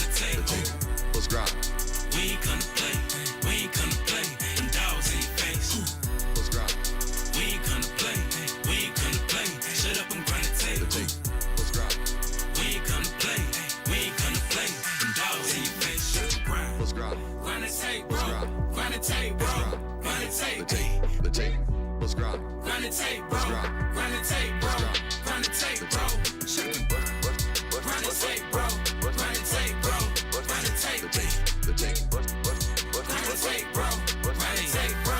the tape. Let's grind. We ain't come to play. We ain't come to play. Them dogs in your face. Let's grind. We ain't come to play. We ain't come to play. Shut up and grind the tape. Let's grind. We ain't come to play. We ain't come to play. Them dogs in your face. Shut up and grind. Let's grind. Grind the tape, bro. Grind the tape, bro. Grind the tape. The tape. Let's grind. Grind the tape, bro. Grind the tape, bro. Grind the tape, bro. Shut up and grind. Grind the tape, bro. Grind the tape, bro. Grind the tape. The tape. Grind the tape, bro. Grind the tape, bro.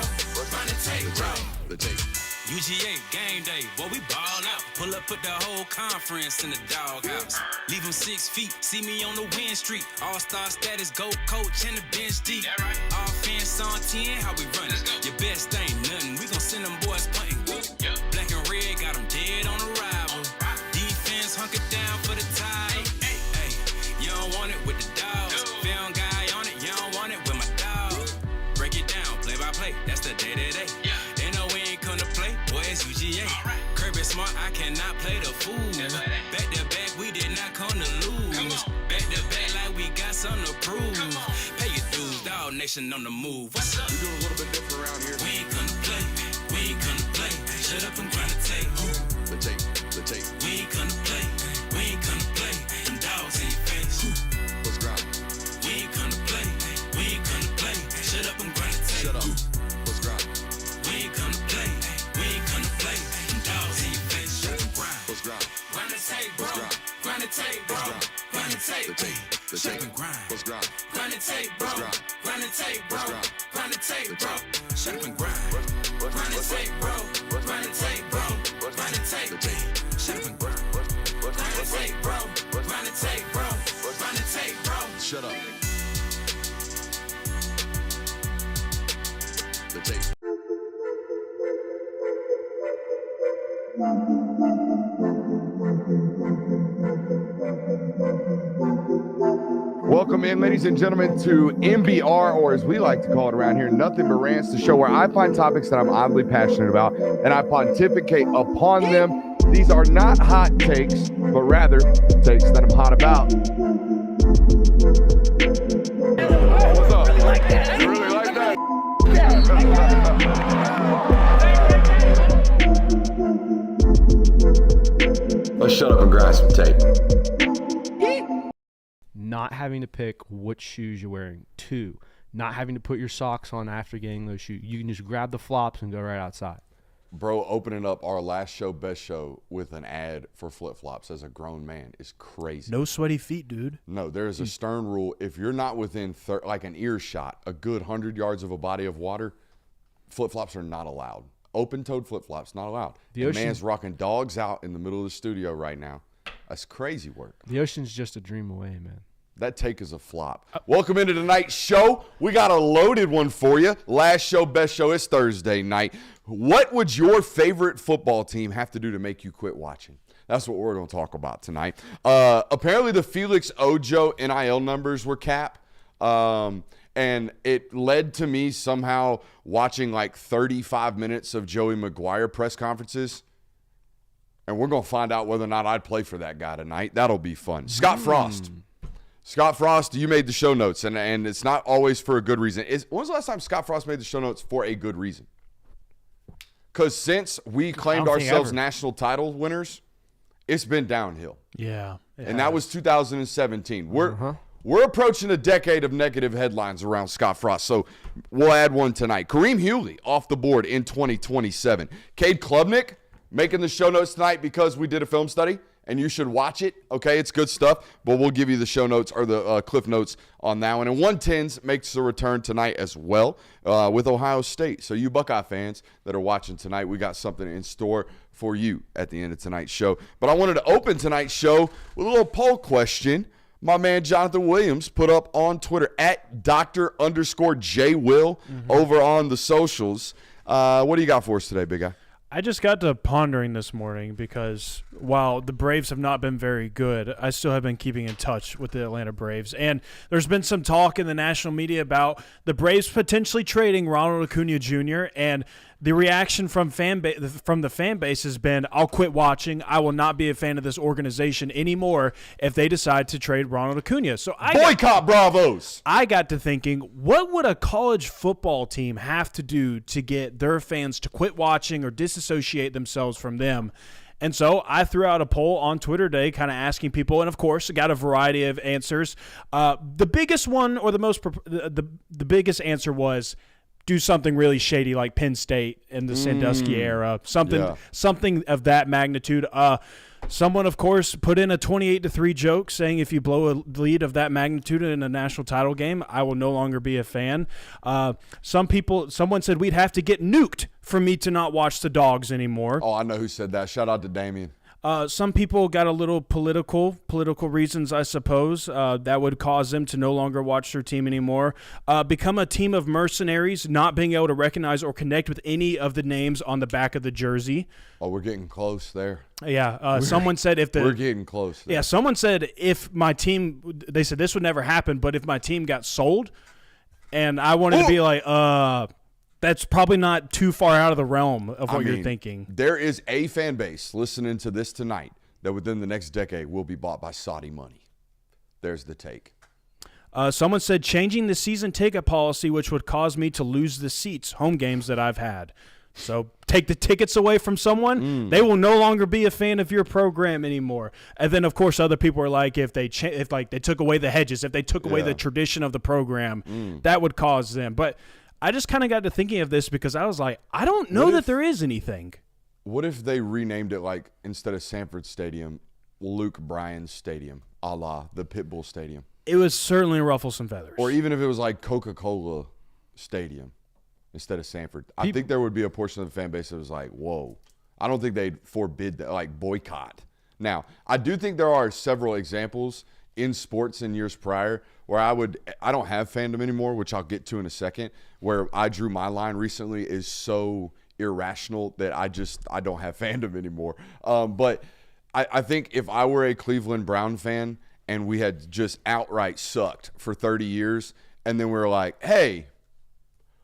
Grind the tape, bro. The tape. UGA game day, boy, we ball out. Pull up, put the whole conference in the doghouse. Leave them 6 feet, see me on the win streak. All-star status, go coach, and the bench deep. Offense on 10, how we run it? Your best ain't nothing, we gon' send them boys punting. Black and red, got them dead on arrival. Defense hunkered down for the tie. Hey, you don't want it with the dogs. Film guy on it, you don't want it with my dog. Break it down, play by play, that's the day-to-day. They know we ain't come to play, boy, it's UGA. Kirby smart, I cannot play the fool. Back to back, we did not come to lose. Back to back, like we got something to prove. Pay your dues, dog nation on the move. What's up? We doing a little bit different around here. We ain't come to play, we ain't come to play. Shut up and grind the tape. The tape. The tape. We ain't come to play, we ain't come to play. Them dogs in your face. Let's grind. We ain't come to play, we ain't come to play. Shut up and grind the tape. Shut up. Let's grind. We ain't come to play, we ain't come to play. Them dogs in your face. Shut up and grind. Let's grind. Grind the tape, bro. Grind the tape, bro. Grind the tape. The Shut tape. up and grind. Let's grind. Grind the tape, bro. Grind the tape, bro. Grind the tape, bro. Shut up and grind. Grind the tape, bro. Grind the tape, bro. Grind the tape. Shut up and grind. Grind the tape, bro. Grind the tape, bro. Grind the tape, bro. Shut up. The tape. Welcome in, ladies and gentlemen, to MBR, or as we like to call it around here, Nothing But Rants, the show where I find topics that I'm oddly passionate about and I pontificate upon them. These are not hot takes, but rather takes that I'm hot about. What's up? You really like that? Let's shut up and grind some tape. Not having to pick what shoes you're wearing. 2, not having to put your socks on after getting those shoes. You can just grab the flops and go right outside. Bro, opening up our last show, best show, with an ad for flip-flops as a grown man is crazy. No sweaty feet, dude. No, there is a stern rule. If you're not within, like an earshot, a good 100 yards of a body of water, flip-flops are not allowed. Open-toed flip-flops, not allowed. The man's rocking dogs out in the middle of the studio right now. That's crazy work. The ocean's just a dream away, man. That take is a flop. Welcome into tonight's show. We got a loaded one for you. Last show, best show is Thursday night. What would your favorite football team have to do to make you quit watching? That's what we're going to talk about tonight. Apparently, the Felix Ojo NIL numbers were capped, and it led to me somehow watching like 35 minutes of Joey Maguire press conferences. And we're going to find out whether or not I'd play for that guy tonight. That'll be fun. Scott Frost. Scott Frost, you made the show notes, and it's not always for a good reason. When was the last time Scott Frost made the show notes for a good reason? Because since we claimed ourselves national title winners, it's been downhill. Yeah. And that was 2017. We're approaching a decade of negative headlines around Scott Frost, so we'll add one tonight. Kareem Hughley off the board in 2027. Cade Klubnik making the show notes tonight because we did a film study, and you should watch it, okay? It's good stuff, but we'll give you the show notes or the cliff notes on that one. And 110s makes a return tonight as well with Ohio State. So you Buckeye fans that are watching tonight, we got something in store for you at the end of tonight's show. But I wanted to open tonight's show with a little poll question my man Jonathan Williams put up on Twitter at Dr._JWill over on the socials. What do you got for us today, big guy? I just got to pondering this morning because while the Braves have not been very good, I still have been keeping in touch with the Atlanta Braves. And there's been some talk in the national media about the Braves potentially trading Ronald Acuna Jr. And the reaction from the fan base has been, I'll quit watching. I will not be a fan of this organization anymore if they decide to trade Ronald Acuna. So Boycott Bravos. I got to thinking, what would a college football team have to do to get their fans to quit watching or disassociate themselves from them? And so I threw out a poll on Twitter today kind of asking people, and of course, I got a variety of answers. The biggest one, or the biggest answer was, do something really shady like Penn State in the Sandusky era, something of that magnitude. Someone, of course, put in a 28-3 joke saying if you blow a lead of that magnitude in a national title game, I will no longer be a fan. Someone said we'd have to get nuked for me to not watch the Dogs anymore. Oh, I know who said that. Shout out to Damien. Some people got a little political reasons, I suppose, that would cause them to no longer watch their team anymore. Become a team of mercenaries, not being able to recognize or connect with any of the names on the back of the jersey. Oh, we're getting close there. Yeah. Someone said we're getting close there. Yeah, someone said if my team, they said this would never happen, but if my team got sold, and I wanted to be like, that's probably not too far out of the realm of what you're thinking. There is a fan base listening to this tonight that within the next decade will be bought by Saudi money. There's the take. Someone said changing the season ticket policy, which would cause me to lose the seats, home games that I've had. So take the tickets away from someone, they will no longer be a fan of your program anymore. And then, of course, other people are like, if they took away the hedges, if they took away the tradition of the program, that would cause them. But I just kind of got to thinking of this because I was like, I don't know that there is anything. What if they renamed it, like, instead of Sanford Stadium, Luke Bryan Stadium, a la the Pitbull Stadium? It was certainly ruffle some feathers. Or even if it was like Coca-Cola Stadium instead of Sanford. I think there would be a portion of the fan base that was like, whoa. I don't think they'd forbid that, like boycott. Now, I do think there are several examples in sports in years prior where I don't have fandom anymore, which I'll get to in a second, where I drew my line recently is so irrational that I don't have fandom anymore. But I think if I were a Cleveland Brown fan and we had just outright sucked for 30 years and then we were like, hey,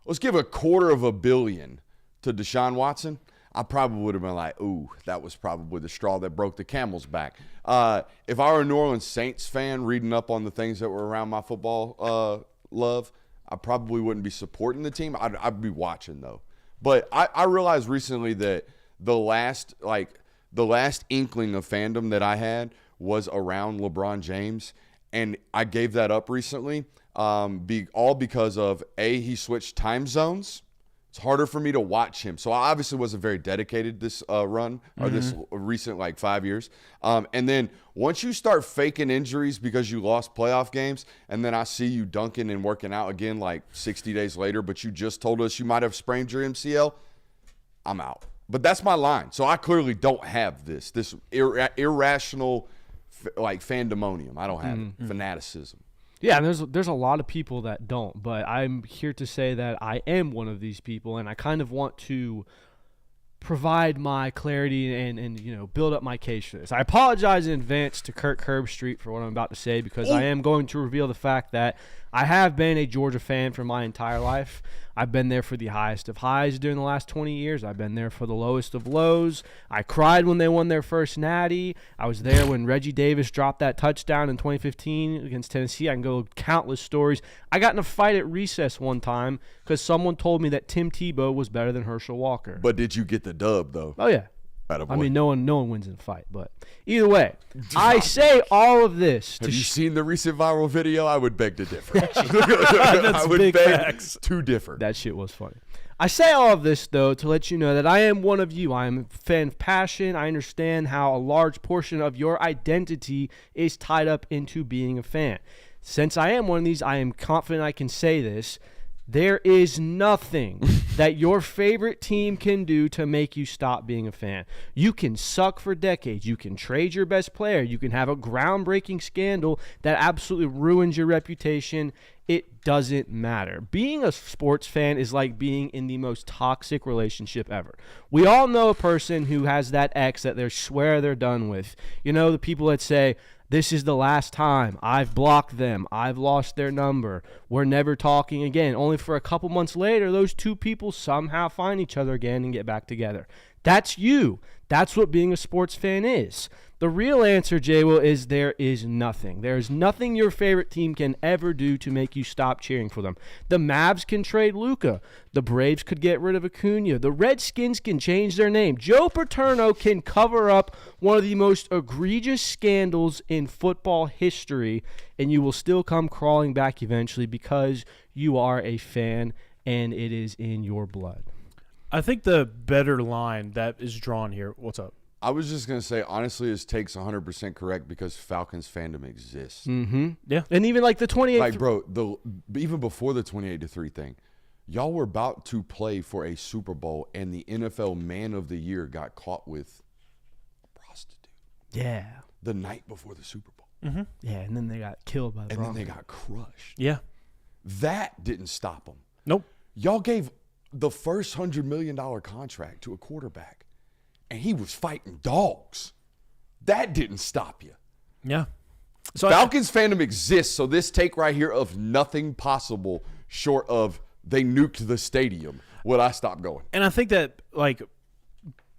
let's give $250 million to Deshaun Watson, I probably would have been like, ooh, that was probably the straw that broke the camel's back. If I were a New Orleans Saints fan reading up on the things that were around my football love, I probably wouldn't be supporting the team. I'd be watching, though. But I realized recently that the last inkling of fandom that I had was around LeBron James, and I gave that up recently all because of, he switched time zones. It's harder for me to watch him. So I obviously wasn't very dedicated this run or this recent 5 years. And then once you start faking injuries because you lost playoff games, and then I see you dunking and working out again 60 days later, but you just told us you might have sprained your MCL, I'm out. But that's my line. So I clearly don't have this irrational fandemonium. I don't have it. Fanaticism. Yeah, and there's a lot of people that don't, but I'm here to say that I am one of these people, and I kind of want to provide my clarity and build up my case for this. I apologize in advance to Kirk Herbstreit for what I'm about to say because I am going to reveal the fact that I have been a Georgia fan for my entire life. I've been there for the highest of highs during the last 20 years. I've been there for the lowest of lows. I cried when they won their first natty. I was there when Reggie Davis dropped that touchdown in 2015 against Tennessee. I can go countless stories. I got in a fight at recess one time because someone told me that Tim Tebow was better than Herschel Walker. But did you get the dub, though? Oh, yeah. I mean, no one wins in a fight, but either way, I say all of this. Have you seen the recent viral video? I would beg to differ. That's big facts. To differ. That shit was funny. I say all of this, though, to let you know that I am one of you. I am a fan of passion. I understand how a large portion of your identity is tied up into being a fan. Since I am one of these, I am confident I can say this. There is nothing that your favorite team can do to make you stop being a fan. You can suck for decades. You can trade your best player. You can have a groundbreaking scandal that absolutely ruins your reputation. It doesn't matter. Being a sports fan is like being in the most toxic relationship ever. We all know a person who has that ex that they swear they're done with. You know, the people that say, this is the last time. I've blocked them. I've lost their number. We're never talking again. Only for a couple months later, those two people somehow find each other again and get back together. That's you. That's what being a sports fan is. The real answer, J-Will, is there is nothing. There is nothing your favorite team can ever do to make you stop cheering for them. The Mavs can trade Luka. The Braves could get rid of Acuna. The Redskins can change their name. Joe Paterno can cover up one of the most egregious scandals in football history, and you will still come crawling back eventually because you are a fan and it is in your blood. I think the better line that is drawn here. What's up? I was just going to say, honestly, this takes 100% correct because Falcons fandom exists. Mm-hmm. Yeah. And even like the 28 Like, bro, even before the 28-3 thing, y'all were about to play for a Super Bowl, and the NFL Man of the Year got caught with a prostitute. Yeah. The night before the Super Bowl. Mm-hmm. Yeah, and then they got killed by the And Broncos. then they got crushed. Yeah. That didn't stop them. Nope. Y'all gave the first $100 million contract to a quarterback, and he was fighting dogs. That didn't stop you. Yeah. So Falcons fandom exists, so this take right here of nothing possible short of they nuked the stadium would I stop going. And I think that, like,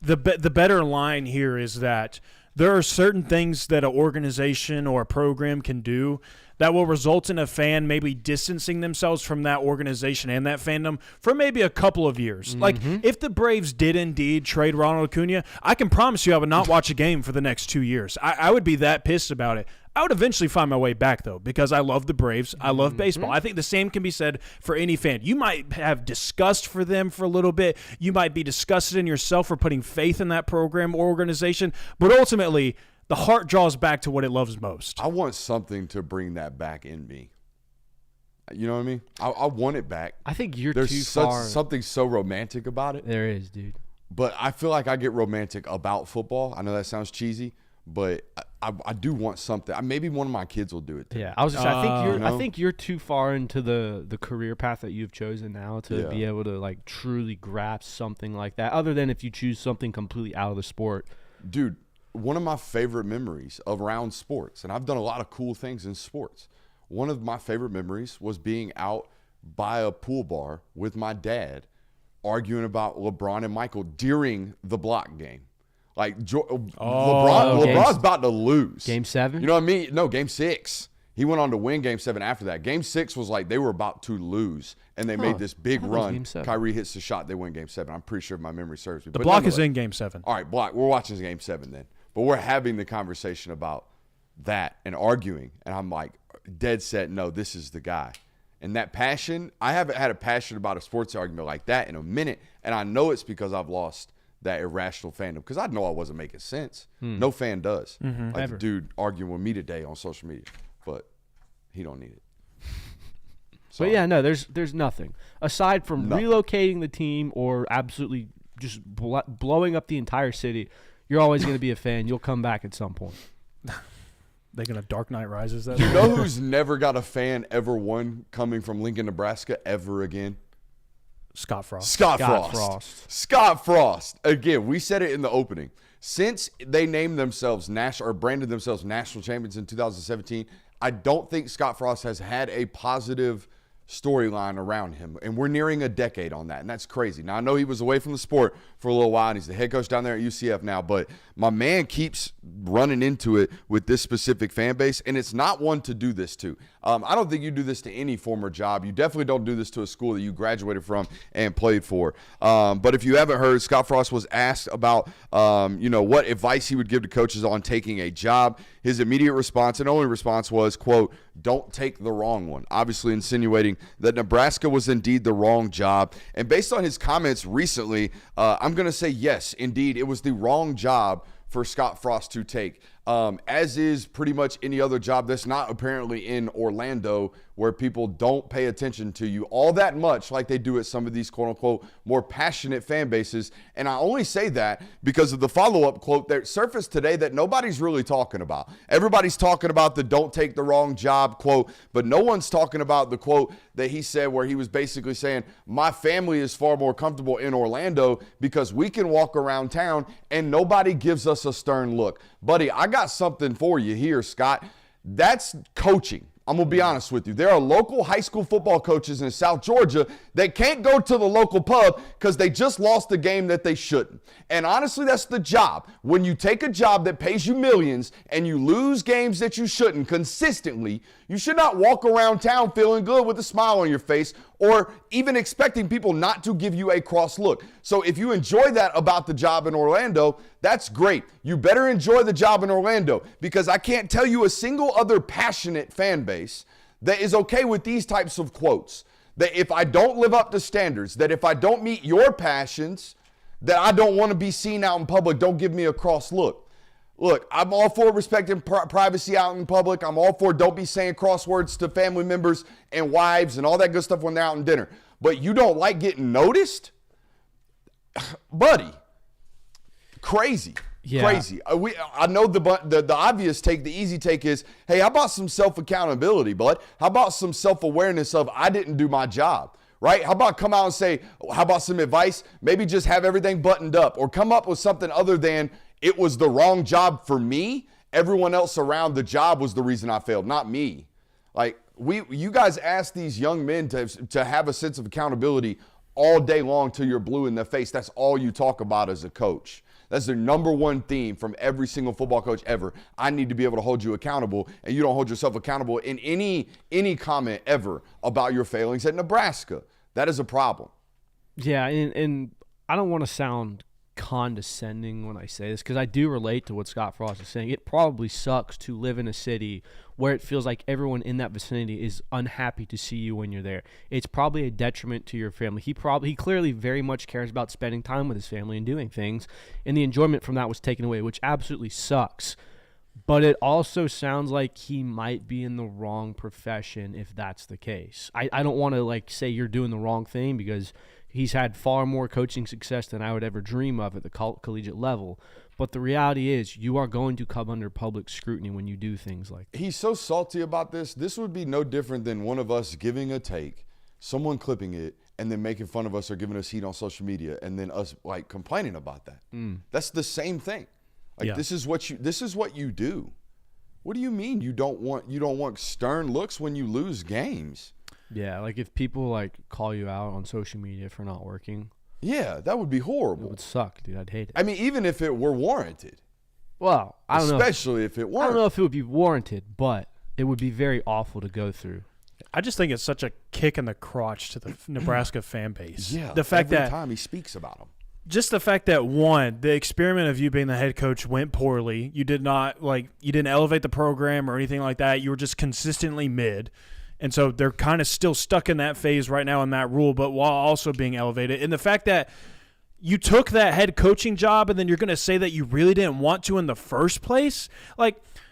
the better line here is that there are certain things that an organization or a program can do that will result in a fan maybe distancing themselves from that organization and that fandom for maybe a couple of years. Mm-hmm. Like, if the Braves did indeed trade Ronald Acuna, I can promise you I would not watch a game for the next 2 years. I would be that pissed about it. I would eventually find my way back, though, because I love the Braves. I love baseball. I think the same can be said for any fan. You might have disgust for them for a little bit. You might be disgusted in yourself for putting faith in that program or organization. But ultimately, the heart draws back to what it loves most. I want something to bring that back in me. You know what I mean? I want it back. I think you're There's too such, far. something so romantic about it. There is, dude. But I feel like I get romantic about football. I know that sounds cheesy, but I do want something. Maybe one of my kids will do it too. Yeah, I was just. I know? think you're too far into the career path that you've chosen now to be able to like truly grasp something like that. Other than if you choose something completely out of the sport. Dude, one of my favorite memories around sports, and I've done a lot of cool things in sports. One of my favorite memories was being out by a pool bar with my dad arguing about LeBron and Michael during the block game. Like LeBron's about to lose. Game 7? You know what I mean? No, Game 6. He went on to win Game 7 after that. Game 6 was like they were about to lose, and they made this big I thought it was run. Game 7. Kyrie hits the shot. They win Game 7. I'm pretty sure if my memory serves me. The But block is nonetheless- in Game 7. All right, block. We're watching Game 7 then. But we're having the conversation about that and arguing. And I'm like, dead set, no, this is the guy. And that passion, I haven't had a passion about a sports argument like that in a minute. And I know it's because I've lost that irrational fandom. Because I know I wasn't making sense. No fan does. Like the dude arguing with me today on social media. But he don't need it. But yeah, no, there's nothing aside from relocating the team or absolutely just blowing up the entire city. You're always going to be a fan. You'll come back at some point. They gonna Dark Knight Rises that? You know who's never got a fan ever won coming from Lincoln, Nebraska ever again? Scott Frost. Scott Frost. Again, we said it in the opening. Since they named themselves national or branded themselves national champions in 2017, I don't think Scott Frost has had a positive storyline around him. And we're nearing a decade on that, and that's crazy. Now, I know he was away from the sport for a little while, and he's the head coach down there at UCF now, but my man keeps running into it with this specific fan base, and it's not one to do this to. I don't think you do this to any former job. You definitely don't do this to a school that you graduated from and played for. But if you haven't heard, Scott Frost was asked about, what advice he would give to coaches on taking a job. His immediate response and only response was, quote, "Don't take the wrong one," obviously insinuating that Nebraska was indeed the wrong job. And based on his comments recently, I'm going to say yes, indeed, it was the wrong job for Scott Frost to take. as is pretty much any other job that's not apparently in Orlando, where people don't pay attention to you all that much like they do at some of these quote-unquote more passionate fan bases. And I only say that because of the follow-up quote that surfaced today that nobody's really talking about. Everybody's talking about the "don't take the wrong job" quote, but no one's talking about the quote that he said where he was basically saying, my family is far more comfortable in Orlando because we can walk around town and nobody gives us a stern look. Buddy, I got something for you here, Scott. That's coaching. I'm going to be honest with you. There are local high school football coaches in South Georgia that can't go to the local pub because they just lost a game that they shouldn't. And honestly, that's the job. When you take a job that pays you millions and you lose games that you shouldn't consistently, you should not walk around town feeling good with a smile on your face or even expecting people not to give you a cross look. So if you enjoy that about the job in Orlando, that's great. You better enjoy the job in Orlando, because I can't tell you a single other passionate fan base that is okay with these types of quotes. That if I don't live up to standards, that if I don't meet your passions, that I don't want to be seen out in public, don't give me a cross look. Look, I'm all for respecting privacy out in public. I'm all for don't be saying cross words to family members and wives and all that good stuff when they're out in dinner. But you don't like getting noticed? Buddy, crazy. Yeah. Crazy. I know the obvious take, the easy take is, hey, how about some self-accountability, bud? How about some self-awareness of I didn't do my job, right? How about come out and say, how about some advice? Maybe just have everything buttoned up, or come up with something other than it was the wrong job for me. Everyone else around the job was the reason I failed, not me. Like, you guys ask these young men to have a sense of accountability all day long till you're blue in the face. That's all you talk about as a coach. That's their number one theme from every single football coach ever. I need to be able to hold you accountable, and you don't hold yourself accountable in any comment ever about your failings at Nebraska. That is a problem. Yeah, and I don't want to sound condescending when I say this, because I do relate to what Scott Frost is saying. It probably sucks to live in a city where it feels like everyone in that vicinity is unhappy to see you when you're there. It's probably a detriment to your family. He clearly very much cares about spending time with his family and doing things, and the enjoyment from that was taken away, which absolutely sucks. But it also sounds like he might be in the wrong profession if that's the case. I don't want to say you're doing the wrong thing, because he's had far more coaching success than I would ever dream of at the collegiate level. But the reality is, you are going to come under public scrutiny when you do things like that. He's so salty about this. This would be no different than one of us giving a take, someone clipping it, and then making fun of us or giving us heat on social media, and then us complaining about that. That's the same thing. This is what you do. What do you mean you don't want stern looks when you lose games? Yeah, if people call you out on social media for not working. Yeah, that would be horrible. It would suck, dude. I'd hate it. I mean, even if it were warranted. Well, I don't know. Especially if it weren't. I don't know if it would be warranted, but it would be very awful to go through. I just think it's such a kick in the crotch to the Nebraska fan base. Yeah, the fact every time he speaks about them. Just the fact that, one, the experiment of you being the head coach went poorly. You did not you didn't elevate the program or anything like that. You were just consistently mid. And so they're kind of still stuck in that phase right now in that rule, but while also being elevated. And the fact that you took that head coaching job and then you're going to say that you really didn't want to in the first place.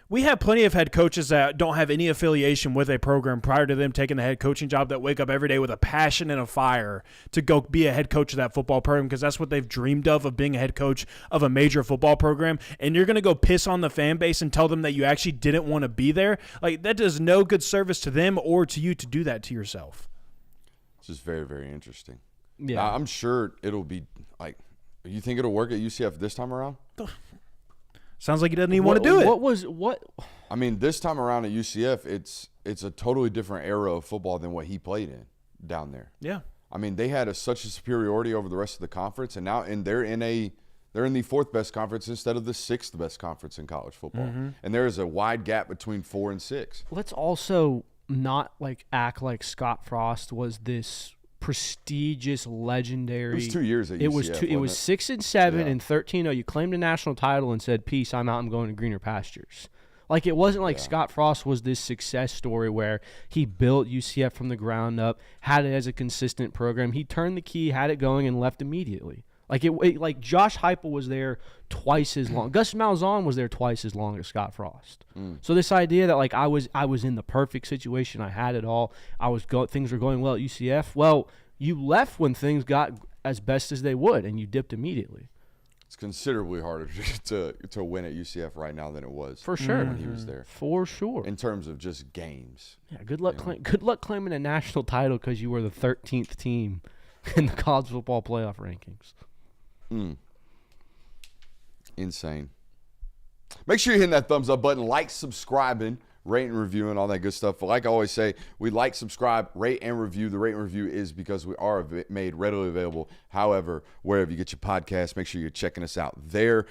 We have plenty of head coaches that don't have any affiliation with a program prior to them taking the head coaching job that wake up every day with a passion and a fire to go be a head coach of that football program, because that's what they've dreamed of being a head coach of a major football program. And you're going to go piss on the fan base and tell them that you actually didn't want to be there. That does no good service to them or to you to do that to yourself. This is very, very interesting. Yeah. I'm sure it'll be you think it'll work at UCF this time around? Sounds like he doesn't even want to do it. I mean, this time around at UCF, it's a totally different era of football than what he played in down there. Yeah. I mean, they had such a superiority over the rest of the conference, and now they're in the fourth best conference instead of the sixth best conference in college football. Mm-hmm. And there is a wide gap between 4 and 6. Let's also not act like Scott Frost was this prestigious, legendary. It was 2 years at UCF. It was 6 and 7 and 13-0. You claimed a national title and said, "Peace, I'm out. I'm going to greener pastures." It wasn't Scott Frost was this success story where he built UCF from the ground up, had it as a consistent program. He turned the key, had it going, and left immediately. Like Josh Heupel was there twice as long. Gus Malzahn was there twice as long as Scott Frost. So this idea that like I was in the perfect situation, I had it all. Things were going well at UCF. Well, you left when things got as best as they would, and you dipped immediately. It's considerably harder to win at UCF right now than it was For sure. when he was there. For sure. In terms of just games. Yeah, good luck claiming a national title because you were the 13th team in the college football playoff rankings. Insane. Make sure you're hitting that thumbs up button, like, subscribing, rate and reviewing, all that good stuff. But like I always say, we like, subscribe, rate, and review. The rate and review is because we are made readily available. However, wherever you get your podcast, make sure you're checking us out there.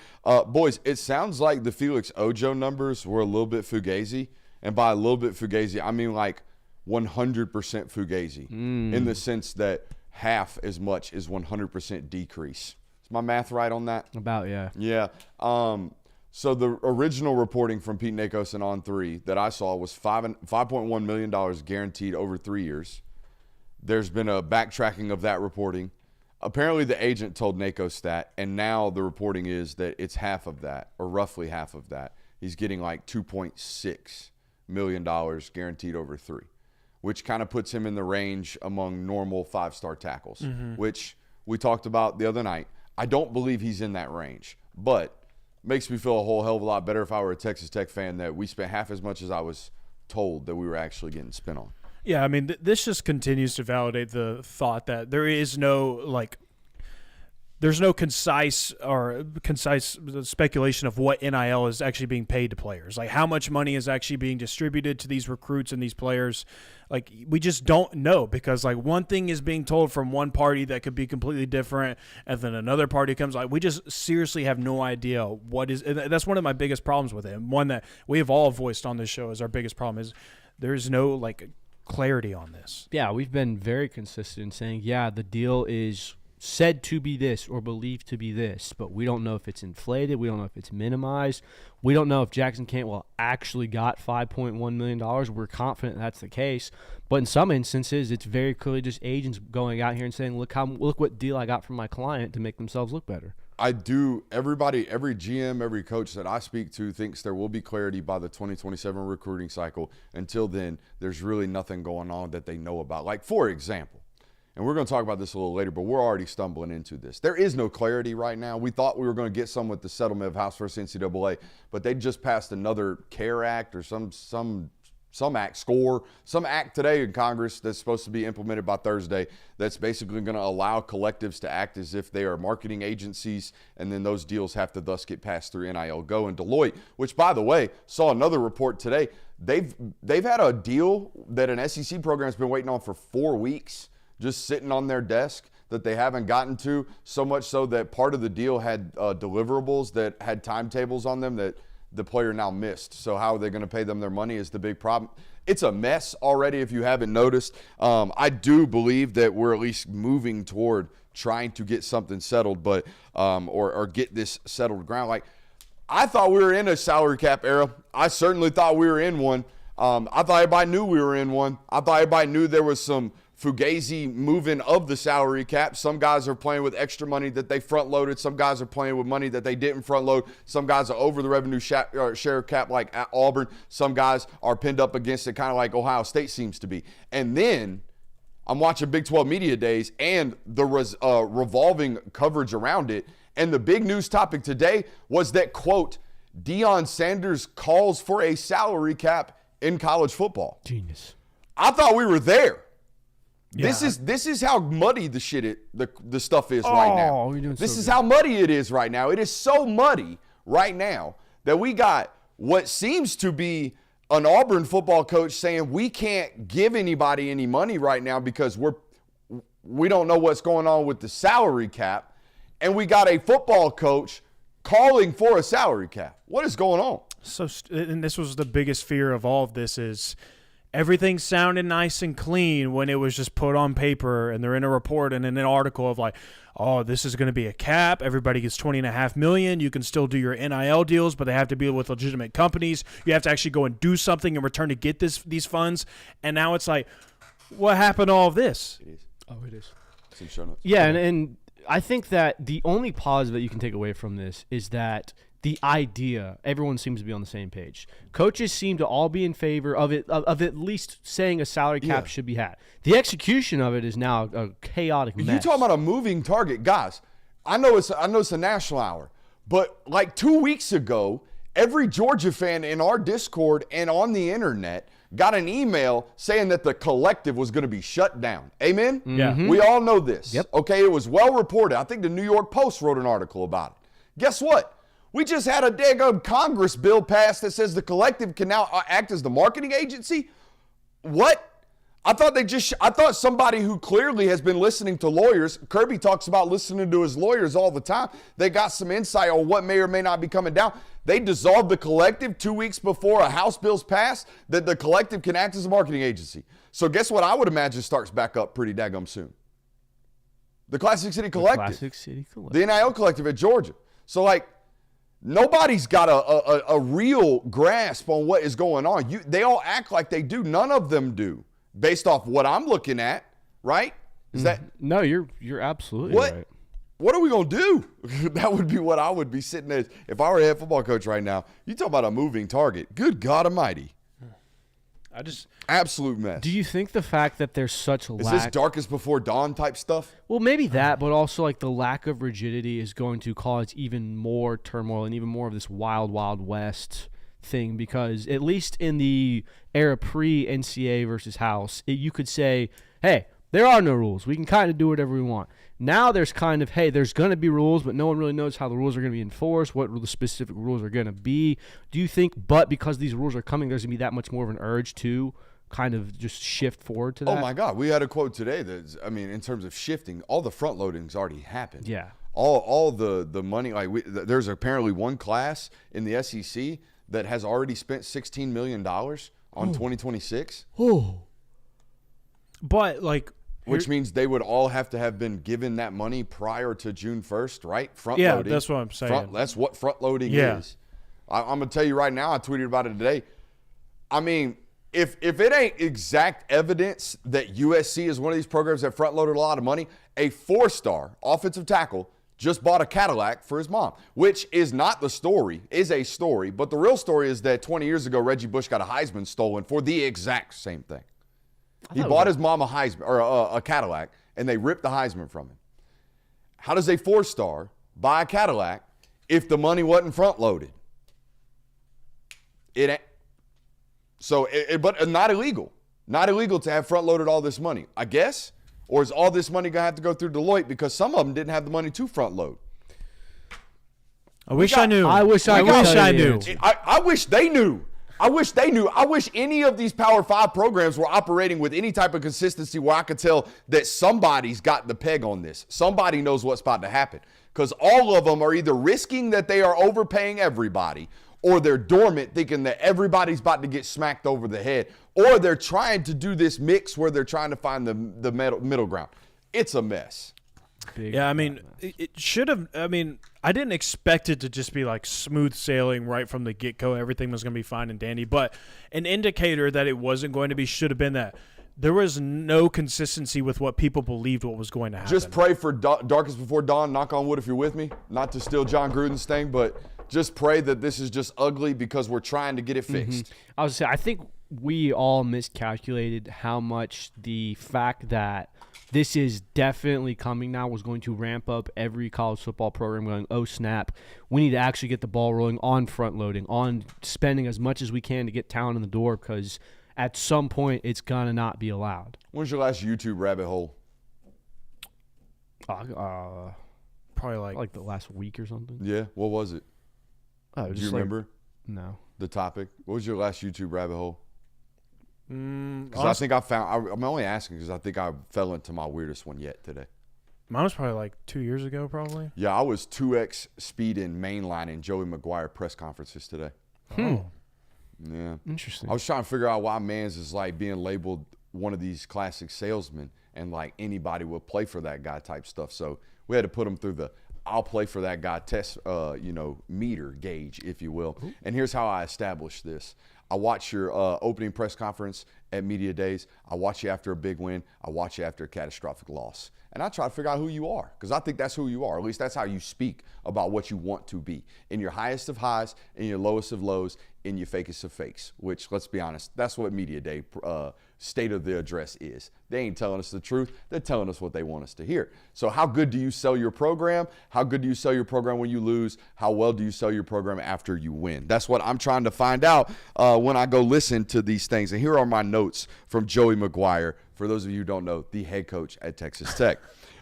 Boys, it sounds like the Felix Ojo numbers were a little bit fugazi. And by a little bit fugazi, I mean like 100% fugazi in the sense that half as much is 100% decrease. Is my math right on that? About, yeah. Yeah. So the original reporting from Pete Nakos and On3 that I saw was $5.1 million guaranteed over 3 years. There's been a backtracking of that reporting. Apparently the agent told Nakos that, and now the reporting is that it's half of that, or roughly half of that. He's getting like $2.6 million guaranteed over 3, which kind of puts him in the range among normal 5-star tackles, which we talked about the other night. I don't believe he's in that range, but makes me feel a whole hell of a lot better if I were a Texas Tech fan that we spent half as much as I was told that we were actually getting spent on. Yeah, I mean, this just continues to validate the thought that there is no, there's no concise speculation of what NIL is actually being paid to players. Like, how much money is actually being distributed to these recruits and these players. Like, we just don't know because, like, one thing is being told from one party that could be completely different, and then another party comes. Like, we just seriously have no idea what is – that's one of my biggest problems with it, and one that we have all voiced on this show as our biggest problem is there's no, like, clarity on this. Yeah, we've been very consistent in saying, yeah, the deal is said to be this or believed to be this, but we don't know if it's inflated. We don't know if it's minimized. We don't know if Jackson Cantwell actually got $5.1 million. We're confident that's the case. But in some instances, it's very clearly just agents going out here and saying, look what deal I got from my client to make themselves look better. I do. Every GM, every coach that I speak to thinks there will be clarity by the 2027 recruiting cycle. Until then, there's really nothing going on that they know about. Like, for example, and we're going to talk about this a little later, but we're already stumbling into this. There is no clarity right now. We thought we were going to get some with the settlement of House versus NCAA, but they just passed another CARE Act or some act today in Congress that's supposed to be implemented by Thursday that's basically going to allow collectives to act as if they are marketing agencies, and then those deals have to thus get passed through NIL Go. And Deloitte, which, by the way, saw another report today, they've had a deal that an SEC program's been waiting on for 4 weeks, just sitting on their desk that they haven't gotten to, so much so that part of the deal had deliverables that had timetables on them that the player now missed. So how are they going to pay them their money is the big problem. It's a mess already if you haven't noticed. I do believe that we're at least moving toward trying to get something settled, but or get this settled ground. Like, I thought we were in a salary cap era. I certainly thought we were in one. I thought everybody knew we were in one. I thought everybody knew there was some fugazi moving of the salary cap. Some guys are playing with extra money that they front loaded. Some guys are playing with money that they didn't front load. Some guys are over the revenue share cap like at Auburn. Some guys are pinned up against it kind of like Ohio State seems to be. And then I'm watching Big 12 Media Days and the revolving coverage around it. And the big news topic today was that, quote, Deion Sanders calls for a salary cap in college football. Genius. I thought we were there. Yeah. This is how muddy the stuff is right now. This is how muddy it is right now. It is so muddy right now that we got what seems to be an Auburn football coach saying we can't give anybody any money right now because we don't know what's going on with the salary cap, and we got a football coach calling for a salary cap. What is going on? And this was the biggest fear of all of this is everything sounded nice and clean when it was just put on paper and they're in a report and in an article of like, oh, this is going to be a cap. Everybody gets $20.5 million. You can still do your NIL deals, but they have to be with legitimate companies. You have to actually go and do something in return to get these funds. And now it's like, what happened to all of this? It is. Oh, it is. It's in show notes. Yeah, and I think that the only positive that you can take away from this is that the idea, everyone seems to be on the same page. Coaches seem to all be in favor of it, of at least saying a salary cap should be had. The execution of it is now a chaotic mess. You talking about a moving target, guys? I know it's a national hour, but like 2 weeks ago, every Georgia fan in our Discord and on the internet got an email saying that the collective was going to be shut down. Amen? Yeah. We all know this. Yep. Okay, it was well reported. I think the New York Post wrote an article about it. Guess what? We just had a daggone Congress bill passed that says the collective can now act as the marketing agency. What? I thought somebody who clearly has been listening to lawyers, Kirby talks about listening to his lawyers all the time. They got some insight on what may or may not be coming down. They dissolved the collective 2 weeks before a House bill's passed that the collective can act as a marketing agency. So guess what I would imagine starts back up pretty daggum soon? The Classic City Collective. The NIL Collective at Georgia. So like, nobody's got a real grasp on what is going on. They all act like they do. None of them do. Based off what I'm looking at, right? Is that No, you're absolutely what? right. What are we gonna do? That would be what I would be sitting as if I were a head football coach right now. You talk about a moving target. Good God Almighty! Absolute mess. Do you think the fact that there's such a Is lack? this darkest before dawn type stuff? Well, maybe that, but also like the lack of rigidity is going to cause even more turmoil and even more of this wild, wild west thing, because at least in the era pre-NCAA versus House, you could say, hey, there are no rules. We can kind of do whatever we want. Now there's kind of, hey, there's going to be rules, but no one really knows how the rules are going to be enforced, what the specific rules are going to be. Do you think, but because these rules are coming, there's going to be that much more of an urge to kind of just shift forward to that? Oh, my God. We had a quote today that, I mean, in terms of shifting, all the front loading's already happened. Yeah. All the money, like there's apparently one class in the SEC that has already spent $16 million on 2026. Oh. But like, Which means they would all have to have been given that money prior to June 1st, right? Front Yeah, loading. that's what I'm saying. That's what front loading Yeah. is. I'm going to tell you right now, I tweeted about it today. I mean, if it ain't exact evidence that USC is one of these programs that front loaded a lot of money, a 4-star offensive tackle just bought a Cadillac for his mom, which is not the story, is a story. But the real story is that 20 years ago, Reggie Bush got a Heisman stolen for the exact same thing. He bought his mom a Heisman or a Cadillac, and they ripped the Heisman from him. How does a 4-star buy a Cadillac if the money wasn't front loaded? It ain't. So, but not illegal. Not illegal to have front loaded all this money, I guess. Or is all this money going to have to go through Deloitte because some of them didn't have the money to front load? I wish I knew. I wish I knew. I wish they knew. I wish they knew. I wish any of these Power 5 programs were operating with any type of consistency where I could tell that somebody's got the peg on this. Somebody knows what's about to happen. Because all of them are either risking that they are overpaying everybody, or they're dormant thinking that everybody's about to get smacked over the head, or they're trying to do this mix where they're trying to find the middle ground. It's a mess. Yeah, I mean, it should have. I mean, I didn't expect it to just be like smooth sailing right from the get-go. Everything was going to be fine and dandy. But an indicator that it wasn't going to be should have been that there was no consistency with what people believed what was going to happen. Just pray for darkest before dawn. Knock on wood if you're with me. Not to steal John Gruden's thing, but just pray that this is just ugly because we're trying to get it fixed. I was saying, I think we all miscalculated how much the fact that this is definitely coming now was going to ramp up every college football program going, oh, snap, we need to actually get the ball rolling on front loading, on spending as much as we can to get talent in the door, because at some point it's going to not be allowed. When's your last YouTube rabbit hole? Probably Like the last week or something. Yeah, what was it? Oh, Do you remember No. the topic? What was your last YouTube rabbit hole? Because I honestly, think I'm only asking because I think I fell into my weirdest one yet today. mine was probably like 2 years ago, probably. Yeah, I was 2x speed in mainlining Joey McGuire press conferences today. Oh. Yeah. Interesting. I was trying to figure out why Mans is like being labeled one of these classic salesmen and like anybody will play for that guy type stuff. So we had to put him through the I'll play for that guy test, meter gauge, if you will. Ooh. And here's how I established this. I watch your opening press conference at media days. I watch you after a big win. I watch you after a catastrophic loss. And I try to figure out who you are, because I think that's who you are. At least that's how you speak about what you want to be. In your highest of highs, in your lowest of lows, in your fakest of fakes, which, let's be honest, that's what media day state of the address is. They ain't telling us the truth. They're telling us what they want us to hear. So how good do you sell your program? How good do you sell your program when you lose? How well do you sell your program after you win? That's what I'm trying to find out when I go listen to these things. And here are my notes from Joey McGuire. For those of you who don't know, the head coach at Texas Tech.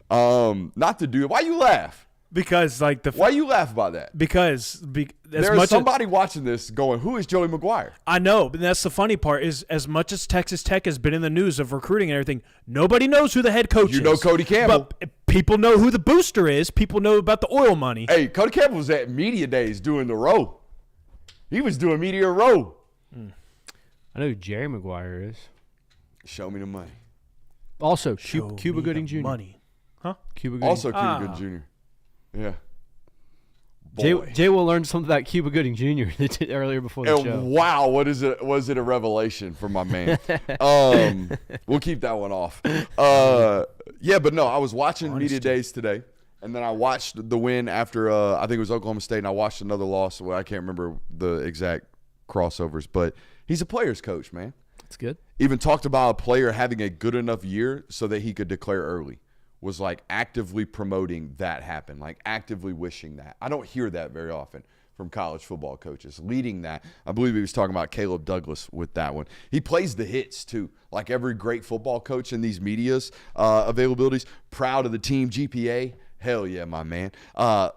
Not to do it. Why you laugh? Because why you laugh about that? Because there's somebody watching this going, who is Joey McGuire? I know, but that's the funny part is as much as Texas Tech has been in the news of recruiting and everything, nobody knows who the head coach is. You know Cody Campbell. But people know who the booster is. People know about the oil money. Hey, Cody Campbell was at media days doing the row. He was doing media row. I know who Jerry Maguire is. Show me the money. Also, Cuba Gooding Jr. Money. Huh? Cuba Gooding. Also Cuba Gooding Jr. Yeah. Jay will learn something about Cuba Gooding Jr. earlier before the show. Wow, what is it? Was it a revelation for my man? We'll keep that one off. Yeah, but no, I was watching media days today, and then I watched the win after I think it was Oklahoma State, and I watched another loss. Well, I can't remember the exact crossovers, but he's a player's coach, man. That's good. Even talked about a player having a good enough year so that he could declare early. Was like actively promoting that happen, like actively wishing that. I don't hear that very often from college football coaches. Leading that, I believe he was talking about Caleb Douglas with that one. He plays the hits too, like every great football coach in these media's availabilities. Proud of the team GPA. Hell yeah, my man.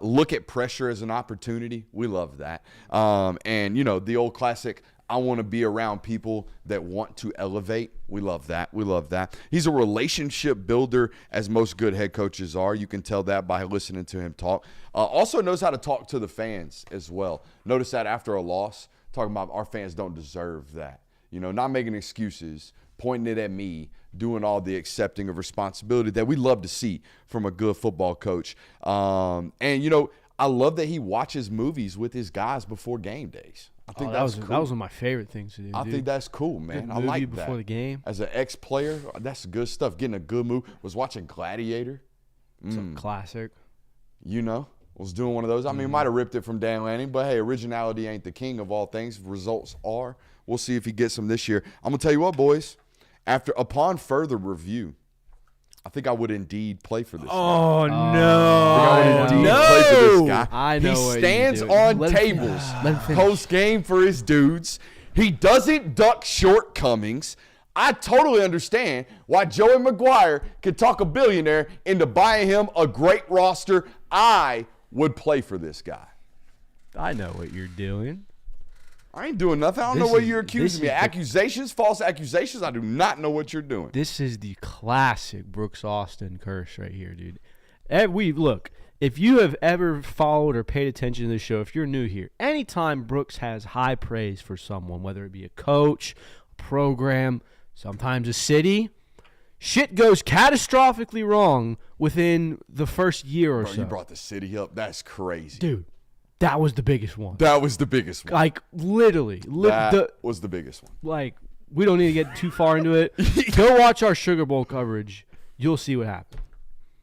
Look at pressure as an opportunity. We love that. And, you know, the old classic, I want to be around people that want to elevate. We love that. We love that. He's a relationship builder, as most good head coaches are. You can tell that by listening to him talk. Also knows how to talk to the fans as well. Notice that after a loss, talking about our fans don't deserve that. You know, not making excuses, pointing it at me, doing all the accepting of responsibility that we love to see from a good football coach. And, you know, I love that he watches movies with his guys before game days. I think that was one of my favorite things to do. I think that's cool, man. I like that. Before the game. As an ex-player, that's good stuff. Getting a good move. Was watching Gladiator. Classic. You know, was doing one of those. I mean, might have ripped it from Dan Lanning, but hey, originality ain't the king of all things. Results are. We'll see if he gets them this year. I'm gonna tell you what, boys. Upon further review, I think I would indeed play for this guy. Oh, no. I would indeed play for this guy. I know he what stands you're doing. on Let him tables finish. post-game for his dudes. He doesn't duck shortcomings. I totally understand why Joey McGuire could talk a billionaire into buying him a great roster. I would play for this guy. I know what you're doing. I ain't doing nothing. I don't know what you're accusing me of. Accusations, false accusations. I do not know what you're doing. This is the classic Brooks Austin curse right here, dude. Look, if you have ever followed or paid attention to the show, if you're new here, anytime Brooks has high praise for someone, whether it be a coach, a program, sometimes a city, shit goes catastrophically wrong within the first year or so. You brought the city up. That's crazy. Dude, that was the biggest one. That was the biggest one. Like, literally. That was the biggest one. Like, we don't need to get too far into it. Go watch our Sugar Bowl coverage. You'll see what happened.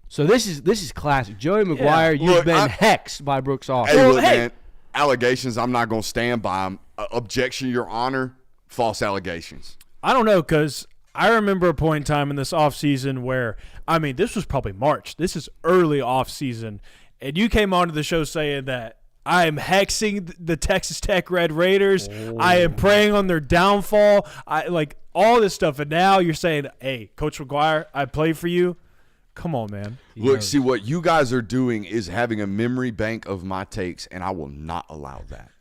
So this is classic. Joey McGuire, you've been hexed by Brooks Austin. Hey, look, man, allegations, I'm not going to stand by them. Objection, Your Honor, false allegations. I don't know, because I remember a point in time in this offseason where, I mean, this was probably March. This is early offseason. And you came onto the show saying that I am hexing the Texas Tech Red Raiders. I am preying on their downfall. I like all this stuff. And now you're saying, hey, Coach McGuire, I play for you. Come on, man. Look, see, what you guys are doing is having a memory bank of my takes, and I will not allow that.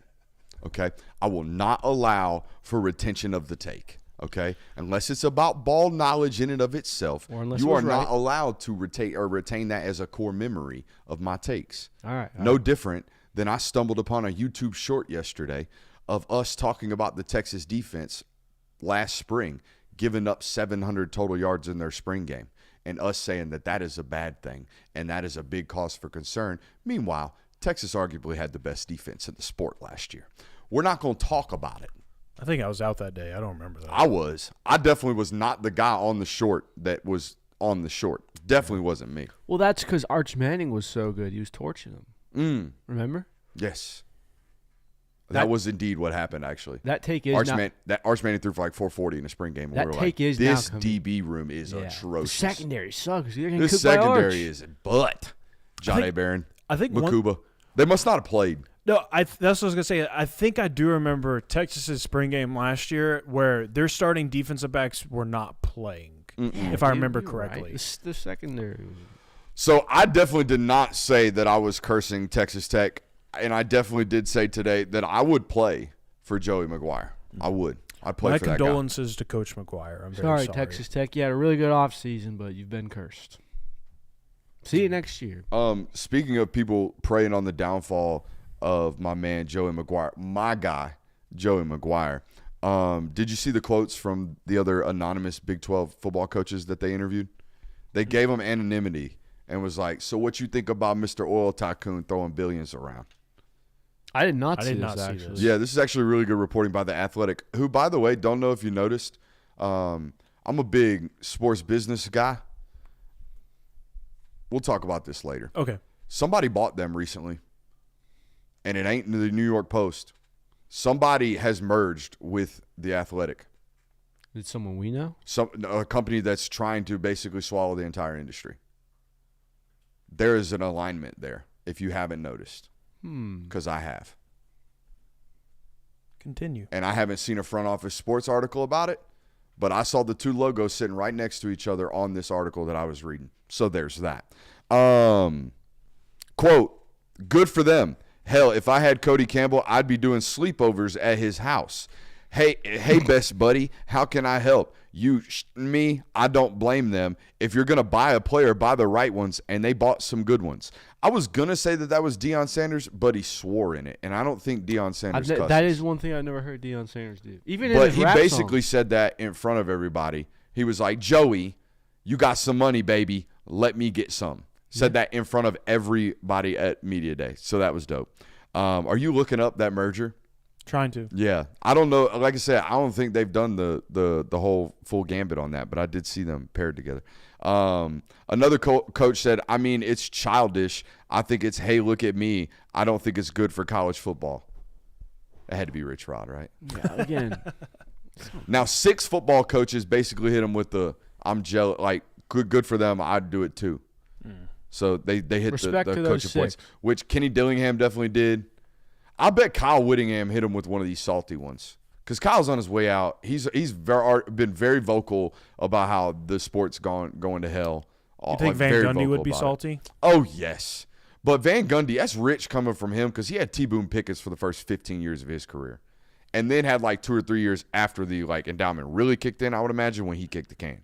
Okay? I will not allow for retention of the take. Okay? Unless it's about ball knowledge in and of itself, you are not allowed to retain that as a core memory of my takes. All right. No different than I stumbled upon a YouTube short yesterday of us talking about the Texas defense last spring, giving up 700 total yards in their spring game, and us saying that that is a bad thing and that is a big cause for concern. Meanwhile, Texas arguably had the best defense in the sport last year. We're not going to talk about it. I think I was out that day. I don't remember that. I was. I definitely was not the guy on the short that was on the short. Definitely wasn't me. Well, that's because Arch Manning was so good. He was torching him. Remember? Yes. That was indeed what happened, actually. That take is Arch Manning threw for like 440 in a spring game. That we were take like, is this now DB room is The atrocious. secondary sucks. This secondary is butt. John A. Barron. I think Makuba. They must not have played. No, that's what I was going to say. I think I do remember Texas's spring game last year where their starting defensive backs were not playing, if I remember correctly. Right. The secondary. So I definitely did not say that I was cursing Texas Tech, and I definitely did say today that I would play for Joey McGuire. I would. I'd play for that guy. My condolences to Coach McGuire. I'm very sorry. Texas Tech. You had a really good offseason, but you've been cursed. See you next year. Speaking of people preying on the downfall of my man Joey McGuire, my guy Joey McGuire. Did you see the quotes from the other anonymous Big 12 football coaches that they interviewed? They gave them anonymity and was like, "So what you think about Mr. Oil Tycoon throwing billions around?" I did not see this, actually. Yeah, this is actually really good reporting by The Athletic, who, by the way, don't know if you noticed, I'm a big sports business guy. We'll talk about this later. Okay. Somebody bought them recently, and it ain't the New York Post. Somebody has merged with The Athletic. Is it someone we know? A company that's trying to basically swallow the entire industry. There is an alignment there, if you haven't noticed. Because I have. Continue. And I haven't seen a front office sports article about it, but I saw the two logos sitting right next to each other on this article that I was reading. So there's that. Quote, good for them. Hell, if I had Cody Campbell, I'd be doing sleepovers at his house. Hey, best buddy, how can I help? Me, I don't blame them. If you're going to buy a player, buy the right ones, and they bought some good ones. I was going to say that was Deion Sanders, but he swore in it, and I don't think Deion Sanders cusses. That is one thing I've never heard Deion Sanders do. But he basically said that in front of everybody. He was like, Joey, you got some money, baby. Let me get some. Said that in front of everybody at Media Day. So that was dope. Are you looking up that merger? Trying to. Yeah. I don't know. Like I said, I don't think they've done the whole full gambit on that, but I did see them paired together. Another coach said, I mean, it's childish. I think it's, hey, look at me. I don't think it's good for college football. That had to be Rich Rod, right? Yeah, again. Now, 6 football coaches basically hit him with the, I'm jealous, like, good for them. I'd do it too. So they hit the coaching points, which Kenny Dillingham definitely did. I bet Kyle Whittingham hit him with one of these salty ones because Kyle's on his way out. He's been very vocal about how the sport's going to hell. You think Van Gundy would be salty? Oh, yes. But Van Gundy, that's rich coming from him because he had T. Boone Pickett's for the first 15 years of his career and then had like 2 or 3 years after the endowment really kicked in, I would imagine, when he kicked the can.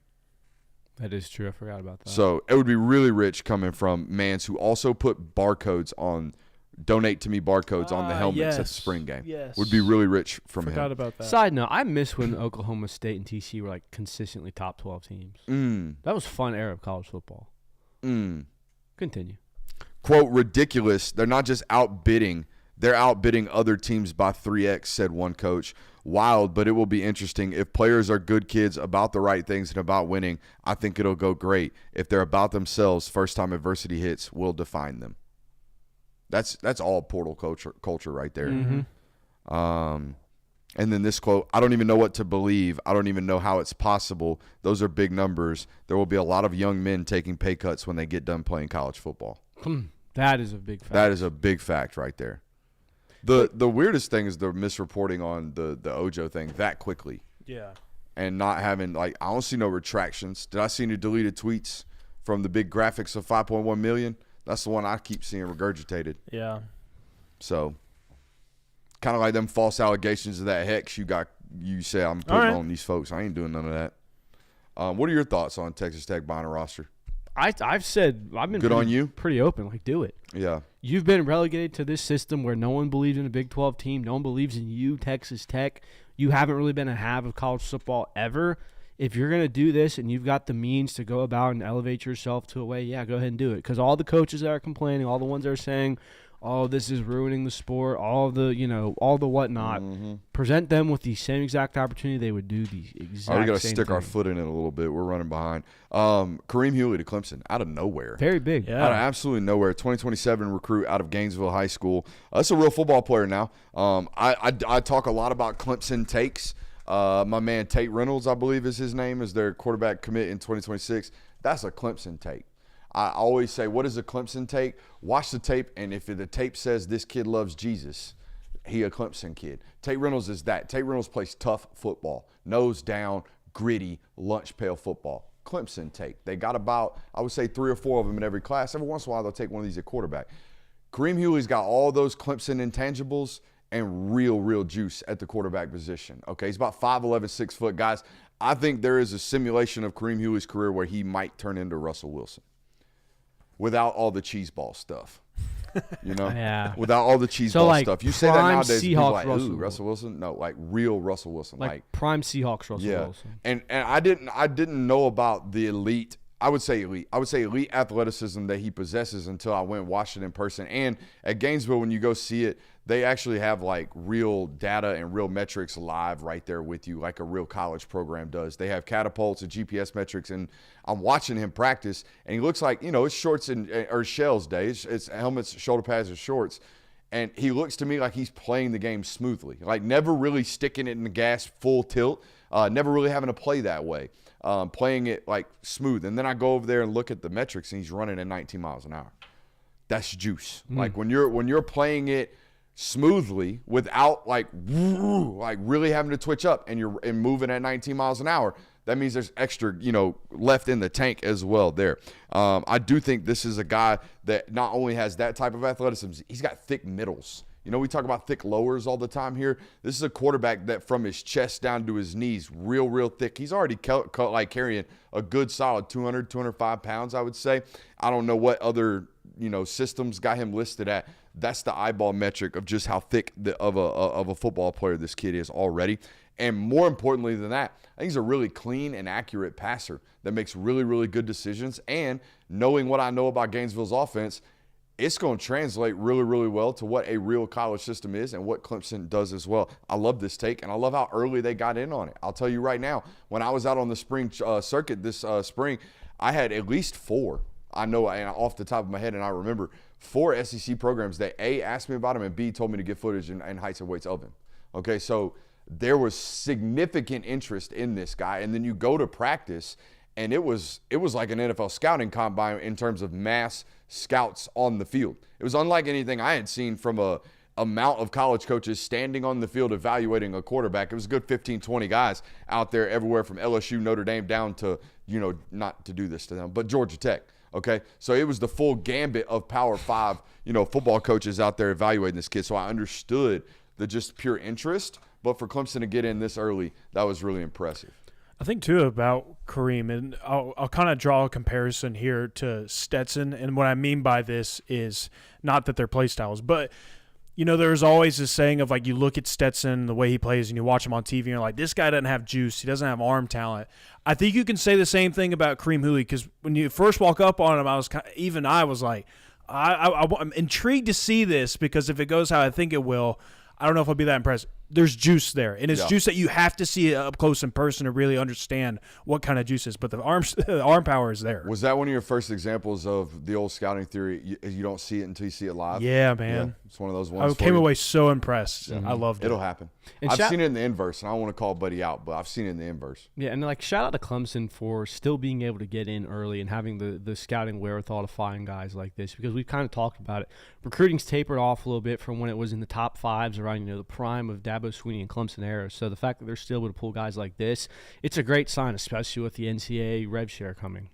That is true. I forgot about that. So it would be really rich coming from Mans who also put barcodes on donate to me barcodes on the helmets at the spring game. Yes. Would be really rich from him. Forgot about that. Side note, I miss when Oklahoma State and TCU were like consistently top 12 teams. That was a fun era of college football. Continue. Quote, ridiculous. They're not just outbidding. They're outbidding other teams by 3x, said one coach. Wild, but it will be interesting. If players are good kids about the right things and about winning, I think it'll go great. If they're about themselves, first time adversity hits will define them. That's all portal culture right there. And then this quote, I don't even know what to believe. I don't even know how it's possible. Those are big numbers. There will be a lot of young men taking pay cuts when they get done playing college football. That is a big fact. That is a big fact right there. The weirdest thing is the misreporting on the Ojo thing that quickly. Yeah. And not having, I don't see no retractions. Did I see any deleted tweets from the big graphics of 5.1 million? That's the one I keep seeing regurgitated. Yeah. So, kind of like them false allegations of that hex you say I'm putting on these folks. I ain't doing none of that. What are your thoughts on Texas Tech buying a roster? I've been good on you. Pretty open. Like, do it. Yeah. You've been relegated to this system where no one believes in a Big 12 team. No one believes in you, Texas Tech. You haven't really been a have of college football ever. If you're going to do this and you've got the means to go about and elevate yourself to a way, yeah, go ahead and do it. Because all the coaches that are complaining, all the ones that are saying, oh, this is ruining the sport, all the whatnot. Present them with the same exact opportunity, they would do the exact We got to same stick thing. our foot in it a little bit. We're running behind. Kareem Huey to Clemson out of nowhere. Very big. Yeah. Out of absolutely nowhere. 2027 recruit out of Gainesville High School. That's a real football player now. I talk a lot about Clemson takes. My man Tate Reynolds, I believe is his name, is their quarterback commit in 2026. That's a Clemson take. I always say, what is a Clemson take? Watch the tape, and if the tape says this kid loves Jesus, he a Clemson kid. Tate Reynolds is that. Tate Reynolds plays tough football, nose down, gritty, lunch pail football. Clemson take. They got about, I would say, 3 or 4 of them in every class. Every once in a while, they'll take one of these at quarterback. Kareem Huey's got all those Clemson intangibles and real juice at the quarterback position. Okay, he's about 5'11", 6 foot. Guys, I think there is a simulation of Kareem Huey's career where he might turn into Russell Wilson without all the cheese ball stuff. You know? Yeah. Without all the cheese So, ball like, stuff. You say that prime nowadays, people are Seahawks like, Russell ooh, Russell Wilson? No, like real Russell Wilson. Like prime Seahawks Russell yeah. Wilson. And I didn't know about the elite. I would say elite athleticism that he possesses until I went and watched it in person. And at Gainesville, when you go see it, they actually have like real data and real metrics live right there with you, like a real college program does. They have catapults and GPS metrics, and I'm watching him practice, and he looks like, it's shorts or shells day. It's helmets, shoulder pads, or shorts. And he looks to me like he's playing the game smoothly, like never really sticking it in the gas full tilt, never really having to play that way. Playing it like smooth. And then I go over there and look at the metrics, and he's running at 19 miles an hour. That's juice. Like when you're playing it smoothly without like really having to twitch up and you're moving at 19 miles an hour, that means there's extra, left in the tank as well there. I do think this is a guy that not only has that type of athleticism, he's got thick middles. We talk about thick lowers all the time here. This is a quarterback that from his chest down to his knees, real thick. He's already like carrying a good solid 200, 205 pounds, I would say. I don't know what other, systems got him listed at. That's the eyeball metric of just how thick of a football player this kid is already. And more importantly than that, I think he's a really clean and accurate passer that makes really good decisions. And knowing what I know about Gainesville's offense, it's going to translate really well to what a real college system is and what Clemson does as well. I love this take, and I love how early they got in on it. I'll tell you right now, when I was out on the spring circuit this spring, I had at least 4. I know off the top of my head, and I remember 4 SEC programs that A, asked me about him, and B, told me to get footage and heights and weights of him. Okay, so there was significant interest in this guy. And then you go to practice, and it was like an NFL scouting combine in terms of mass scouts on the field. It was unlike anything I had seen from a amount of college coaches standing on the field evaluating a quarterback. It was a good 15, 20 guys out there everywhere from LSU, Notre Dame down to, not to do this to them, but Georgia Tech. Okay, so it was the full gambit of Power 5, football coaches out there evaluating this kid. So I understood the just pure interest, but for Clemson to get in this early, that was really impressive. I think, too, about Kareem, and I'll kind of draw a comparison here to Stetson, and what I mean by this is not that they're play styles, but, there's always this saying of, like, you look at Stetson, the way he plays, and you watch him on TV, and you're like, this guy doesn't have juice. He doesn't have arm talent. I think you can say the same thing about Kareem Huey, because when you first walk up on him, I was like, I'm intrigued to see this, because if it goes how I think it will, I don't know if I'll be that impressed. There's juice there, and it's juice that you have to see up close in person to really understand what kind of juice is. But the arm power is there. Was that one of your first examples of the old scouting theory? You don't see it until you see it live? Yeah, man. Yeah, it's one of those ones. I came away so impressed. I loved it. It'll happen. And I've seen it in the inverse, and I don't want to call Buddy out, but I've seen it in the inverse. Yeah, and shout out to Clemson for still being able to get in early and having the scouting wherewithal to find guys like this, because we've kind of talked about it. Recruiting's tapered off a little bit from when it was in the top 5s around the prime of Dabo Swinney and Clemson era. So the fact that they're still able to pull guys like this, it's a great sign, especially with the NCAA rev share coming.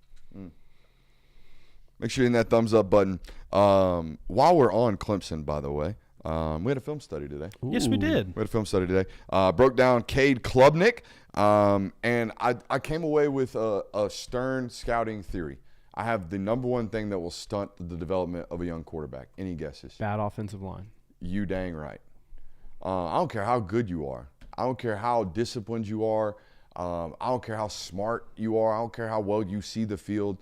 Make sure you hit that thumbs up button. While we're on Clemson, by the way, we had a film study today. Yes, we did. We had a film study today. Broke down Cade Klubnik, and I came away with a stern scouting theory. I have the number one thing that will stunt the development of a young quarterback. Any guesses? Bad offensive line. You dang right. I don't care how good you are. I don't care how disciplined you are. I don't care how smart you are. I don't care how well you see the field.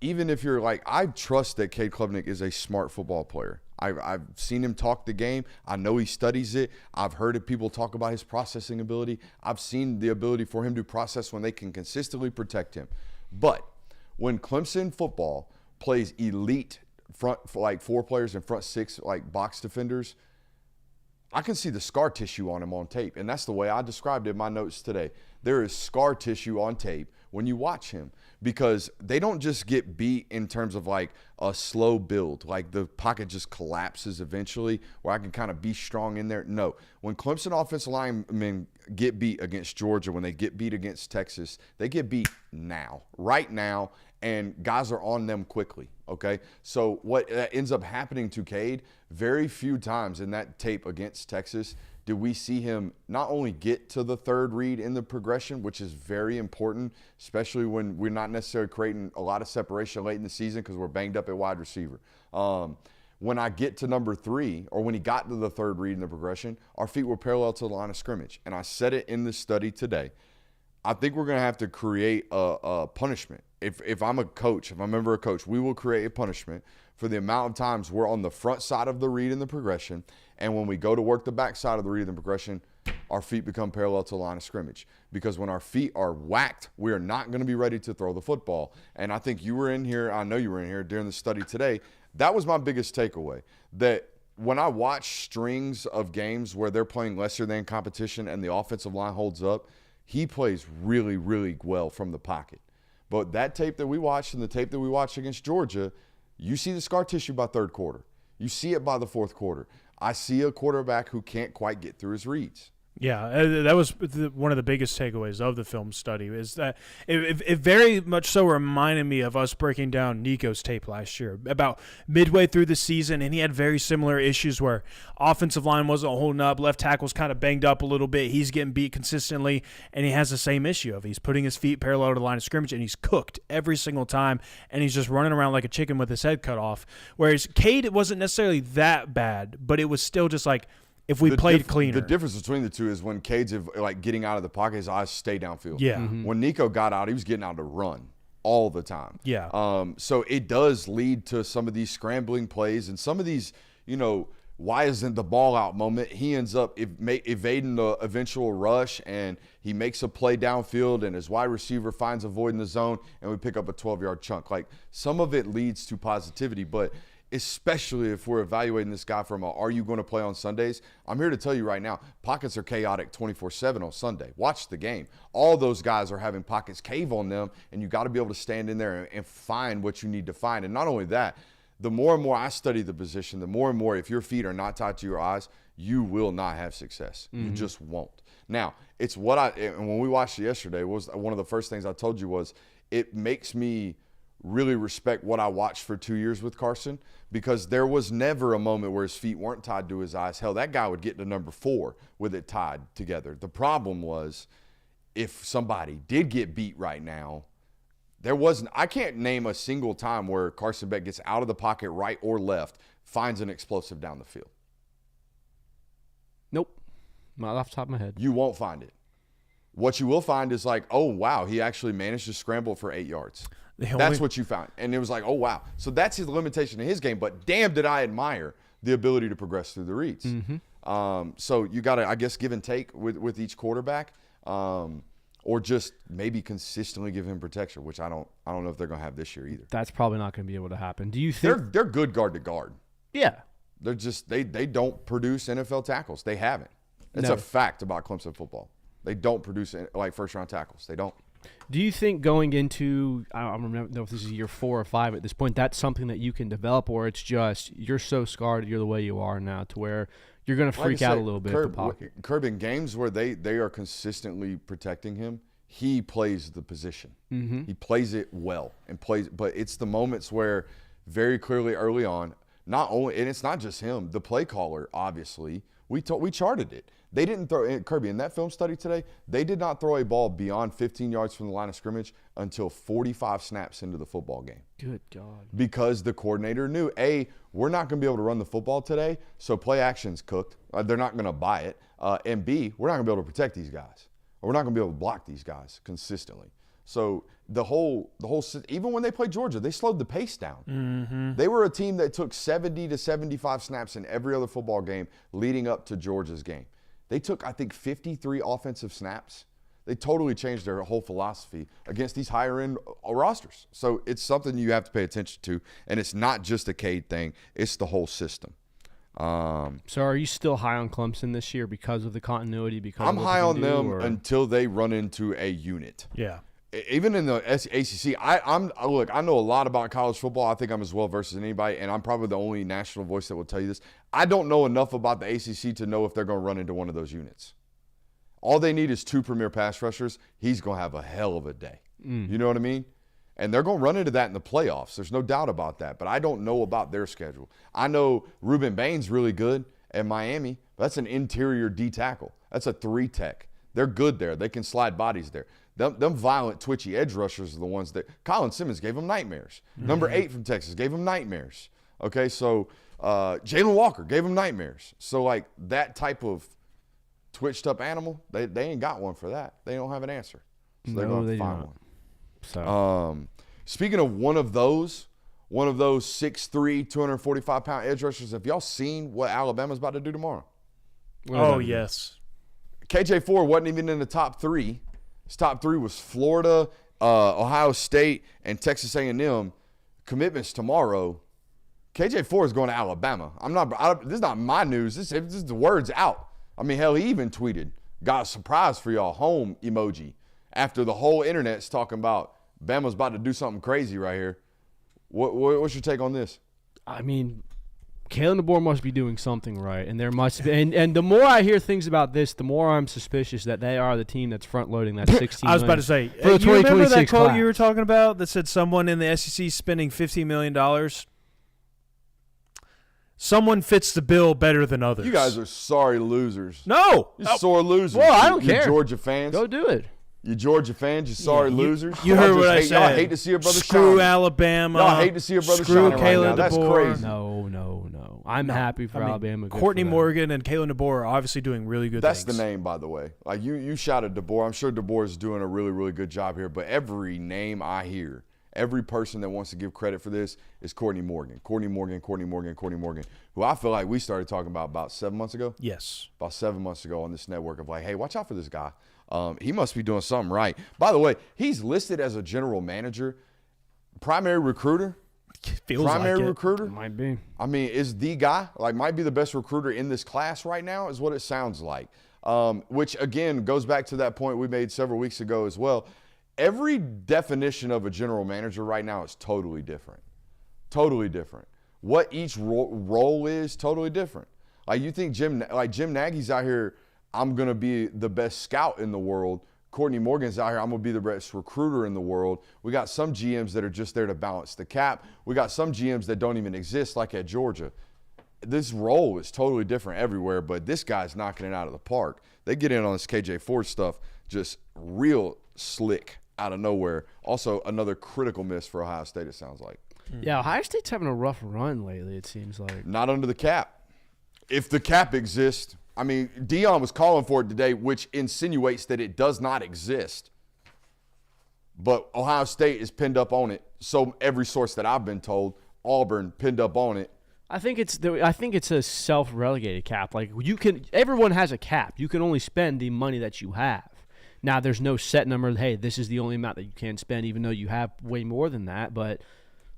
Even if you're I trust that Cade Klubnik is a smart football player. I've seen him talk the game. I know he studies it. I've heard people talk about his processing ability. I've seen the ability for him to process when they can consistently protect him. But when Clemson football plays elite front, like 4 players and front 6 like box defenders, I can see the scar tissue on him on tape. And that's the way I described it in my notes today. There is scar tissue on tape when you watch him, because they don't just get beat in terms of like a slow build, like the pocket just collapses eventually where I can kind of be strong in there. No, when Clemson offensive linemen get beat against Georgia, when they get beat against Texas, they get beat now, right now, and guys are on them quickly, okay? So what ends up happening to Cade, very few times in that tape against Texas did we see him not only get to the third read in the progression, which is very important, especially when we're not necessarily creating a lot of separation late in the season because we're banged up at wide receiver. When I get to number 3, or when he got to the third read in the progression, our feet were parallel to the line of scrimmage. And I said it in the study today. I think we're going to have to create a punishment. If I'm a coach, if I'm a member of a coach, we will create a punishment for the amount of times we're on the front side of the read in the progression, and when we go to work the back side of the read in the progression, our feet become parallel to the line of scrimmage. Because when our feet are whacked, we are not going to be ready to throw the football. And I think you were in here, I know you were in here during the study today. That was my biggest takeaway, that when I watch strings of games where they're playing lesser than competition and the offensive line holds up, he plays really, really well from the pocket. But that tape that we watched and the tape that we watched against Georgia, you see the scar tissue by third quarter. You see it by the fourth quarter. I see a quarterback who can't quite get through his reads. Yeah, that was one of the biggest takeaways of the film study, is that it very much so reminded me of us breaking down Nico's tape last year about midway through the season, and he had very similar issues where offensive line wasn't holding up, left tackle's kind of banged up a little bit, he's getting beat consistently, and he has the same issue of he's putting his feet parallel to the line of scrimmage, and he's cooked every single time, and he's just running around like a chicken with his head cut off. Whereas Cade, it wasn't necessarily that bad, but it was still just like, if we played cleaner. The difference between the two is when Cade's like getting out of the pocket, his eyes stay downfield. Yeah. Mm-hmm. When Nico got out, he was getting out to run all the time. Yeah. So it does lead to some of these scrambling plays and some of these, why isn't the ball out moment? He ends up evading the eventual rush, and he makes a play downfield, and his wide receiver finds a void in the zone, and we pick up a 12-yard chunk. Like, some of it leads to positivity, but especially if we're evaluating this guy from are you going to play on Sundays? I'm here to tell you right now, pockets are chaotic 24/7 on Sunday. Watch the game. All those guys are having pockets cave on them, and you got to be able to stand in there and find what you need to find. And not only that, the more and more I study the position, the more and more, if your feet are not tied to your eyes, you will not have success. You just won't. Now, it's and when we watched it yesterday, was one of the first things I told you was it makes me really respect what I watched for 2 years with Carson, because there was never a moment where his feet weren't tied to his eyes. Hell, that guy would get to number 4 with it tied together. The problem was, if somebody did get beat right now, I can't name a single time where Carson Beck gets out of the pocket, right or left, finds an explosive down the field. Nope. Not off the top of my head. You won't find it. What you will find is like, oh, wow, he actually managed to scramble for 8 yards. That's what you found. And it was like, oh, wow. So that's his limitation in his game. But damn, did I admire the ability to progress through the reads. So you got to, I guess, give and take with each quarterback, or just maybe consistently give him protection, which I don't know if they're going to have this year either. That's probably not going to be able to happen. Do you think they're good guard to guard? Yeah. They're just they don't produce NFL tackles. They haven't. It's a fact about Clemson football. They don't produce like first-round tackles. They don't. Do you think going into, I don't know if this is year 4 or 5 at this point, that's something that you can develop, or it's just you're so scarred, you're the way you are now, to where you're going to freak out a little bit at the pocket? Curb, in games where they are consistently protecting him, he plays the position. He plays it well but it's the moments where very clearly early on, not only, and it's not just him, the play caller, obviously, we charted it. They didn't throw, Kirby, in that film study today, they did not throw a ball beyond 15 yards from the line of scrimmage until 45 snaps into the football game. Good God. Because the coordinator knew, A, we're not going to be able to run the football today, so play action's cooked. They're not going to buy it. And B, we're not going to be able to protect these guys. Or we're not going to be able to block these guys consistently. So the whole even when they played Georgia, they slowed the pace down. They were a team that took 70 to 75 snaps in every other football game leading up to Georgia's game. They took, I think, 53 offensive snaps. They totally changed their whole philosophy against these higher-end rosters. So it's something you have to pay attention to, and it's not just a Cade thing. It's the whole system. So are you still high on Clemson this year because of the continuity? Because I'm high on them or? until they run into a unit. Yeah. Even in the ACC, look, I know a lot about college football. I think I'm as well versed as anybody, and I'm probably the only national voice that will tell you this. I don't know enough about the ACC to know if they're going to run into one of those units. All they need is 2 premier pass rushers. He's going to have a hell of a day. You know what I mean? And they're going to run into that in the playoffs. There's no doubt about that. But I don't know about their schedule. I know Ruben Bain's really good at Miami. But that's an interior D tackle. That's a 3-tech. They're good there. They can slide bodies there. Them violent, twitchy edge rushers are the ones that Colin Simmons gave them nightmares. Number 8 from Texas gave him nightmares. Okay, so Jalen Walker gave him nightmares. So, like, that type of twitched up animal, they ain't got one for that. They don't have an answer. So they're going to find one. So. Speaking of one of those 6'3", 245-pound edge rushers, have y'all seen what Alabama's about to do tomorrow? Oh, yes. KJ Ford wasn't even in the top 3. His top 3 was Florida, Ohio State, and Texas A&M. Commitments tomorrow. KJ Ford is going to Alabama. This is not my news. This is the words out. I mean, hell, he even tweeted, "Got a surprise for y'all," home emoji, after the whole internet's talking about Bama's about to do something crazy right here. What's your take on this? I mean, Kalen DeBoer must be doing something right, and there must be. And the more I hear things about this, the more I'm suspicious that they are the team that's front loading that 16. I was about to say, for the you remember that 2026 quote class. you were talking about that said someone in the SEC spending $15 million? Someone fits the bill better than others. You guys are sorry losers. No. You're sore losers. Well, I don't you care. Georgia fans. Go do it. You Georgia fans, you sorry losers. You Y'all heard just what I hate, said. Y'all hate to see your brother Screw shining. Alabama. Y'all hate to see your brother Screw shining right now. Kalen That's DeBoer. crazy. No. I'm happy for Alabama. Good Courtney for them. Morgan and Kalen DeBoer are obviously doing really good That's things. the name, by the way. Like you shouted DeBoer. I'm sure DeBoer is doing a really, really good job here. But every name I hear, every person that wants to give credit for this is Courtney Morgan, who I feel like we started talking about 7 months ago. Yes. About 7 months ago on this network of like, hey, watch out for this guy. He must be doing something right. By the way, he's listed as a general manager, primary recruiter. Feels Primary like it. recruiter. Might be. I mean, is the guy, like, might be the best recruiter in this class right now, is what it sounds like. Which, again, goes back to that point we made several weeks ago as well. Every definition of a general manager right now is totally different. Totally different. What each role is, totally different. Like, you think Jim Nagy's out here, I'm going to be the best scout in the world. Courtney Morgan's out here, I'm going to be the best recruiter in the world. We got some GMs that are just there to balance the cap. We got some GMs that don't even exist, like at Georgia. This role is totally different everywhere, but this guy's knocking it out of the park. They get in on this KJ Ford stuff just real slick out of nowhere. Also, another critical miss for Ohio State, it sounds like. Yeah, Ohio State's having a rough run lately, it seems like. Not under the cap. If the cap exists, I mean, Dion was calling for it today, which insinuates that it does not exist. But Ohio State is pinned up on it. So every source that I've been told, Auburn pinned up on it. I think it's a self-relegated cap. Like everyone has a cap. You can only spend the money that you have. Now there's no set number. Hey, this is the only amount that you can spend, even though you have way more than that. But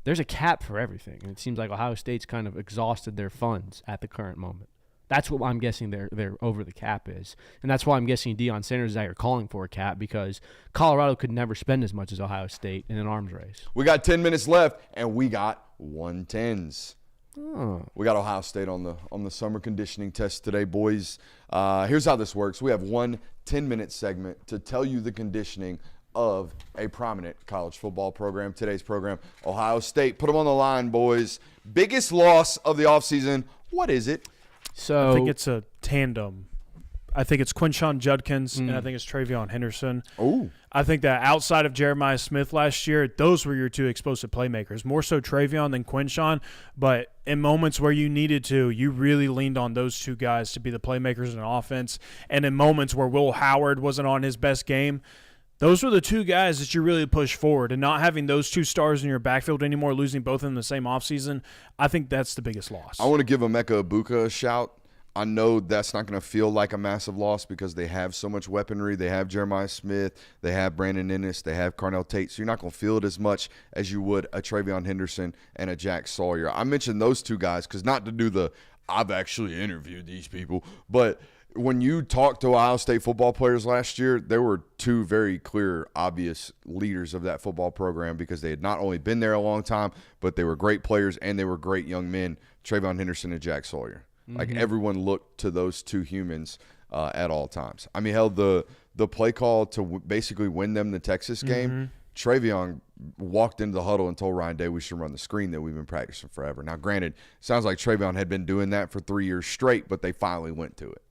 there's a cap for everything, and it seems like Ohio State's kind of exhausted their funds at the current moment. That's what I'm guessing their over the cap is. And that's why I'm guessing Deion Sanders is out here calling for a cap, because Colorado could never spend as much as Ohio State in an arms race. We got 10 minutes left, and we got 110s. Oh. We got Ohio State on the summer conditioning test today, boys. Here's how this works. We have one 10-minute segment to tell you the conditioning of a prominent college football program. Today's program, Ohio State. Put them on the line, boys. Biggest loss of the offseason. What is it? So I think it's a tandem. I think it's Quinshon Judkins, and I think it's Travion Henderson. Oh. I think that outside of Jeremiah Smith last year, those were your two explosive playmakers. More so Travion than Quinshon, but in moments where you needed to, you really leaned on those two guys to be the playmakers in offense. And in moments where Will Howard wasn't on his best game, Those were the two guys that you really push forward, and not having those two stars in your backfield anymore, losing both in the same offseason, I think that's the biggest loss. I want to give Emeka Ibuka a shout. I know that's not going to feel like a massive loss because they have so much weaponry. They have Jeremiah Smith. They have Brandon Ennis. They have Carnell Tate. So you're not going to feel it as much as you would a Travion Henderson and a Jack Sawyer. I mentioned those two guys because not to do the I've actually interviewed these people, but – when you talked to Ohio State football players last year, there were two very clear, obvious leaders of that football program because they had not only been there a long time, but they were great players and they were great young men, Travion Henderson and Jack Sawyer. Like everyone looked to those two humans at all times. I mean, hell, the play call to basically win them the Texas game, Travion walked into the huddle and told Ryan Day we should run the screen that we've been practicing forever. Now, granted, it sounds like Travion had been doing that for 3 years straight, but they finally went to it.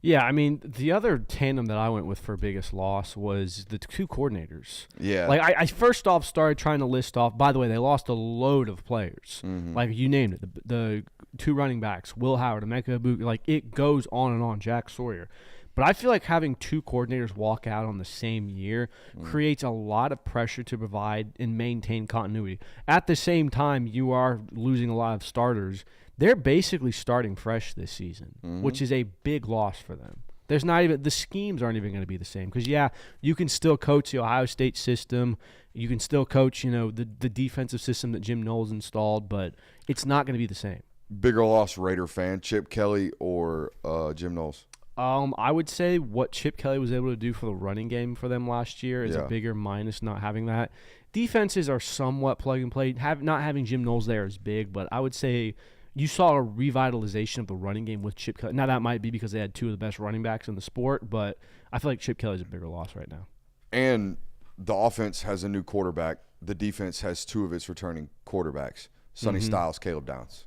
Yeah, I mean, the other tandem that I went with for biggest loss was the two coordinators. Yeah. Like, I first off started trying to list off, by the way, they lost a load of players. Like, you named it. The two running backs, Will Howard, Emeka Ibuka, like, it goes on and on, Jack Sawyer. But I feel like having two coordinators walk out on the same year creates a lot of pressure to provide and maintain continuity. At the same time, you are losing a lot of starters. They're basically starting fresh this season, which is a big loss for them. There's not even – the schemes aren't even going to be the same because, yeah, you can still coach the Ohio State system. You can still coach, the defensive system that Jim Knowles installed, but it's not going to be the same. Bigger loss Raider fan, Chip Kelly or Jim Knowles? I would say what Chip Kelly was able to do for the running game for them last year is a bigger minus not having that. Defenses are somewhat plug and play. Not having Jim Knowles there is big, but I would say – you saw a revitalization of the running game with Chip Kelly. Now, that might be because they had two of the best running backs in the sport, but I feel like Chip Kelly's a bigger loss right now. And the offense has a new quarterback. The defense has two of its returning quarterbacks, Sonny Styles, Caleb Downs.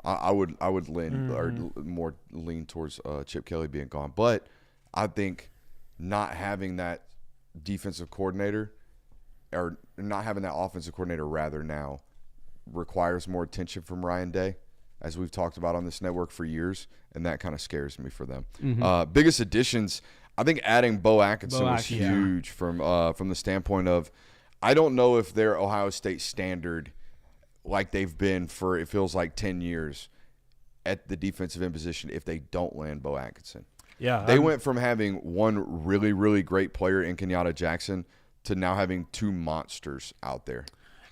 I would lean or more lean towards Chip Kelly being gone. But I think not having that defensive coordinator or not having that offensive coordinator rather now requires more attention from Ryan Day, as we've talked about on this network for years, and that kind of scares me for them. Biggest additions, I think adding Bo Atkinson was huge from the standpoint of I don't know if they're Ohio State standard like they've been for it feels like 10 years at the defensive end position if they don't land Bo Atkinson. Yeah, they went from having one really, really great player in Kenyatta Jackson to now having two monsters out there.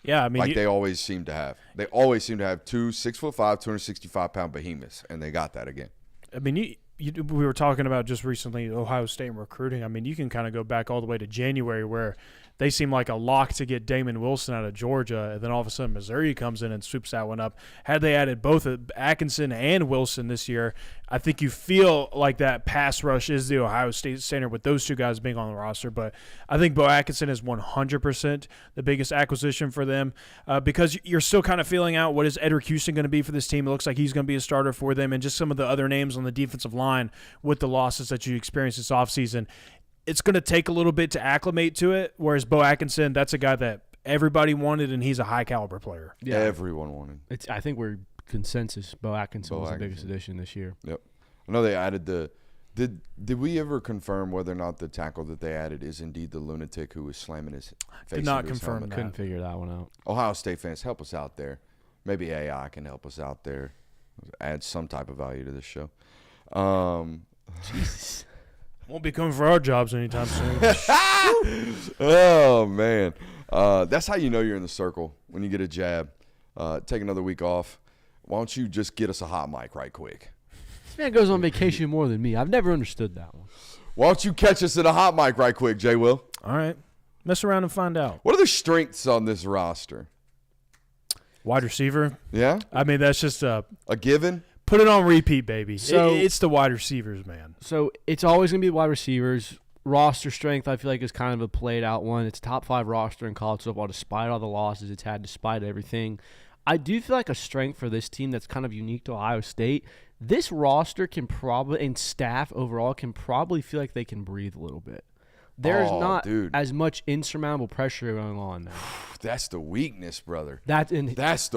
Yeah, I mean, they always seem to have. They always seem to have two 6'5", 265-pound behemoths, and they got that again. I mean, we were talking about just recently Ohio State and recruiting. I mean, you can kind of go back all the way to January where they seem like a lock to get Damon Wilson out of Georgia, and then all of a sudden Missouri comes in and swoops that one up. Had they added both Atkinson and Wilson this year, I think you feel like that pass rush is the Ohio State standard with those two guys being on the roster. But I think Bo Atkinson is 100% the biggest acquisition for them because you're still kind of feeling out what is Edric Houston going to be for this team. It looks like he's going to be a starter for them, and just some of the other names on the defensive line with the losses that you experienced this offseason. It's going to take a little bit to acclimate to it, whereas Bo Atkinson, that's a guy that everybody wanted, and he's a high-caliber player. Yeah, everyone wanted. I think we're consensus. Bo Atkinson was the biggest addition this year. Yep. I know they added Did we ever confirm whether or not the tackle that they added is indeed the lunatic who was slamming his face? Did not into his confirm helmet? that. Couldn't figure that one out. Ohio State fans, help us out there. Maybe AI can help us out there. Add some type of value to this show. Jesus. Won't be coming for our jobs anytime soon. Oh, man. That's how you know you're in the circle, when you get a jab. Take another week off. Why don't you just get us a hot mic right quick? This man goes on vacation more than me. I've never understood that one. Why don't you catch us at a hot mic right quick, Jay Will? All right. Mess around and find out. What are the strengths on this roster? Wide receiver. Yeah? I mean, that's just A given? put it on repeat, baby. So- It's the wide receivers, man. So it's always going to be wide receivers. Roster strength, I feel like, is kind of a played out one. It's a top 5 roster in college football despite all the losses it's had, despite everything. I do feel like a strength for this team that's kind of unique to Ohio State. This roster can probably, and staff overall, can probably feel like they can breathe a little bit. There's not dude. as much insurmountable pressure going on now. That's the weakness, brother. That's the weakness. That's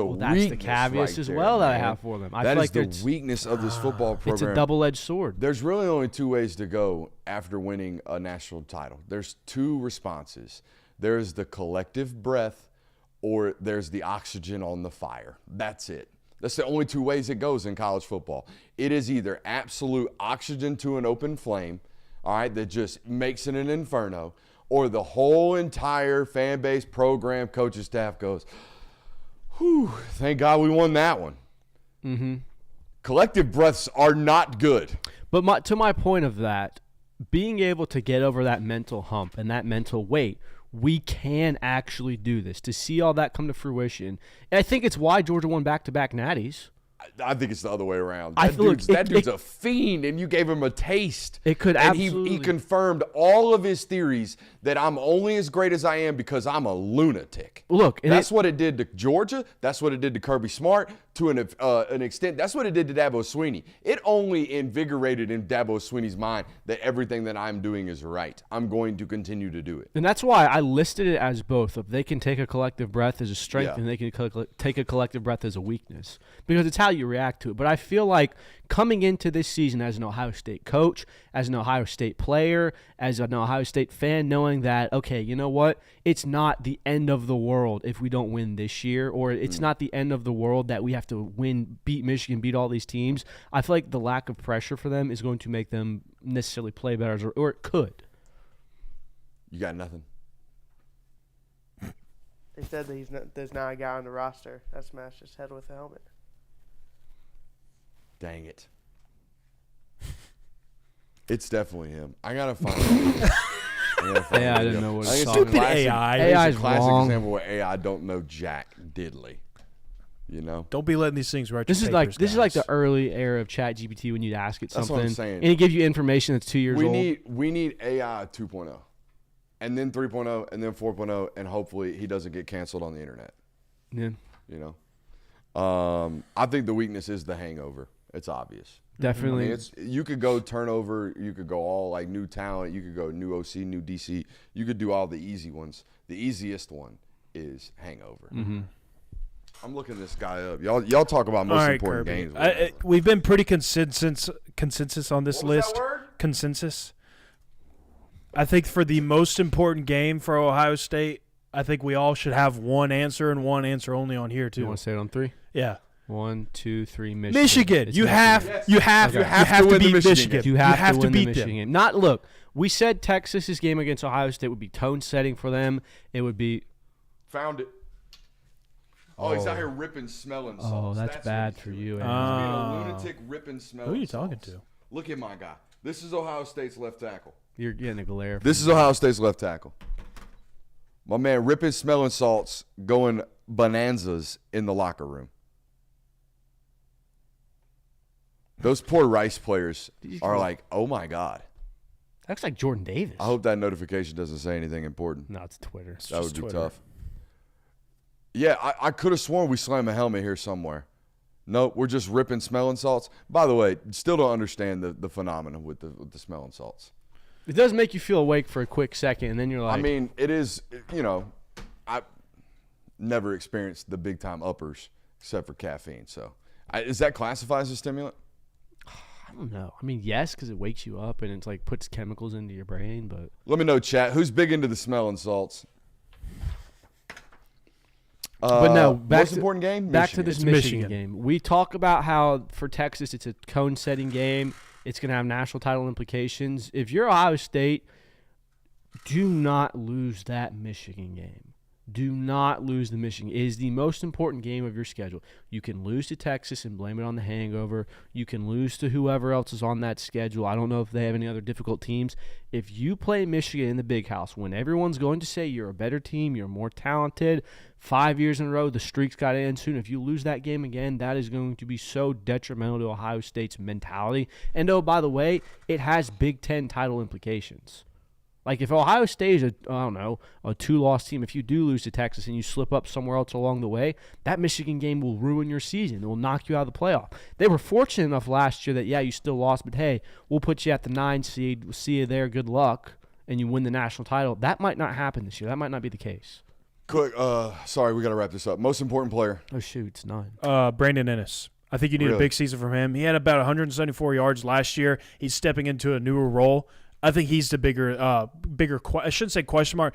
the caveats right as there, well that I man. have for them. I That feel is like the weakness of this football program. it's a double-edged sword. There's really only two ways to go after winning a national title. There's two responses. There's the collective breath, or there's the oxygen on the fire. That's it. That's the only two ways it goes in college football. It is either absolute oxygen to an open flame, all right, that just makes it an inferno, or the whole entire fan base, program, coaching staff goes, whew, thank God we won that one. Mm-hmm. Collective breaths are not good. But to my point of that, being able to get over that mental hump and that mental weight, we can actually do this. To see all that come to fruition, and I think it's why Georgia won back-to-back natties. I think it's the other way around. I That feel dude's, like that dude's a fiend, and you gave him a taste. It could and absolutely. he confirmed all of his theories that I'm only as great as I am because I'm a lunatic. Look, and That's what it did to Georgia. That's what it did to Kirby Smart. To an extent, that's what it did to Dabo Swinney. It only invigorated in Dabo Swinney's mind that everything that I'm doing is right. I'm going to continue to do it. And that's why I listed it as both. Of they can take a collective breath as a strength, Yeah. and they can take a collective breath as a weakness, because it's how you react to it. But I feel like coming into this season as an Ohio State coach, as an Ohio State player, as an Ohio State fan, knowing that, okay, you know what? It's not the end of the world if we don't win this year, or it's not the end of the world that we have to win, beat Michigan, beat all these teams. I feel like the lack of pressure for them is going to make them necessarily play better, or it could. You got nothing. They said that there's now a guy on the roster that smashed his head with a helmet. Dang it. It's definitely him. I gotta find him. Yeah, I didn't know what I it's think it's a talking Stupid about. AI. AI It's is a classic wrong. example where AI don't know jack diddly. You know? Don't be letting these things write This your is like papers, this is like guys. the early era of ChatGPT when you'd ask it That's something, what I'm saying. and it gives you information that's 2 years We old. need AI 2.0, and then 3.0, and then 4.0, and hopefully he doesn't get canceled on the internet. Yeah, You know, I think the weakness is the hangover. It's obvious. I definitely. mean, you could go turnover, you could go all like new talent, you could go new OC, new DC, you could do all the easy ones. The easiest one is hangover. Mm-hmm. I'm looking this guy up. Y'all talk about most All right, important Kirby. games. whatever. We've been pretty consensus on this What was list. that word? Consensus. I think for the most important game for Ohio State, I think we all should have one answer and one answer only on here Do you too. want to say it on three? Yeah, 1, 2, 3. Michigan. Michigan. It's You have Michigan. you have Okay. you have to win the beat Michigan Michigan. game. You have, to win beat the Michigan them. game. Not look. We said Texas's game against Ohio State would be tone setting for them. It would be. Found it. Oh, he's out here ripping, smelling salts. Oh, that's what bad he's for doing. you. He's Aaron. being a lunatic, ripping, smelling. Who are you talking salts. to? Look at my guy. This is Ohio State's left tackle. You're getting a glare. This is Ohio State's left tackle. My man ripping, smelling salts, going bonanzas in the locker room. Those poor Rice players are like, oh my God. That's like Jordan Davis. I hope that notification doesn't say anything important. No, it's Twitter. That would just be Twitter. tough. Yeah, I could have sworn we slammed a helmet here somewhere. Nope, we're just ripping smelling salts. By the way, still don't understand the phenomenon with the smelling salts. It does make you feel awake for a quick second, and then you're like, I mean, it is, you know, I never experienced the big time uppers except for caffeine. So, is that classified as a stimulant? I don't know. I mean, yes, because it wakes you up and it's like puts chemicals into your brain, but Let me know, chat. Who's big into the smelling salts? But no, back most to- important game? back to Michigan. this It's Michigan Michigan. game. We talk about how for Texas it's a cone-setting game. It's going to have national title implications. If you're Ohio State, do not lose that Michigan game. Do not lose the Michigan. It is the most important game of your schedule. You can lose to Texas and blame it on the hangover. You can lose to whoever else is on that schedule. I don't know if they have any other difficult teams. If you play Michigan in the Big House, when everyone's going to say you're a better team, you're more talented, 5 years in a row, the streak's got to end soon. If you lose that game again, that is going to be so detrimental to Ohio State's mentality. And, oh, by the way, it has Big Ten title implications. Like, if Ohio State is a 2-loss team, if you do lose to Texas and you slip up somewhere else along the way, that Michigan game will ruin your season. It will knock you out of the playoff. They were fortunate enough last year that, yeah, you still lost, but, hey, we'll put you at the 9 seed. We'll see you there. Good luck. and you win the national title, that might not happen this year. That might not be the case. Quick, sorry, we got to wrap this up. Most important player. Oh, shoot, it's none. Brandon Ennis. I think you need a Really? big season from him. He had about 174 yards last year. He's stepping into a newer role. I think he's the bigger I shouldn't say question mark,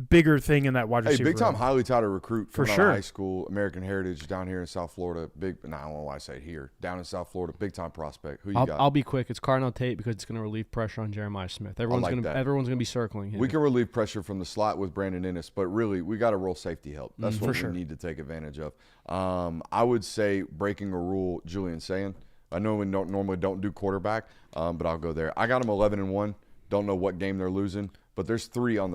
bigger thing in that wide Hey, receiver big time, room. highly touted recruit For coming out sure. of high school, American Heritage down here in South Florida. I don't know why I say it here. Down in South Florida, big time prospect. Who you got? I'll be quick. It's Cardinal Tate because it's going to relieve pressure on Jeremiah Smith. Everyone's like going that. to be circling him. We can relieve pressure from the slot with Brandon Ennis, but really, we got to roll safety help. That's what sure. we need to take advantage of. I would say breaking a rule, Julian Sayin. I know we normally don't do quarterback, but I'll go there. I got them 11-1. Don't know what game they're losing, but there's 3 on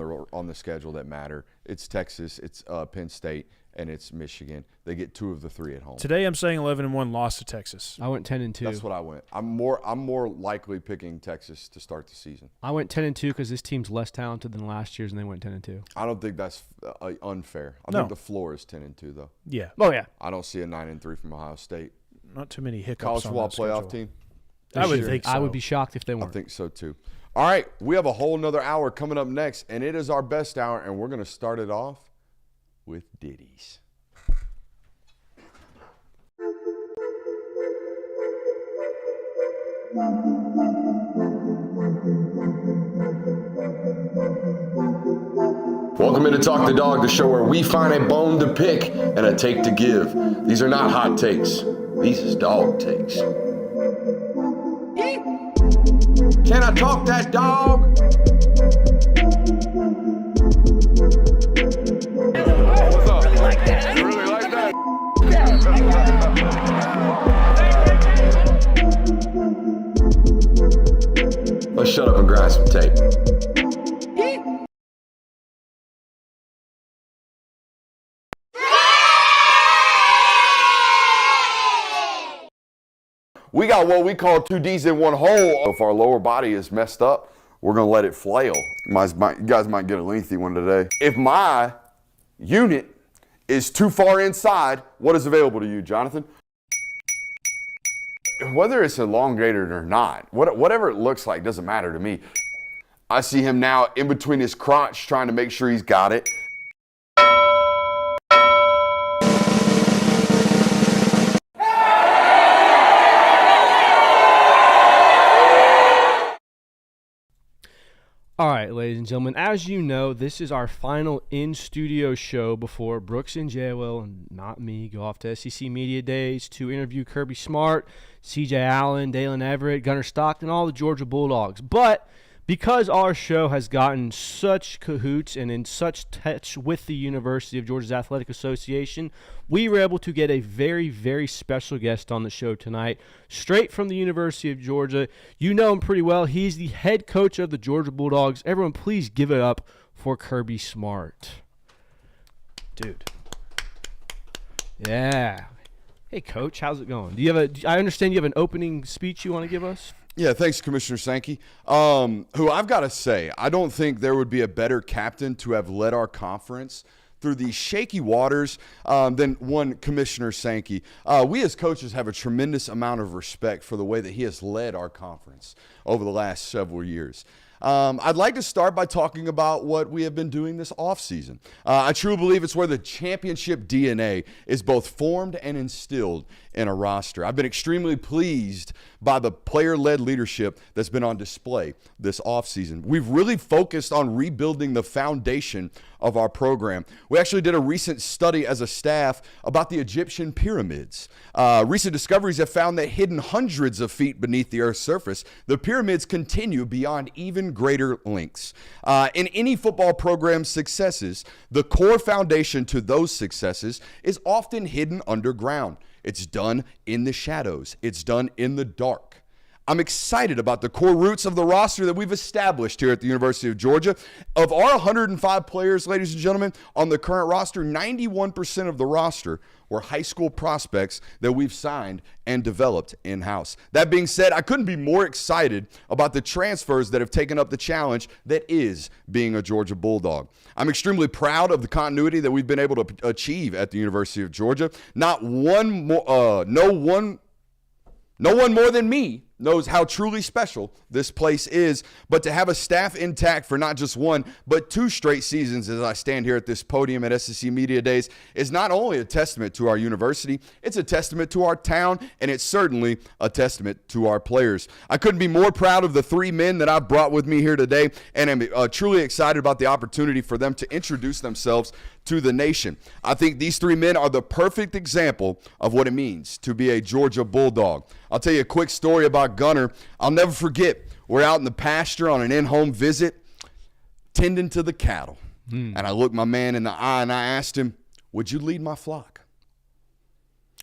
the schedule that matter. It's Texas, it's Penn State, and it's Michigan. They get 2 of the 3 at home. Today I'm saying 11-1 loss to Texas. I went 10-2. That's what I went. I'm more likely picking Texas to start the season. I went 10-2 because this team's less talented than last year's, and they went 10-2. I don't think that's unfair. I No. think the floor is 10-2 though. Yeah. Oh yeah. I don't see a 9-3 from Ohio State. Not too many hiccups College on football that playoff schedule. team. I would Sure. think so. I would be shocked if they I weren't. think so too. All right, we have a whole nother hour coming up next, and it is our best hour, and we're going to start it off with ditties. Welcome into Talk the Dog, the show where we find a bone to pick and a take to give. These are not hot takes. These is dog takes. Can I talk that dog? What's up? You really like that? Let's shut up and grind some tape. We got what we call 2 D's in one hole. If our lower body is messed up, we're going to let it flail. You guys might get a lengthy one today. If my unit is too far inside, what is available to you, Jonathan? Whether it's elongated or not, whatever it looks like doesn't matter to me. I see him now in between his crotch trying to make sure he's got it. All right, ladies and gentlemen, as you know, this is our final in-studio show before Brooks and JL, and not me, go off to SEC Media Days to interview Kirby Smart, CJ Allen, Dalen Everett, Gunnar Stockton, all the Georgia Bulldogs. But because our show has gotten such cahoots and in such touch with the University of Georgia's Athletic Association, we were able to get a very, very special guest on the show tonight, straight from the University of Georgia. You know him pretty well. He's the head coach of the Georgia Bulldogs. Everyone, please give it up for Kirby Smart. Dude. Yeah. Hey, Coach, how's it going? I understand you have an opening speech you want to give us? Yeah, thanks, Commissioner Sankey. Who I've got to say, I don't think there would be a better captain to have led our conference through these shaky waters than one Commissioner Sankey. We as coaches have a tremendous amount of respect for the way that he has led our conference over the last several years. I'd like to start by talking about what we have been doing this offseason. I truly believe it's where the championship DNA is both formed and instilled in a roster. I've been extremely pleased by the player-led leadership that's been on display this offseason. We've really focused on rebuilding the foundation of our program. We actually did a recent study as a staff about the Egyptian pyramids. Recent discoveries have found that hidden hundreds of feet beneath the Earth's surface, the pyramids continue beyond even greater lengths. In any football program's successes, the core foundation to those successes is often hidden underground. It's done in the shadows. It's done in the dark. I'm excited about the core roots of the roster that we've established here at the University of Georgia. Of our 105 players, ladies and gentlemen, on the current roster, 91% of the roster were high school prospects that we've signed and developed in-house. That being said, I couldn't be more excited about the transfers that have taken up the challenge that is being a Georgia Bulldog. I'm extremely proud of the continuity that we've been able to achieve at the University of Georgia. No one more than me knows how truly special this place is. But to have a staff intact for not just one, but 2 straight seasons as I stand here at this podium at SEC Media Days is not only a testament to our university, it's a testament to our town, and it's certainly a testament to our players. I couldn't be more proud of the 3 men that I've brought with me here today, and I'm truly excited about the opportunity for them to introduce themselves to the nation. I think these 3 men are the perfect example of what it means to be a Georgia Bulldog. I'll tell you a quick story about Gunner. I'll never forget. We're out in the pasture on an in-home visit, tending to the cattle. And I looked my man in the eye and I asked him, would you lead my flock?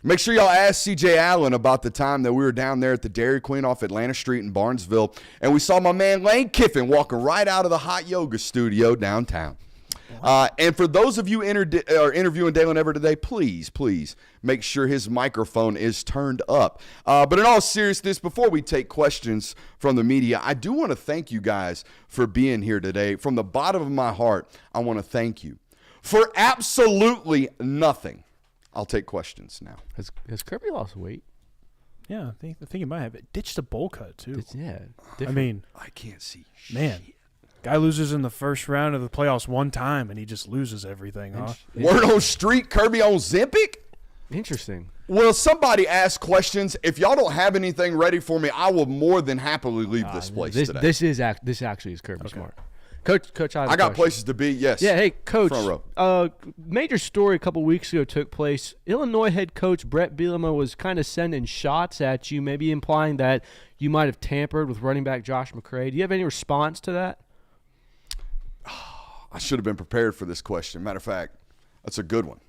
Make sure y'all ask C.J. Allen about the time that we were down there at the Dairy Queen off Atlanta Street in Barnesville, and we saw my man Lane Kiffin walking right out of the hot yoga studio downtown. And for those of you interviewing Dalen Everett today, please make sure his microphone is turned up. But in all seriousness, before we take questions from the media, I do want to thank you guys for being here today. From the bottom of my heart, I want to thank you for absolutely nothing. I'll take questions now. Has Kirby lost weight? Yeah, I think he might have it. Ditched a bowl cut, too. Different. I mean, I can't see man. shit. Guy loses in the first round of the playoffs one time, and he just loses everything, huh? Word on street, Kirby on Zempic? Interesting. Well, somebody ask questions. If y'all don't have anything ready for me, I will more than happily leave this place today. This actually is Kirby Smart. Coach, I got places to be, yes. Yeah, hey, Coach. Front row. Major story a couple weeks ago took place. Illinois head coach Brett Bielema was kind of sending shots at you, maybe implying that you might have tampered with running back Josh McCray. Do you have any response to that? I should have been prepared for this question. Matter of fact, that's a good one.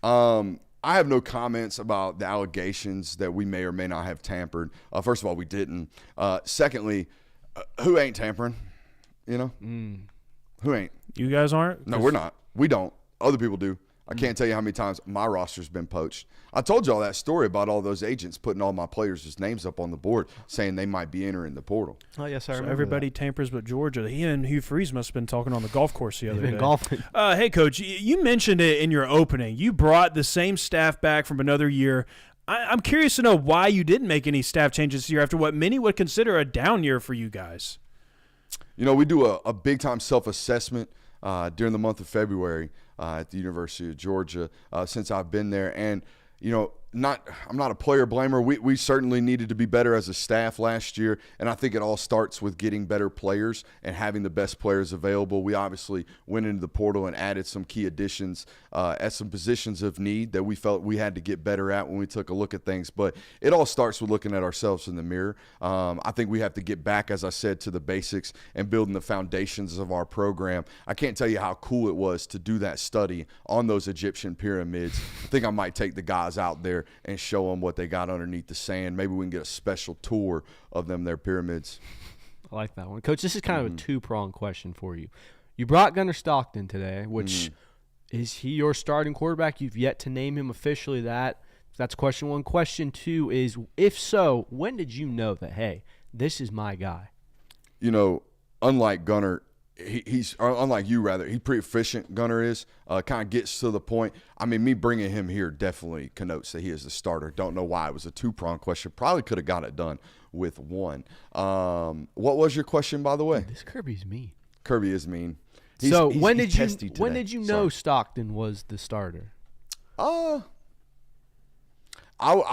I have no comments about the allegations that we may or may not have tampered. First of all, we didn't. Secondly, who ain't tampering? You know? Who ain't? You guys aren't? No, we're not. We don't. Other people do. I can't tell you how many times my roster's been poached. I told you all that story about all those agents putting all my players' names up on the board saying they might be entering the portal. Oh, yes, I So remember everybody that. tampers but Georgia. He and Hugh Freeze must have been talking on the golf course the other They've day. been golfing. Hey, Coach, you mentioned it in your opening. You brought the same staff back from another year. I'm curious to know why you didn't make any staff changes here after what many would consider a down year for you guys. You know, we do a big-time self-assessment during the month of February at the University of Georgia since I've been there. And, you know, I'm not a player blamer. We certainly needed to be better as a staff last year, and I think it all starts with getting better players and having the best players available. We obviously went into the portal and added some key additions at some positions of need that we felt we had to get better at when we took a look at things. But it all starts with looking at ourselves in the mirror. I think we have to get back, as I said, to the basics and building the foundations of our program. I can't tell you how cool it was to do that study on those Egyptian pyramids. I think I might take the guys out there and show them what they got underneath the sand. Maybe we can get a special tour of them, their pyramids. I like that one. Coach, this is kind of a two-pronged question for you. You brought Gunnar Stockton today, which is he your starting quarterback? You've yet to name him officially that. That's question one. Question two is, if so, when did you know that, hey, this is my guy? You know, unlike Gunnar, he's unlike you, rather. He's pretty efficient, Gunnar is. Kind of gets to the point. I mean, me bringing him here definitely connotes that he is the starter. Don't know why. It was a two-pronged question. Probably could have got it done with one. What was your question, by the way? This Kirby's mean. Kirby is mean. When he's testy did you know Sorry. Stockton was the starter? I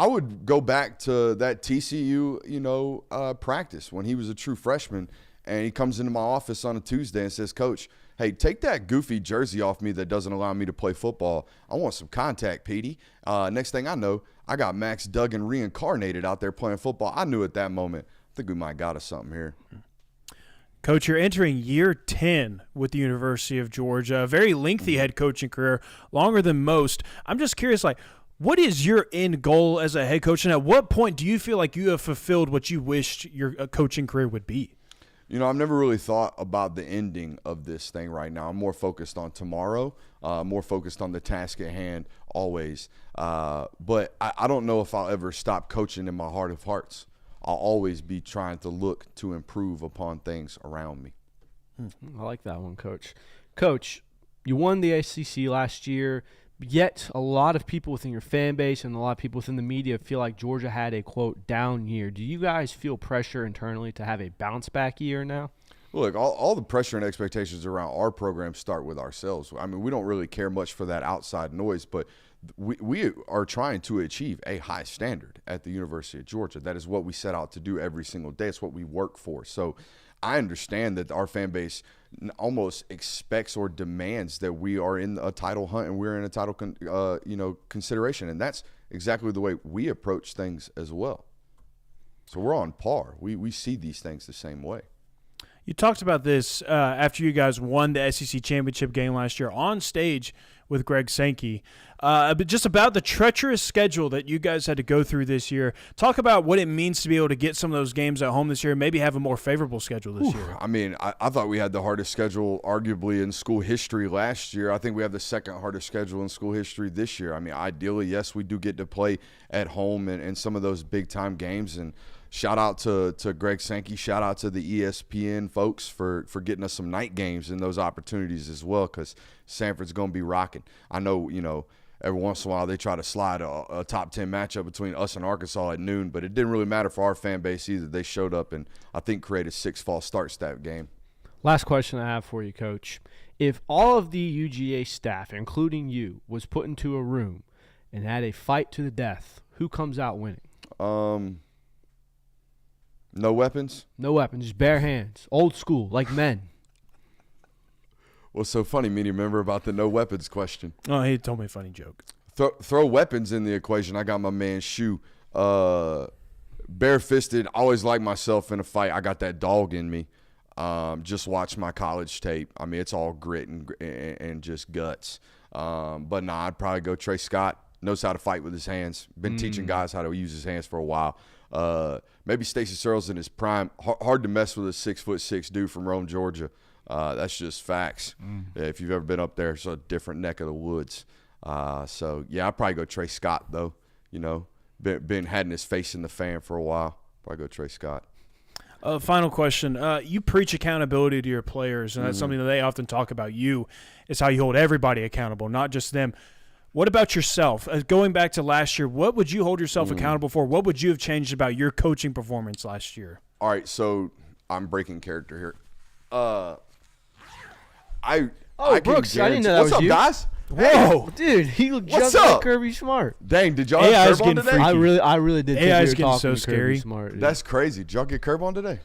would go back to that TCU, practice when he was a true freshman, and he comes into my office on a Tuesday and says, "Coach, hey, take that goofy jersey off me that doesn't allow me to play football. I want some contact, Petey." Next thing I know, I got Max Duggan reincarnated out there playing football. I knew at that moment, I think we might got us something here. Coach, you're entering year 10 with the University of Georgia, a very lengthy head coaching career, longer than most. I'm just curious, what is your end goal as a head coach, and at what point do you feel like you have fulfilled what you wished your coaching career would be? You know, I've never really thought about the ending of this thing right now. I'm more focused on tomorrow, more focused on the task at hand always. But I don't know if I'll ever stop coaching in my heart of hearts. I'll always be trying to look to improve upon things around me. I like that one, Coach. Coach, you won the ACC last year. Yet a lot of people within your fan base and a lot of people within the media feel like Georgia had a, quote, down year. Do you guys feel pressure internally to have a bounce-back year now? Look, all the pressure and expectations around our program start with ourselves. I mean, we don't really care much for that outside noise, but we are trying to achieve a high standard at the University of Georgia. That is what we set out to do every single day. It's what we work for. So I understand that our fan base almost expects or demands that we are in a title hunt and we're in a title consideration. And that's exactly the way we approach things as well. So we're on par. We see these things the same way. You talked about this after you guys won the SEC championship game last year on stage with Greg Sankey, but just about the treacherous schedule that you guys had to go through this year. Talk about what it means to be able to get some of those games at home this year and maybe have a more favorable schedule this year. I mean, I thought we had the hardest schedule arguably in school history last year. I think we have the second hardest schedule in school history this year. I mean, ideally, yes, we do get to play at home in some of those big-time games, and shout out to Greg Sankey. Shout out to the ESPN folks for getting us some night games and those opportunities as well, because Sanford's going to be rocking. I know, every once in a while they try to slide a top 10 matchup between us and Arkansas at noon, but it didn't really matter for our fan base either. They showed up and I think created 6 false starts that game. Last question I have for you, Coach. If all of the UGA staff, including you, was put into a room and had a fight to the death, who comes out winning? No weapons? No weapons, just bare hands. Old school, like men. What's so funny, Meany, remember about the no weapons question? Oh, he told me a funny joke. Throw weapons in the equation. I got my man Shu bare-fisted. Always like myself in a fight. I got that dog in me. Just watch my college tape. I mean, it's all grit and just guts. But nah, I'd probably go Trey Scott. Knows how to fight with his hands. Been teaching guys how to use his hands for a while. Maybe Stacey Searles in his prime. Hard to mess with a 6'6" dude from Rome, Georgia. That's just facts. If you've ever been up there, it's a different neck of the woods. So yeah, I'd probably go Trey Scott though. Been having his face in the fan for a while. Probably go Trey Scott. Final question. You preach accountability to your players, and that's something that they often talk about. Is how you hold everybody accountable, not just them. What about yourself? Going back to last year, what would you hold yourself accountable for? What would you have changed about your coaching performance last year? All right, so I'm breaking character here. Brooks, I didn't know that What's was up, you. guys? Whoa, dude, he looked What's just like up? Kirby Smart. Dang, did y'all AI have is Curb on getting today? freaky. I really did. AI is think we getting were so talking to Kirby scary. Smart. Yeah. That's crazy. Did y'all get Curb on today?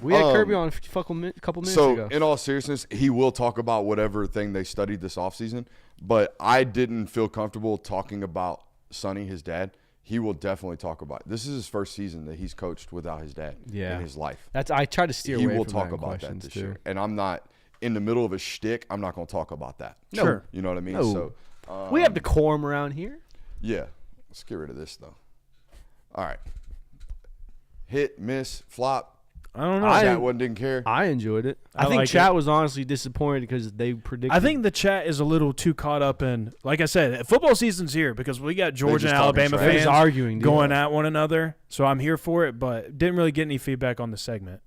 We had Kirby on a couple minutes ago. So, in all seriousness, he will talk about whatever thing they studied this offseason, but I didn't feel comfortable talking about Sonny, his dad. He will definitely talk about it. This is his first season that he's coached without his dad in his life. I try to steer He away will from talk that about that questions, this too. year. And I'm not in the middle of a shtick. I'm not going to talk about that. No. Sure. You know what I mean? No. So We have decorum around here. yeah, let's get rid of this though. All right. Hit, miss, flop. I don't know. Chat one didn't care. I enjoyed it. I I think like chat it. was honestly disappointed because they predicted. I think the chat is a little too caught up in, like I said, football season's here because we got Georgia just and talking Alabama trash. they're fans just arguing, dude. going at one another. So I'm here for it, but didn't really get any feedback on the segment.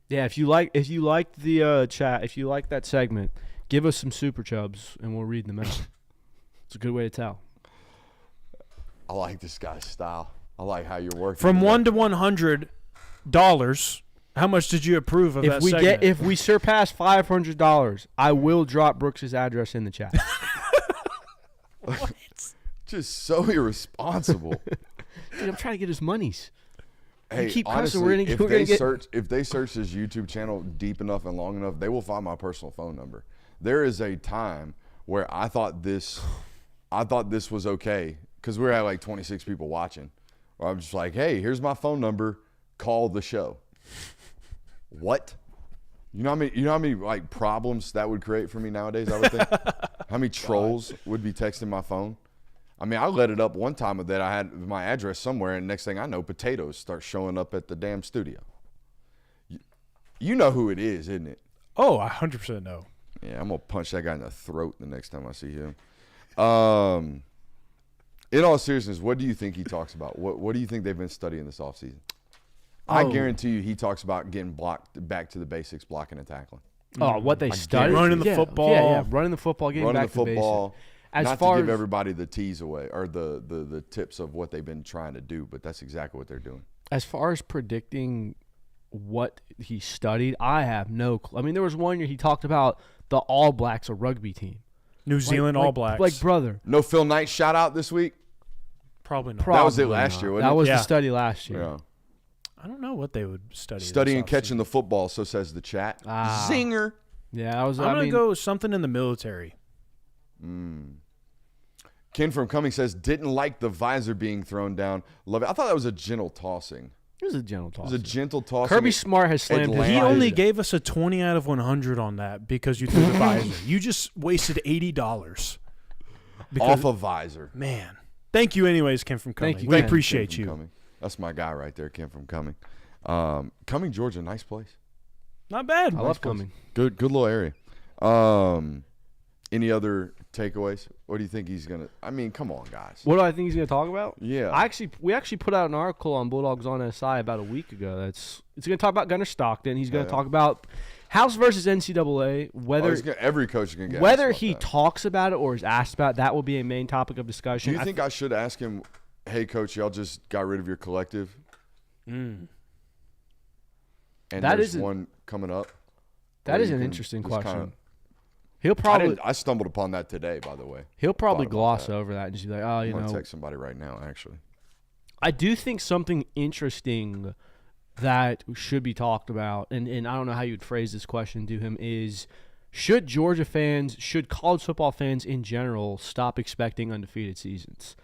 Yeah, if you liked the chat, if you like that segment, give us some super chubs and we'll read them out. It's a good way to tell. I like this guy's style. I like how you're working. From today. $1 to $100, how much did you approve of that segment? If we surpass $500, I will drop Brooks's address in the chat. Just so irresponsible. Dude, I'm trying to get his monies. Hey, keep cussing, honestly, we're gonna if they search his YouTube channel deep enough and long enough, they will find my personal phone number. There is a time where I thought this was okay because we had like 26 people watching. Where I'm just like, hey, here's my phone number. Call the show. What? You know how many like problems that would create for me nowadays? I would think. How many trolls would be texting my phone? I mean, I let it up one time that I had my address somewhere, and next thing I know, potatoes start showing up at the damn studio. You know who it is, isn't it? Oh, I 100% know. Yeah, I'm going to punch that guy in the throat the next time I see him. In all seriousness, what do you think he talks about? What do you think they've been studying this offseason? I guarantee you he talks about getting back to the basics, blocking and tackling. Oh, what they studied? Running the football. Yeah, running the football, getting Running back the to football. basics. As Not far to give as everybody the tease away or the tips of what they've been trying to do, but that's exactly what they're doing. as far as predicting what he studied, I have no clue. I mean, there was one year he talked about the All Blacks, a rugby team. New Zealand All Blacks. Like, brother. No Phil Knight shout out this week? Probably not. That was it Probably last not. year, wasn't That it? was Yeah. the study last year. Yeah. I don't know what they would study. Studying this catching offseason. the football, so says the chat. Ah. Zinger. Yeah, that was. I'm I gonna mean, go with something in the military. Ken from Cumming says, didn't like the visor being thrown down. Love it. I thought that was a gentle tossing. it was a gentle toss. It was a gentle tossing. Kirby Smart has slammed his Atlanta. He Visor. only gave us a 20 out of 100 on that because you threw the visor. You just wasted $80. Off a visor. Man. Thank you anyways, Ken from Cumming. Thank you, We Ken. appreciate Ken from you. Cumming. That's my guy right there, Ken from Cumming. Cumming, Georgia, nice place. Not bad. I love coming. Good little area. Any other takeaways? What do you think he's gonna? I mean, come on, guys. What do I think he's going to talk about? Yeah. We actually put out an article on Bulldogs on SI about a week ago. It's going to talk about Gunnar Stockton. He's going to talk about House versus NCAA. Whether every coach is gonna get whether asked he about that. talks about it or is asked about it, that will be a main topic of discussion. Do you think I should ask him? Hey, coach, y'all just got rid of your collective, and That there's isn't- one coming up. that Or is you an can interesting just question. kinda- He'll probably I stumbled upon that today, by the way. he'll probably thought about gloss that. over that and just be like, oh, I'm you gonna know. text somebody right now. Actually, I do think something interesting that should be talked about, and I don't know how you'd phrase this question to him, is should Georgia fans, should college football fans in general stop expecting undefeated seasons?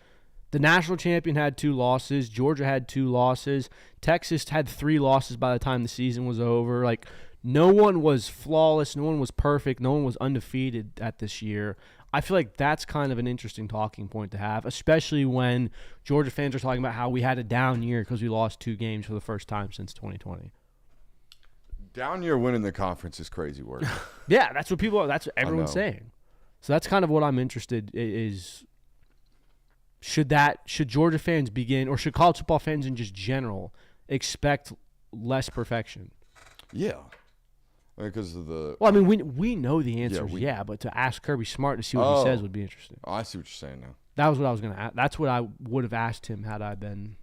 The national champion had 2 losses. Georgia had 2 losses. Texas had 3 losses by the time the season was over. Like, no one was flawless. No one was perfect. No one was undefeated at this year. I feel like that's kind of an interesting talking point to have, especially when Georgia fans are talking about how we had a down year because we lost 2 games for the first time since 2020. down year winning the conference is crazy work. Yeah, that's what everyone's know. saying. So that's kind of what I'm interested is. Should Georgia fans begin, or should college football fans in just general expect less perfection? Yeah, because of the. Well, I mean, we know the answer is we- yeah, but to ask Kirby Smart to see what he says would be interesting. Oh, I see what you're saying now. That was what I was gonna ask. That's what I would have asked him had I been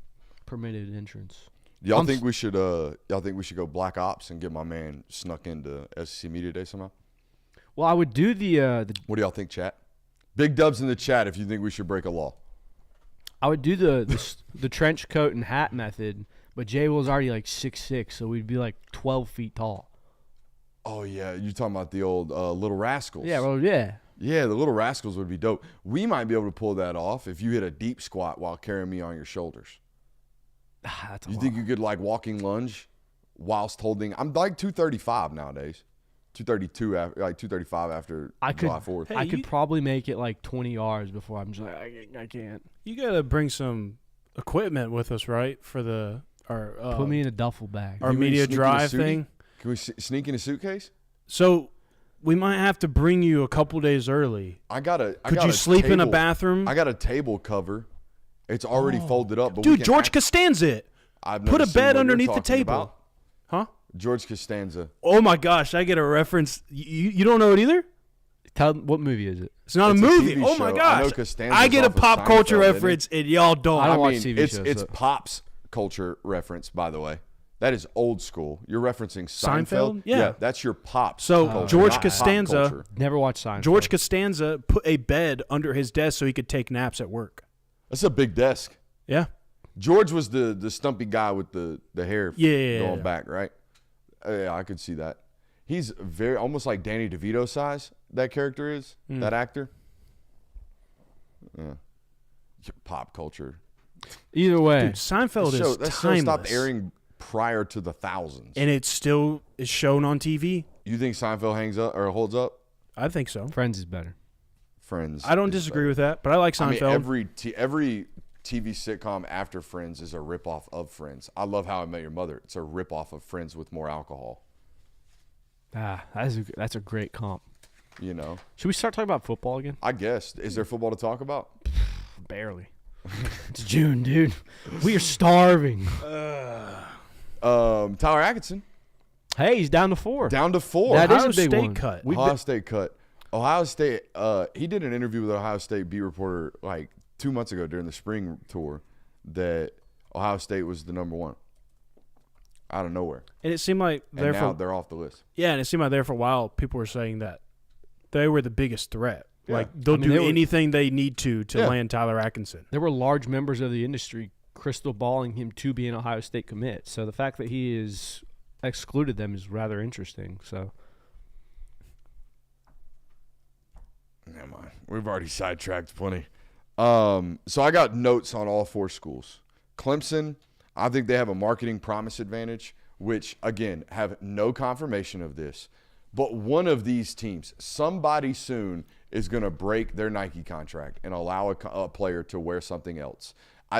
permitted entrance. Y'all I'm think we should? Y'all think we should go Black Ops and get my man snuck into SEC Media Day somehow? Well, I would do the What do y'all think, chat? Big dubs in the chat if you think we should break a law. I would do the trench coat and hat method, but Jay Will's already like 6'6", so we'd be like 12 feet tall. Oh yeah, you talking about the old Little Rascals? Yeah, well, yeah. Yeah, the Little Rascals would be dope. We might be able to pull that off if you hit a deep squat while carrying me on your shoulders. That's a You lot. think you could like walking lunge whilst holding? I'm like 235 nowadays. 232 after, like 235 after I could- July 4th. Hey, I could you- probably make it like 20 yards before I'm just like I can't. You got to bring some equipment with us, right? For the our Put me in a duffel bag. our You mean media sneak in a drive suitie? thing. Can we sneak in a suitcase? So we might have to bring you a couple days early. Could you sleep in a bathroom? I got a table cover. It's already folded up. But we Dude, can George act- Costanza it. I've Put never a seen bed what you're underneath the talking table. about. Huh? George Costanza. Oh my gosh, I get a reference. You don't know it either? Tell what movie is it? It's not It's a a movie. TV Oh my show. I gosh. know Costanza's I get a off of pop culture Seinfeld, isn't he? reference and y'all don't. I don't watch mean, TV it's shows, it's so- Pop's culture reference, by the way. That is old school. You're referencing Seinfeld. Seinfeld? Yeah. That's your Pop's. So, culture, George not pop Costanza- culture. Never watched Seinfeld. George Costanza put a bed under his desk so he could take naps at work. That's a big desk. Yeah. George was the stumpy guy with the hair Yeah. going back, right? Yeah, I could see that. He's very almost like Danny DeVito size. That character is that actor. Yeah. Pop culture. Either way, Dude, Seinfeld is That show timeless. stopped airing prior to the thousands. And it still is shown on TV. You think Seinfeld hangs up or holds up? I think so. Friends is better. Friends. I don't is disagree better. with that, but I like I mean, Seinfeld. every TV sitcom after Friends is a ripoff of Friends. I love How I Met Your Mother. It's a ripoff of Friends with more alcohol. That's a great comp. You know, Should we start talking about football again? I guess. Is there football to talk about? Barely. It's June, dude. We are starving. Tyler Atkinson Hey, he's down to 4. down to 4. That is Ohio a big State one. cut. We've Ohio been- State cut. Ohio State, he did an interview with an Ohio State beat reporter like 2 months ago during the spring tour that Ohio State was the number one out of nowhere. And it seemed like And now they're off the list. Yeah, and it seemed like there for a while people were saying that they were the biggest threat. Yeah. Like they'll do anything they need to land Tyler Atkinson. There were large members of the industry crystal balling him to be an Ohio State commit. So the fact that he is excluded them is rather interesting. So never mind. We've already sidetracked plenty. So I got notes on all 4 schools. Clemson, I think they have a marketing promise advantage, which, again, have no confirmation of this. But one of these teams, somebody soon, is going to break their Nike contract and allow a player to wear something else.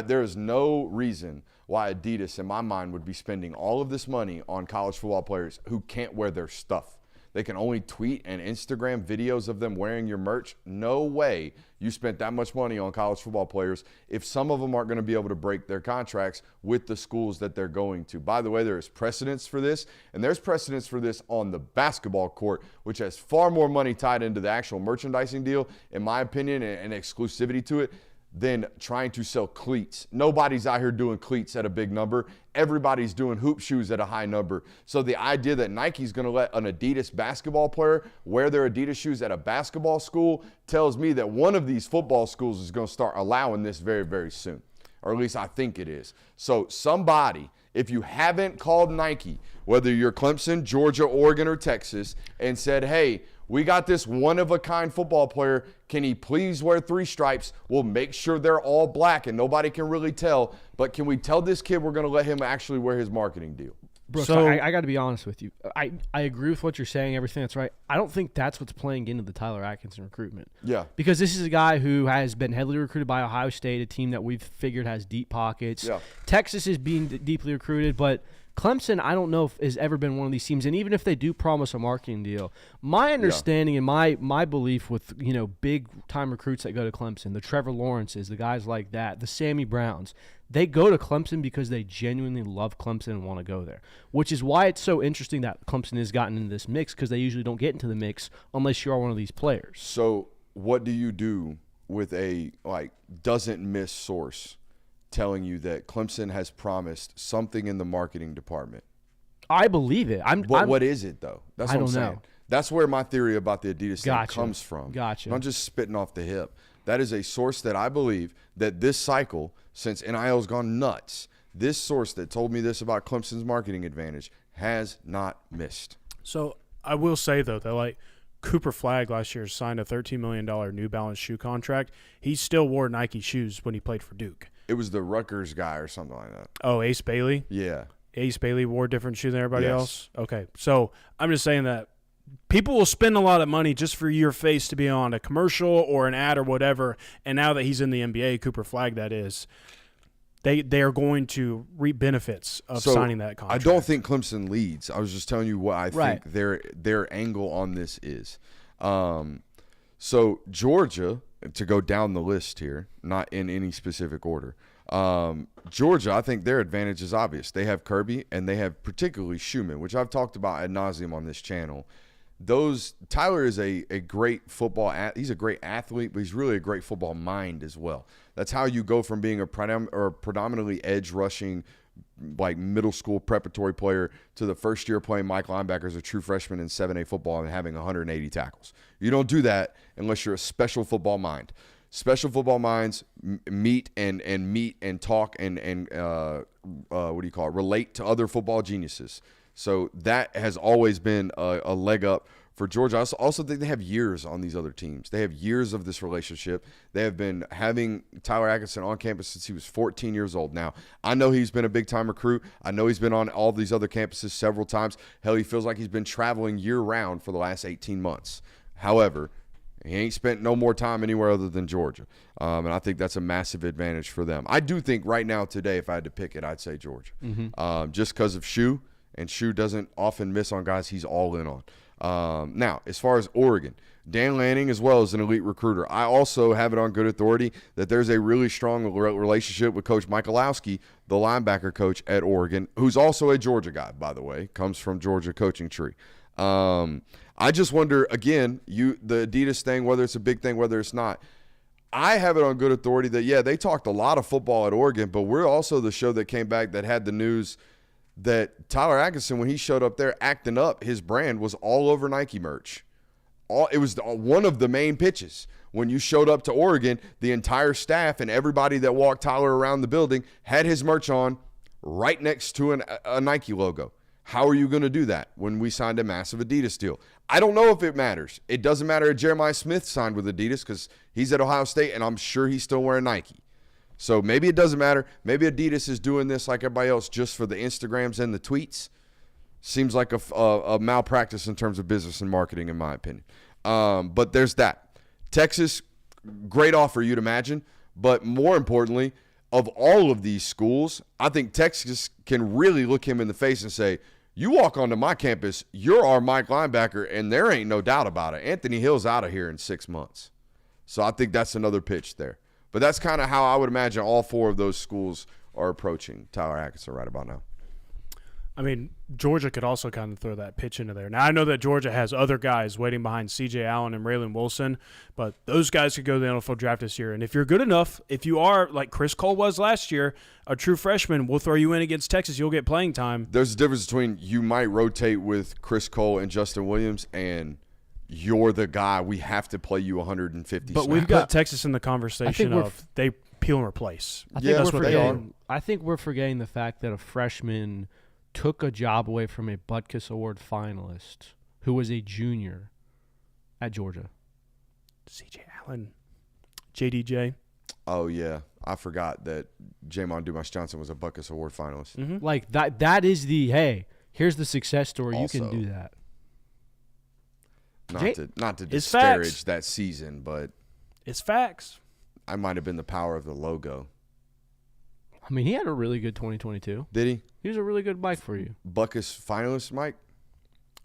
There is no reason why Adidas, in my mind, would be spending all of this money on college football players who can't wear their stuff. They can only tweet and Instagram videos of them wearing your merch. No way you spent that much money on college football players if some of them aren't going to be able to break their contracts with the schools that they're going to. By the way, there is precedence for this, and there's precedence for this on the basketball court, which has far more money tied into the actual merchandising deal, in my opinion, and exclusivity to it, than trying to sell cleats. Nobody's out here doing cleats at a big number. Everybody's doing hoop shoes at a high number. So the idea that Nike's going to let an Adidas basketball player wear their Adidas shoes at a basketball school tells me that one of these football schools is going to start allowing this very, very soon. Or at least I think it is. So somebody, if you haven't called Nike, whether you're Clemson, Georgia, Oregon, or Texas, and said, hey, we got this one-of-a-kind football player. Can he please wear 3 stripes? We'll make sure they're all black and nobody can really tell. But can we tell this kid we're going to let him actually wear his marketing deal? Brooks, So- I got to be honest with you. I agree with what you're saying, everything that's right. I don't think that's what's playing into the Tyler Atkinson recruitment. Yeah. Because this is a guy who has been heavily recruited by Ohio State, a team that we've figured has deep pockets. Yeah. Texas is being deeply recruited, but Clemson, I don't know if has ever been one of these teams. And even if they do promise a marketing deal, my understanding and my belief with, big time recruits that go to Clemson, the Trevor Lawrences, the guys like that, the Sammy Browns, they go to Clemson because they genuinely love Clemson and want to go there, which is why it's so interesting that Clemson has gotten into this mix, because they usually don't get into the mix unless you are one of these players. So what do you do with a doesn't miss source telling you that Clemson has promised something in the marketing department? I believe it. What is it, though? That's what I'm saying. know. That's where my theory about the Adidas thing Gotcha. comes from. Gotcha. I'm not just spitting off the hip. That is a source that I believe that this cycle, since NIL's gone nuts, this source that told me this about Clemson's marketing advantage has not missed. So I will say, though, that Cooper Flagg last year signed a $13 million New Balance shoe contract. He still wore Nike shoes when he played for Duke. It was the Rutgers guy or something like that. Oh, Ace Bailey? Yeah. Ace Bailey wore different shoes than everybody Yes. else? Okay. So I'm just saying that people will spend a lot of money just for your face to be on a commercial or an ad or whatever. And now that he's in the NBA, Cooper Flagg that is, they are going to reap benefits of signing that contract. I don't think Clemson leads. I was just telling you what I Right. think their angle on this is. So Georgia, to go down the list here, not in any specific order. Georgia, I think their advantage is obvious. They have Kirby and they have particularly Schumann, which I've talked about ad nauseum on this channel. Tyler is a great football. He's a great athlete, but he's really a great football mind as well. That's how you go from being a predominantly edge rushing, middle school preparatory player to the first year playing Mike linebacker as a true freshman in 7A football and having 180 tackles. You don't do that unless you're a special football mind. Special football minds meet and talk and relate to other football geniuses. So that has always been a leg up for Georgia. I also think they have years on these other teams. They have years of this relationship. They have been having Tyler Atkinson on campus since he was 14 years old. Now, I know he's been a big-time recruit. I know he's been on all these other campuses several times. Hell, he feels like he's been traveling year-round for the last 18 months. However, he ain't spent no more time anywhere other than Georgia. And I think that's a massive advantage for them. I do think right now, today, if I had to pick it, I'd say Georgia. Just because of Shu, and Shu doesn't often miss on guys he's all in on. Now, as far as Oregon, Dan Lanning as well is an elite recruiter. I also have it on good authority that there's a really strong relationship with Coach Michalowski, the linebacker coach at Oregon, who's also a Georgia guy, by the way, comes from Georgia coaching tree. I I just wonder, again, the Adidas thing, whether it's a big thing, whether it's not. I have it on good authority that, yeah, they talked a lot of football at Oregon, but we're also the show that came back that had the news that Tyler Atkinson, when he showed up there acting up, his brand was all over Nike merch. It was one of the main pitches. When you showed up to Oregon, the entire staff and everybody that walked Tyler around the building had his merch on right next to a Nike logo. How are you going to do that when we signed a massive Adidas deal? I don't know if it matters. It doesn't matter if Jeremiah Smith signed with Adidas because he's at Ohio State, and I'm sure he's still wearing Nike. So maybe it doesn't matter. Maybe Adidas is doing this like everybody else just for the Instagrams and the tweets. Seems like a malpractice in terms of business and marketing, in my opinion. But there's that. Texas, great offer, you'd imagine. But more importantly, of all of these schools, I think Texas can really look him in the face and say, you walk onto my campus, you're our Mike linebacker, and there ain't no doubt about it. Anthony Hill's out of here in 6 months. So I think that's another pitch there. But that's kind of how I would imagine all 4 of those schools are approaching Tyler Atkinson right about now. I mean, Georgia could also kind of throw that pitch into there. Now, I know that Georgia has other guys waiting behind C.J. Allen and Raylan Wilson, but those guys could go to the NFL draft this year. And if you're good enough, if you are, like Chris Cole was last year, a true freshman, we'll throw you in against Texas. You'll get playing time. There's a difference between you might rotate with Chris Cole and Justin Williams and you're the guy. We have to play you 150 But snaps. we've got Texas in the conversation of they peel and replace. That's what they are. I think we're forgetting the fact that a freshman took a job away from a Butkus Award finalist who was a junior at Georgia. C.J. Allen, JDJ. Oh, yeah. I forgot that Jamon Dumas-Johnson was a Butkus Award finalist. Mm-hmm. Like, that is the, hey, here's the success story. Also, you can do that. Not to It's disparage facts. that season, but It's facts. I might have been the power of the logo. I mean, he had a really good 2022. Did he? He was a really good bike for you. Butkus finalist, Mike?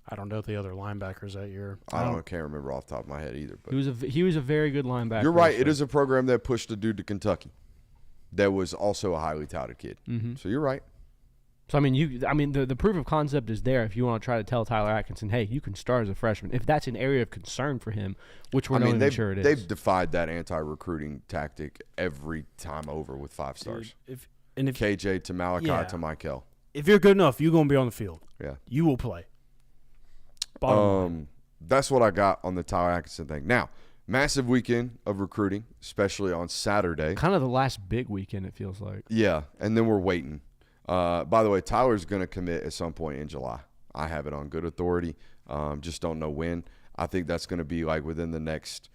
I don't know the other linebackers that year. I can't remember off the top of my head either. But He was a very good linebacker. you're right. It is a program that pushed a dude to Kentucky that was also a highly touted kid. Mm-hmm. So you're right. So, the proof of concept is there if you want to try to tell Tyler Atkinson, hey, you can start as a freshman. If that's an area of concern for him, which we're not even sure it is. They've defied that anti-recruiting tactic every time over with 5 stars. If KJ to Malachi Yeah. to Michael. if you're good enough, you're going to be on the field. Yeah. You will play. Bottom line. That's what I got on the Tyler Atkinson thing. Now, massive weekend of recruiting, especially on Saturday. Kind of the last big weekend, it feels like. Yeah, and then we're waiting. By the way, Tyler's going to commit at some point in July. I have it on good authority. Just don't know when. I think that's going to be like within the next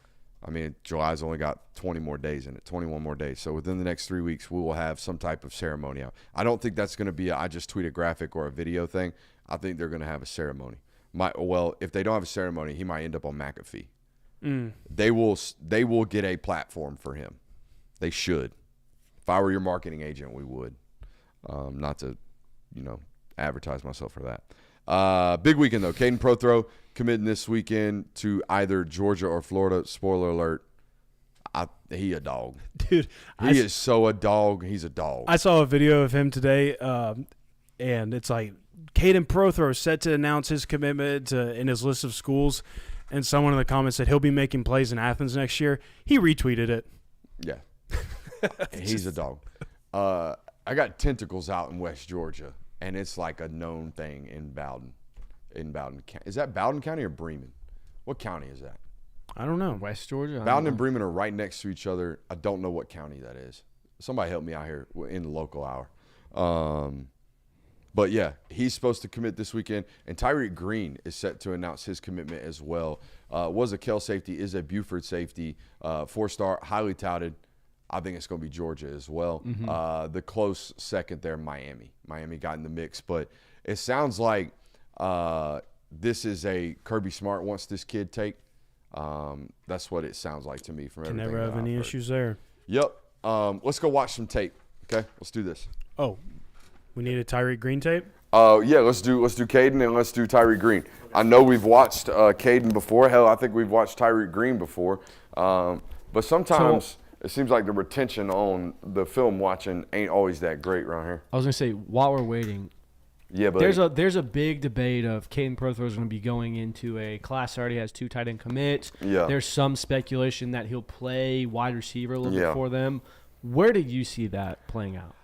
July's only got 20 more days in it, 21 more days. So within the next 3 weeks, we will have some type of ceremony out. I don't think that's going to be I just tweet a graphic or a video thing. I think they're going to have a ceremony. If they don't have a ceremony, he might end up on McAfee. They will get a platform for him. They should. If I were your marketing agent, we would. Not to, advertise myself for that. Big weekend, though. Caden Prothro committing this weekend to either Georgia or Florida. Spoiler alert, he a dog. Dude, He is so a dog. He's a dog. I saw a video of him today, and it's like Caden Prothro set to announce his commitment in his list of schools, and someone in the comments said he'll be making plays in Athens next year. He retweeted it. Yeah. He's a dog. I got tentacles out in West Georgia, and it's like a known thing in Bowden. Is that Bowden County or Bremen? What county is that? I don't know. West Georgia? Bowden and Bremen are right next to each other. I don't know what county that is. Somebody help me out here in the local hour. But, yeah, he's supposed to commit this weekend. And Tyreek Green is set to announce his commitment as well. Was a Kell safety, is a Buford safety, 4-star, highly touted. I think it's going to be Georgia as well. Mm-hmm. The close second there, Miami. Miami got in the mix. But it sounds like this is a Kirby Smart wants this kid take. That's what it sounds like to me from Can everything. never have any issues there. Yep. Let's go watch some tape. Okay, let's do this. Oh, we need a Tyreek Green tape? Yeah, let's do Caden and let's do Tyreek Green. I know we've watched Caden before. Hell, I think we've watched Tyreek Green before. But sometimes it seems like the retention on the film watching ain't always that great around here. I was going to say, while we're waiting, Yeah, but there's a big debate of Caden Prothro is going to be going into a class that already has 2 tight end commits. Yeah. There's some speculation that he'll play wide receiver a little bit Yeah. for them. Where did you see that playing out?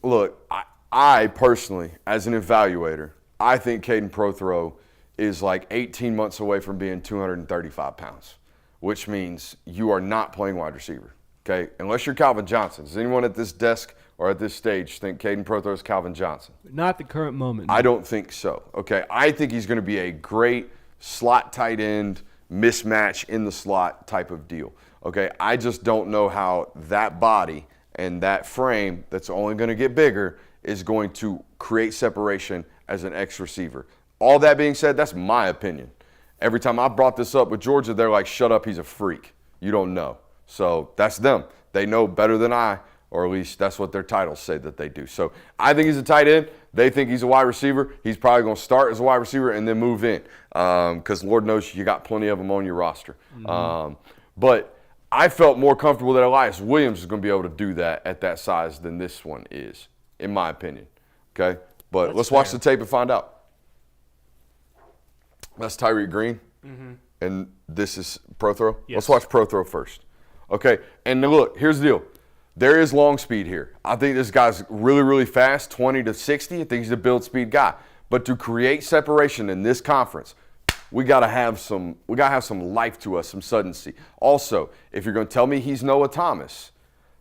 Look, I personally, as an evaluator, I think Caden Prothro is like 18 months away from being 235 pounds, which means you are not playing wide receiver, okay? Unless you're Calvin Johnson. Does anyone at this desk or at this stage think Caden Prothro is Calvin Johnson? Not at the current moment. I don't think so, okay? I think he's going to be a great slot tight end, mismatch in the slot type of deal, okay? I just don't know how that body and that frame that's only going to get bigger is going to create separation as an X receiver. All that being said, that's my opinion. Every time I brought this up with Georgia, they're like, shut up, he's a freak. You don't know. So that's them. They know better than I, or at least that's what their titles say that they do. So I think he's a tight end. They think he's a wide receiver. He's probably going to start as a wide receiver and then move in because Lord knows you got plenty of them on your roster. But I felt more comfortable that Elias Williams is going to be able to do that at that size than this one is, in my opinion. Okay? But let's watch the tape and find out. That's Tyreek Green, and this is Prothro. Let's watch Prothro first. Okay, and look, here's the deal. There is long speed here. I think this guy's really, really fast, 20 to 60. I think he's a build speed guy. But to create separation in this conference, we gotta have some life to us, some suddency. Also, if you're gonna tell me he's Noah Thomas,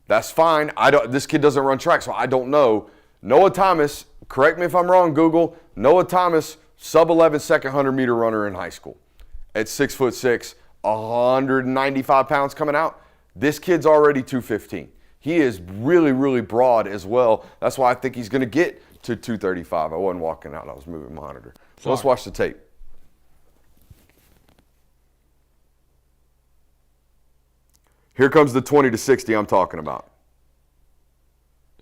that's fine. This kid doesn't run track, so I don't know. Noah Thomas, correct me if I'm wrong, Google. Noah Thomas, sub-11 second 100-meter runner in high school. At 6'6", 195 pounds coming out. This kid's already 215. He is really, really broad as well. That's why I think he's going to get to 235. I wasn't walking out. I was moving my monitor. So let's watch the tape. Here comes the 20 to 60 I'm talking about.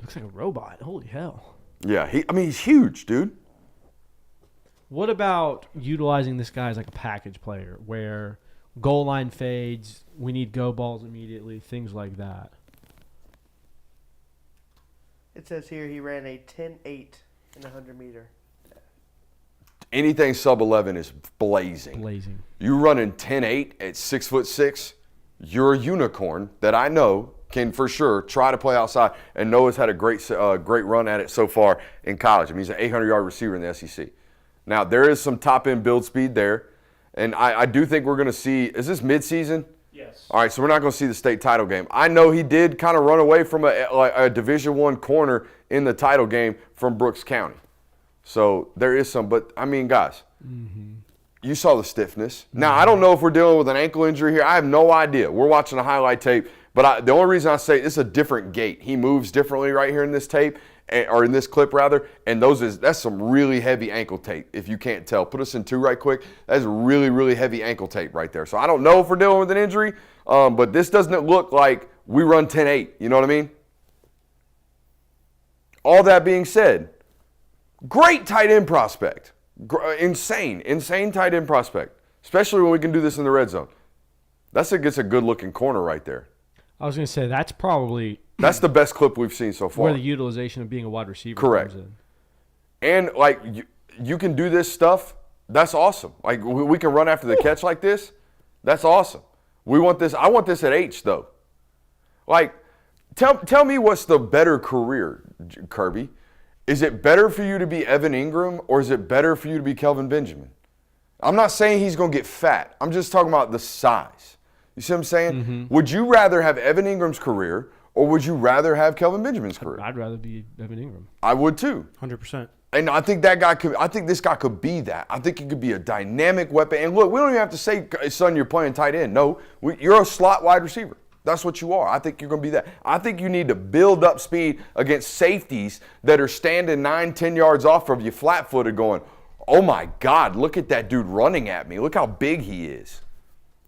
Looks like a robot. Holy hell. Yeah, he's huge, dude. What about utilizing this guy as like a package player where goal line fades, we need go balls immediately, things like that? It says here he ran a 10.8 in the 100-meter. Anything sub-11 is blazing. Blazing. You running 10.8 at 6'6", you're a unicorn that I know can for sure try to play outside. And Noah's had a great run at it so far in college. I mean, he's an 800-yard receiver in the SEC. Now, there is some top-end build speed there. And I do think we're going to see – is this midseason? Yes. All right, so we're not going to see the state title game. I know he did kind of run away from a Division I corner in the title game from Brooks County. So there is some – but, I mean, guys, you saw the stiffness. Now, I don't know if we're dealing with an ankle injury here. I have no idea. We're watching a highlight tape. But the only reason I say it's a different gait. He moves differently right here in this tape. Or in this clip rather, and that's some really heavy ankle tape, if you can't tell. Put us in 2 right quick. That's really, really heavy ankle tape right there. So I don't know if we're dealing with an injury, but this doesn't look like we run 10.8. You know what I mean? All that being said, great tight end prospect. Insane tight end prospect, especially when we can do this in the red zone. That's a good-looking corner right there. I was going to say that's probably – that's the best clip we've seen so far. where the utilization of being a wide receiver Correct. comes in. And, like, you can do this stuff. That's awesome. Like, we can run after the catch like this. That's awesome. We want this. I want this at H, though. Like, tell me what's the better career, Kirby. Is it better for you to be Evan Ingram or is it better for you to be Kelvin Benjamin? I'm not saying he's going to get fat. I'm just talking about the size. You see what I'm saying? Would you rather have Evan Ingram's career or would you rather have Kelvin Benjamin's career? I'd rather be Evan Ingram. I would too. 100%. And I think this guy could be that. I think he could be a dynamic weapon. And look, we don't even have to say, son, you're playing tight end. No, you're a slot wide receiver. That's what you are. I think you're going to be that. I think you need to build up speed against safeties that are standing 9-10 yards off of you flat-footed going, oh my God, look at that dude running at me. Look how big he is.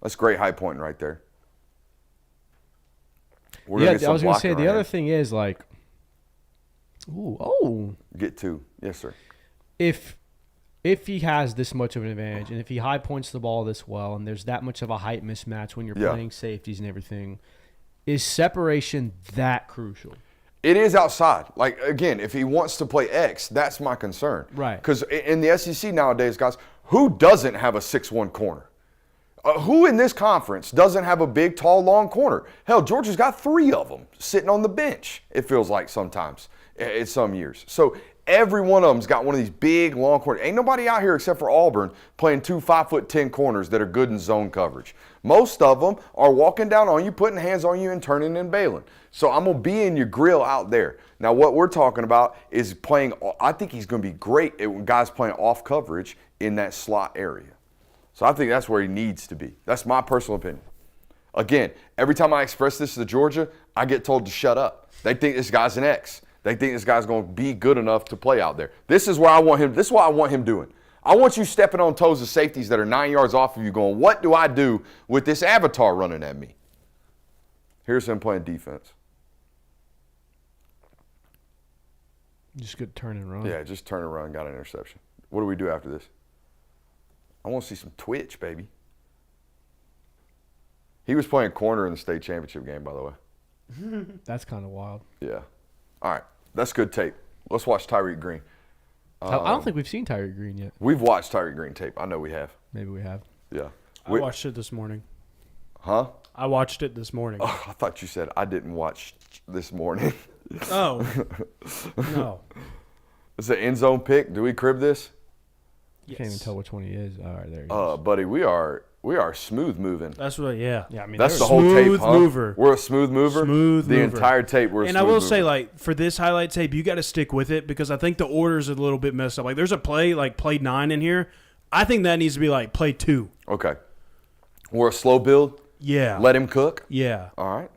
That's great high point right there. I was going to say, the other thing is like, Get 2. Yes, sir. If he has this much of an advantage and if he high points the ball this well and there's that much of a height mismatch when you're playing safeties and everything, is separation that crucial? It is outside. Like, again, if he wants to play X, that's my concern. Right. Because in the SEC nowadays, guys, who doesn't have a 6'1" corner? Who in this conference doesn't have a big, tall, long corner? Hell, Georgia's got 3 of them sitting on the bench, it feels like sometimes in some years. So every one of them's got one of these big, long corners. Ain't nobody out here except for Auburn playing 2 5'10" corners that are good in zone coverage. Most of them are walking down on you, putting hands on you, and turning and bailing. So I'm going to be in your grill out there. Now, what we're talking about is playing – I think he's going to be great at guys playing off coverage in that slot area. So I think that's where he needs to be. That's my personal opinion. Again, every time I express this to Georgia, I get told to shut up. They think this guy's an X. They think this guy's going to be good enough to play out there. This is where I want him. This is what I want him doing. I want you stepping on toes of safeties that are 9 yards off of you going, what do I do with this avatar running at me? Here's him playing defense. Just good turn and run. Yeah, just turn and run, got an interception. What do we do after this? I want to see some twitch, baby. He was playing corner in the state championship game, by the way. That's kind of wild. Yeah. All right. That's good tape. Let's watch Tyreek Green. I don't think we've seen Tyreek Green yet. We've watched Tyreek Green tape. I know we have. Maybe we have. Yeah. I watched it this morning. Huh? I watched it this morning. Oh, I thought you said I didn't watch this morning. Oh. No. It's an end zone pick. Do we crib this? You can't even tell which one he is. All right, there he is. Buddy, we are smooth moving. That's what, yeah. Yeah, I mean, That's there's- the whole tape, Smooth huh? mover. We're a smooth mover? Smooth the mover. entire tape, we're a And smooth I will mover. say, like, for this highlight tape, you got to stick with it because I think the order's a little bit messed up. Like, there's a play, like, play 9 in here. I think that needs to be, like, play 2. Okay. We're a slow build. Yeah. Let him cook. Yeah. All right.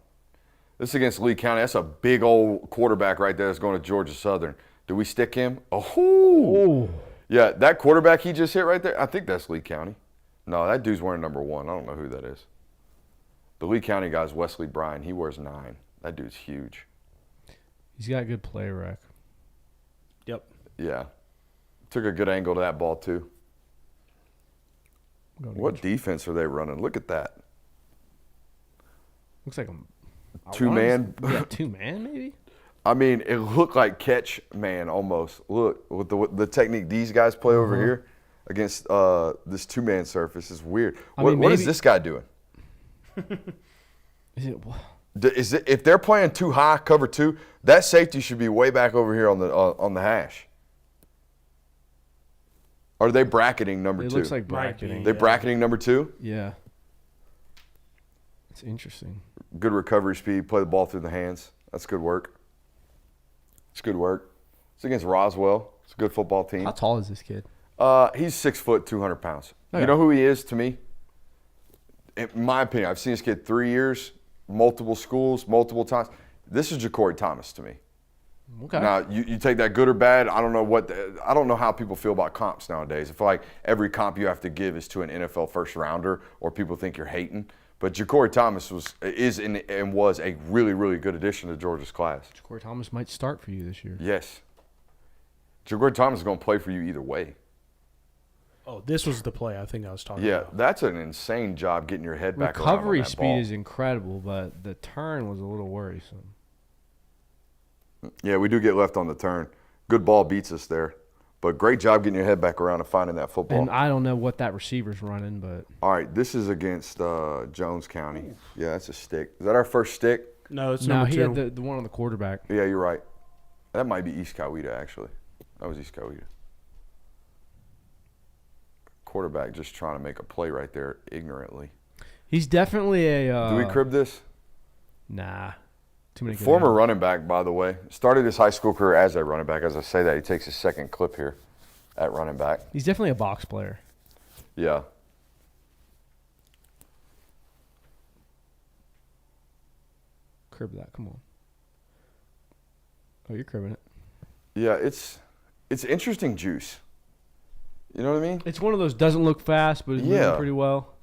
This is against Lee County. That's a big old quarterback right there that's going to Georgia Southern. Do we stick him? Oh. Yeah, that quarterback he just hit right there, I think that's Lee County. No, that dude's wearing number 1. I don't know who that is. The Lee County guy's Wesley Bryan. He wears 9. That dude's huge. He's got good play rec. Yep. Yeah. Took a good angle to that ball, too. What defense are they running? Look at that. Looks like a 2-man. Yeah, 2-man maybe. I mean, it looked like catch man almost. Look, with the technique these guys play over here against this 2-man surface is weird. What is this guy doing? Is it? If they're playing too high, cover 2, that safety should be way back over here on the hash. Or are they bracketing number 2? It looks like bracketing. They bracketing number 2? Yeah. It's interesting. Good recovery speed. Play the ball through the hands. That's good work. It's good work. It's against Roswell. It's a good football team. How tall is this kid? He's 6 foot, 200 pounds. Okay. You know who he is to me? In my opinion, I've seen this kid 3 years, multiple schools, multiple times. This is Ja'Cory Thomas to me. Okay. Now, you take that good or bad. I don't know how people feel about comps nowadays. I feel like every comp you have to give is to an NFL first rounder, or people think you're hating. But Ja'Cory Thomas was a really, really good addition to Georgia's class. Ja'Cory Thomas might start for you this year. Yes. Ja'Cory Thomas is going to play for you either way. Oh, this was the play I think I was talking Yeah, about. that's an insane job getting your head back around on Recovery that speed ball. is incredible, but the turn was a little worrisome. Yeah, we do get left on the turn. Good ball beats us there. But great job getting your head back around and finding that football. And I don't know what that receiver's running, but All right, this is against Jones County. Yeah, that's a stick. Is that our first stick? No, it's no, number he 2. had the one on the quarterback. Yeah, you're right. That might be East Coweta, actually. That was East Coweta. Quarterback just trying to make a play right there ignorantly. He's definitely a Do we crib this? Nah. Too many good Former names. running back, by the way. Started his high school career as a running back. As I say that, he takes his second clip here at running back. He's definitely a box player. Yeah. Crib that. Come on. Oh, you're cribbing it. Yeah, it's interesting juice. You know what I mean? It's one of those doesn't look fast, but it's moving pretty well.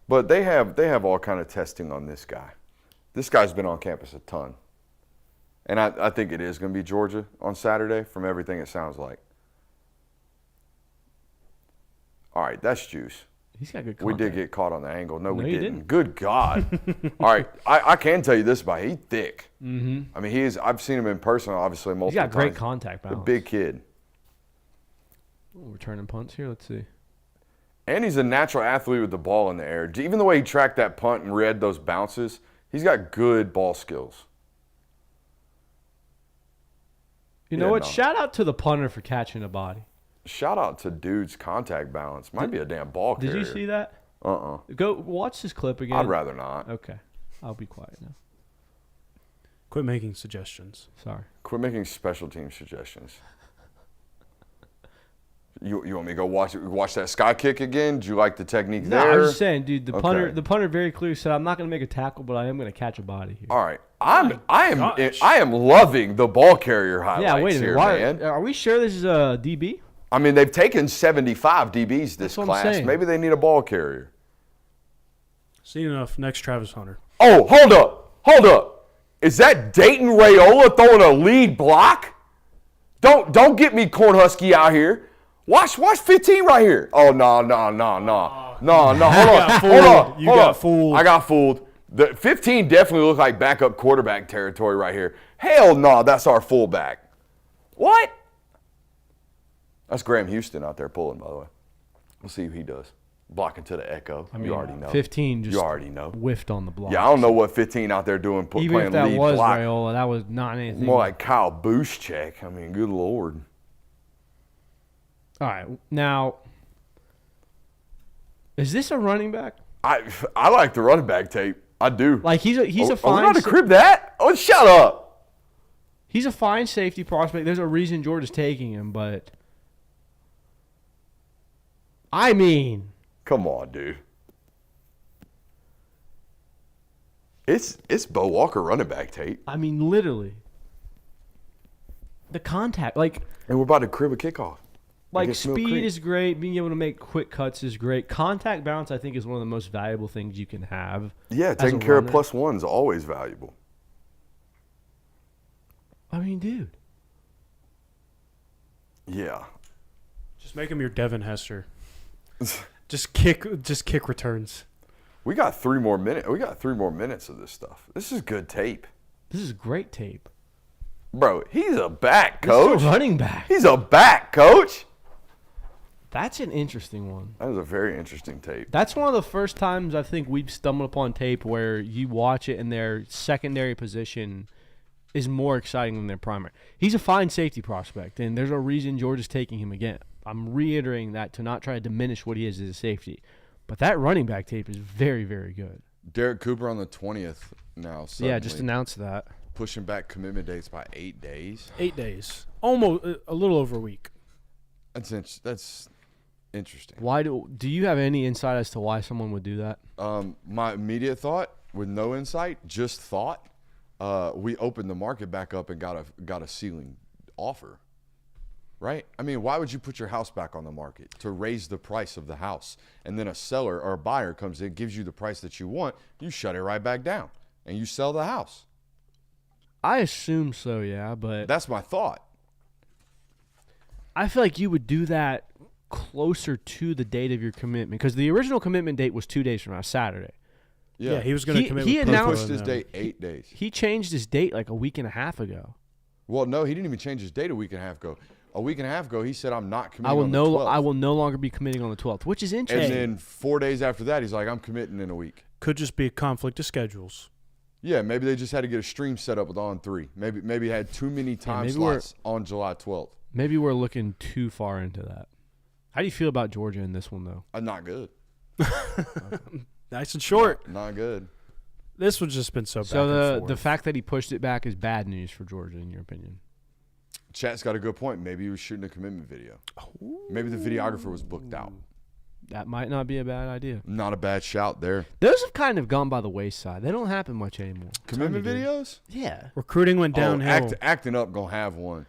But they have all kind of testing on this guy. This guy's been on campus a ton. And I think it is going to be Georgia on Saturday from everything it sounds like. All right, that's juice. He's got good We contact. did get caught on the angle. No, we you didn't. didn't. Good God. All right. I can tell you this about he's thick. Mm-hmm. I mean, he is. I've seen him in person, obviously, multiple He's got great times. contact A balance. big kid. Ooh, returning punts here. Let's see. And he's a natural athlete with the ball in the air. Even the way he tracked that punt and read those bounces, he's got good ball skills. You know Yeah, what? no. Shout out to the punter for catching a body. Shout out to dude's contact balance. Might be a damn ball Did carrier. you see that? Uh-uh. Go watch this clip again. I'd rather not. Okay. I'll be quiet now. Quit making suggestions. Sorry. Quit making special team suggestions. You want me to go watch that sky kick again? Do you like the technique No, there? I was just saying, dude. The Okay. punter very clearly said, "I'm not going to make a tackle, but I am going to catch a body here." All right. I gosh. am loving the ball carrier highlights Yeah, wait a minute. here, Why, man. are we sure this is a DB? I mean, they've taken 75 DBs this That's what I'm class. saying. Maybe they need a ball carrier. Seen enough. Next, Travis Hunter. Oh, hold up. Is that Dayton Rayola throwing a lead block? Don't get me Cornhusker out here. Watch 15 right here. Oh, no. Hold on. You got fooled. I got fooled. The 15 definitely looked like backup quarterback territory right here. Hell no, that's our fullback. What? That's Graham Houston out there pulling, by the way. We'll see who he does. Blocking to the echo. You already know. 15 just You already know. whiffed on the block. Yeah, I don't know what 15 out there doing, Even playing if that lead was block. Rayola, that was not anything. More like Kyle Booschek. I mean, good Lord. All right, now, is this a running back? I like the running back tape. I do. Like he's a Are we fine. about to crib that? Oh, shut up. He's a fine safety prospect. There's a reason Georgia's taking him, but I mean, Come on, dude. It's Bo Walker running back tape. I mean, literally, the contact, like And we're about to crib a kickoff. against Mill speed Creek. is great. Being able to make quick cuts is great. Contact balance, I think, is one of the most valuable things you can have. Yeah, as taking a care of runner. +1 is always valuable. I mean, dude. Yeah. Just make him your Devin Hester. Just kick returns. We got 3 more minutes. We got 3 more minutes of this stuff. This is good tape. This is great tape. Bro, he's a back, This is coach. a running back. He's a back, coach. That's an interesting one. That is a very interesting tape. That's one of the first times I think we've stumbled upon tape where you watch it and their secondary position is more exciting than their primary. He's a fine safety prospect, and there's a reason Georgia's taking him again. I'm reiterating that to not try to diminish what he is as a safety. But that running back tape is very, very good. Derek Cooper on the 20th now. Yeah, just suddenly. announced that. Pushing back commitment dates by 8 days. 8 days. Almost a little over a week. That's interesting. Why do you have any insight as to why someone would do that? My immediate thought, with no insight, just thought, we opened the market back up and got a ceiling offer. Right? I mean, why would you put your house back on the market? To raise the price of the house. And then a seller or a buyer comes in, gives you the price that you want, you shut it right back down, and you sell the house. I assume so, yeah, but That's my thought. I feel like you would do that closer to the date of your commitment because the original commitment date was 2 days from now, Saturday. Yeah, he was going to He- commit he with announced- Provo Pushed his and them. date 8 days. He changed his date like a week and a half ago. Well, no, he didn't even change his date a week and a half ago. A week and a half ago, he said, I'm not committing I will on the 12th. I will no longer be committing on the 12th, which is And interesting. then 4 days after that, he's like, I'm committing in a week. Could just be a conflict of schedules. Yeah, maybe they just had to get a stream set up with On 3. Maybe had too many time maybe we're- slots on July 12th. Maybe we're looking too far into that. How do you feel about Georgia in this one, though? Not good. Nice and short. Not good. This one's just been so back So and the forth. fact that he pushed it back is bad news for Georgia, in your opinion. Chat's got a good point. Maybe he was shooting a commitment video. Maybe the videographer was booked out. That might not be a bad idea. Not a bad shout there. Those have kind of gone by the wayside. They don't happen much anymore. Commitment videos? Yeah. Recruiting went downhill. Acting up, gonna have one.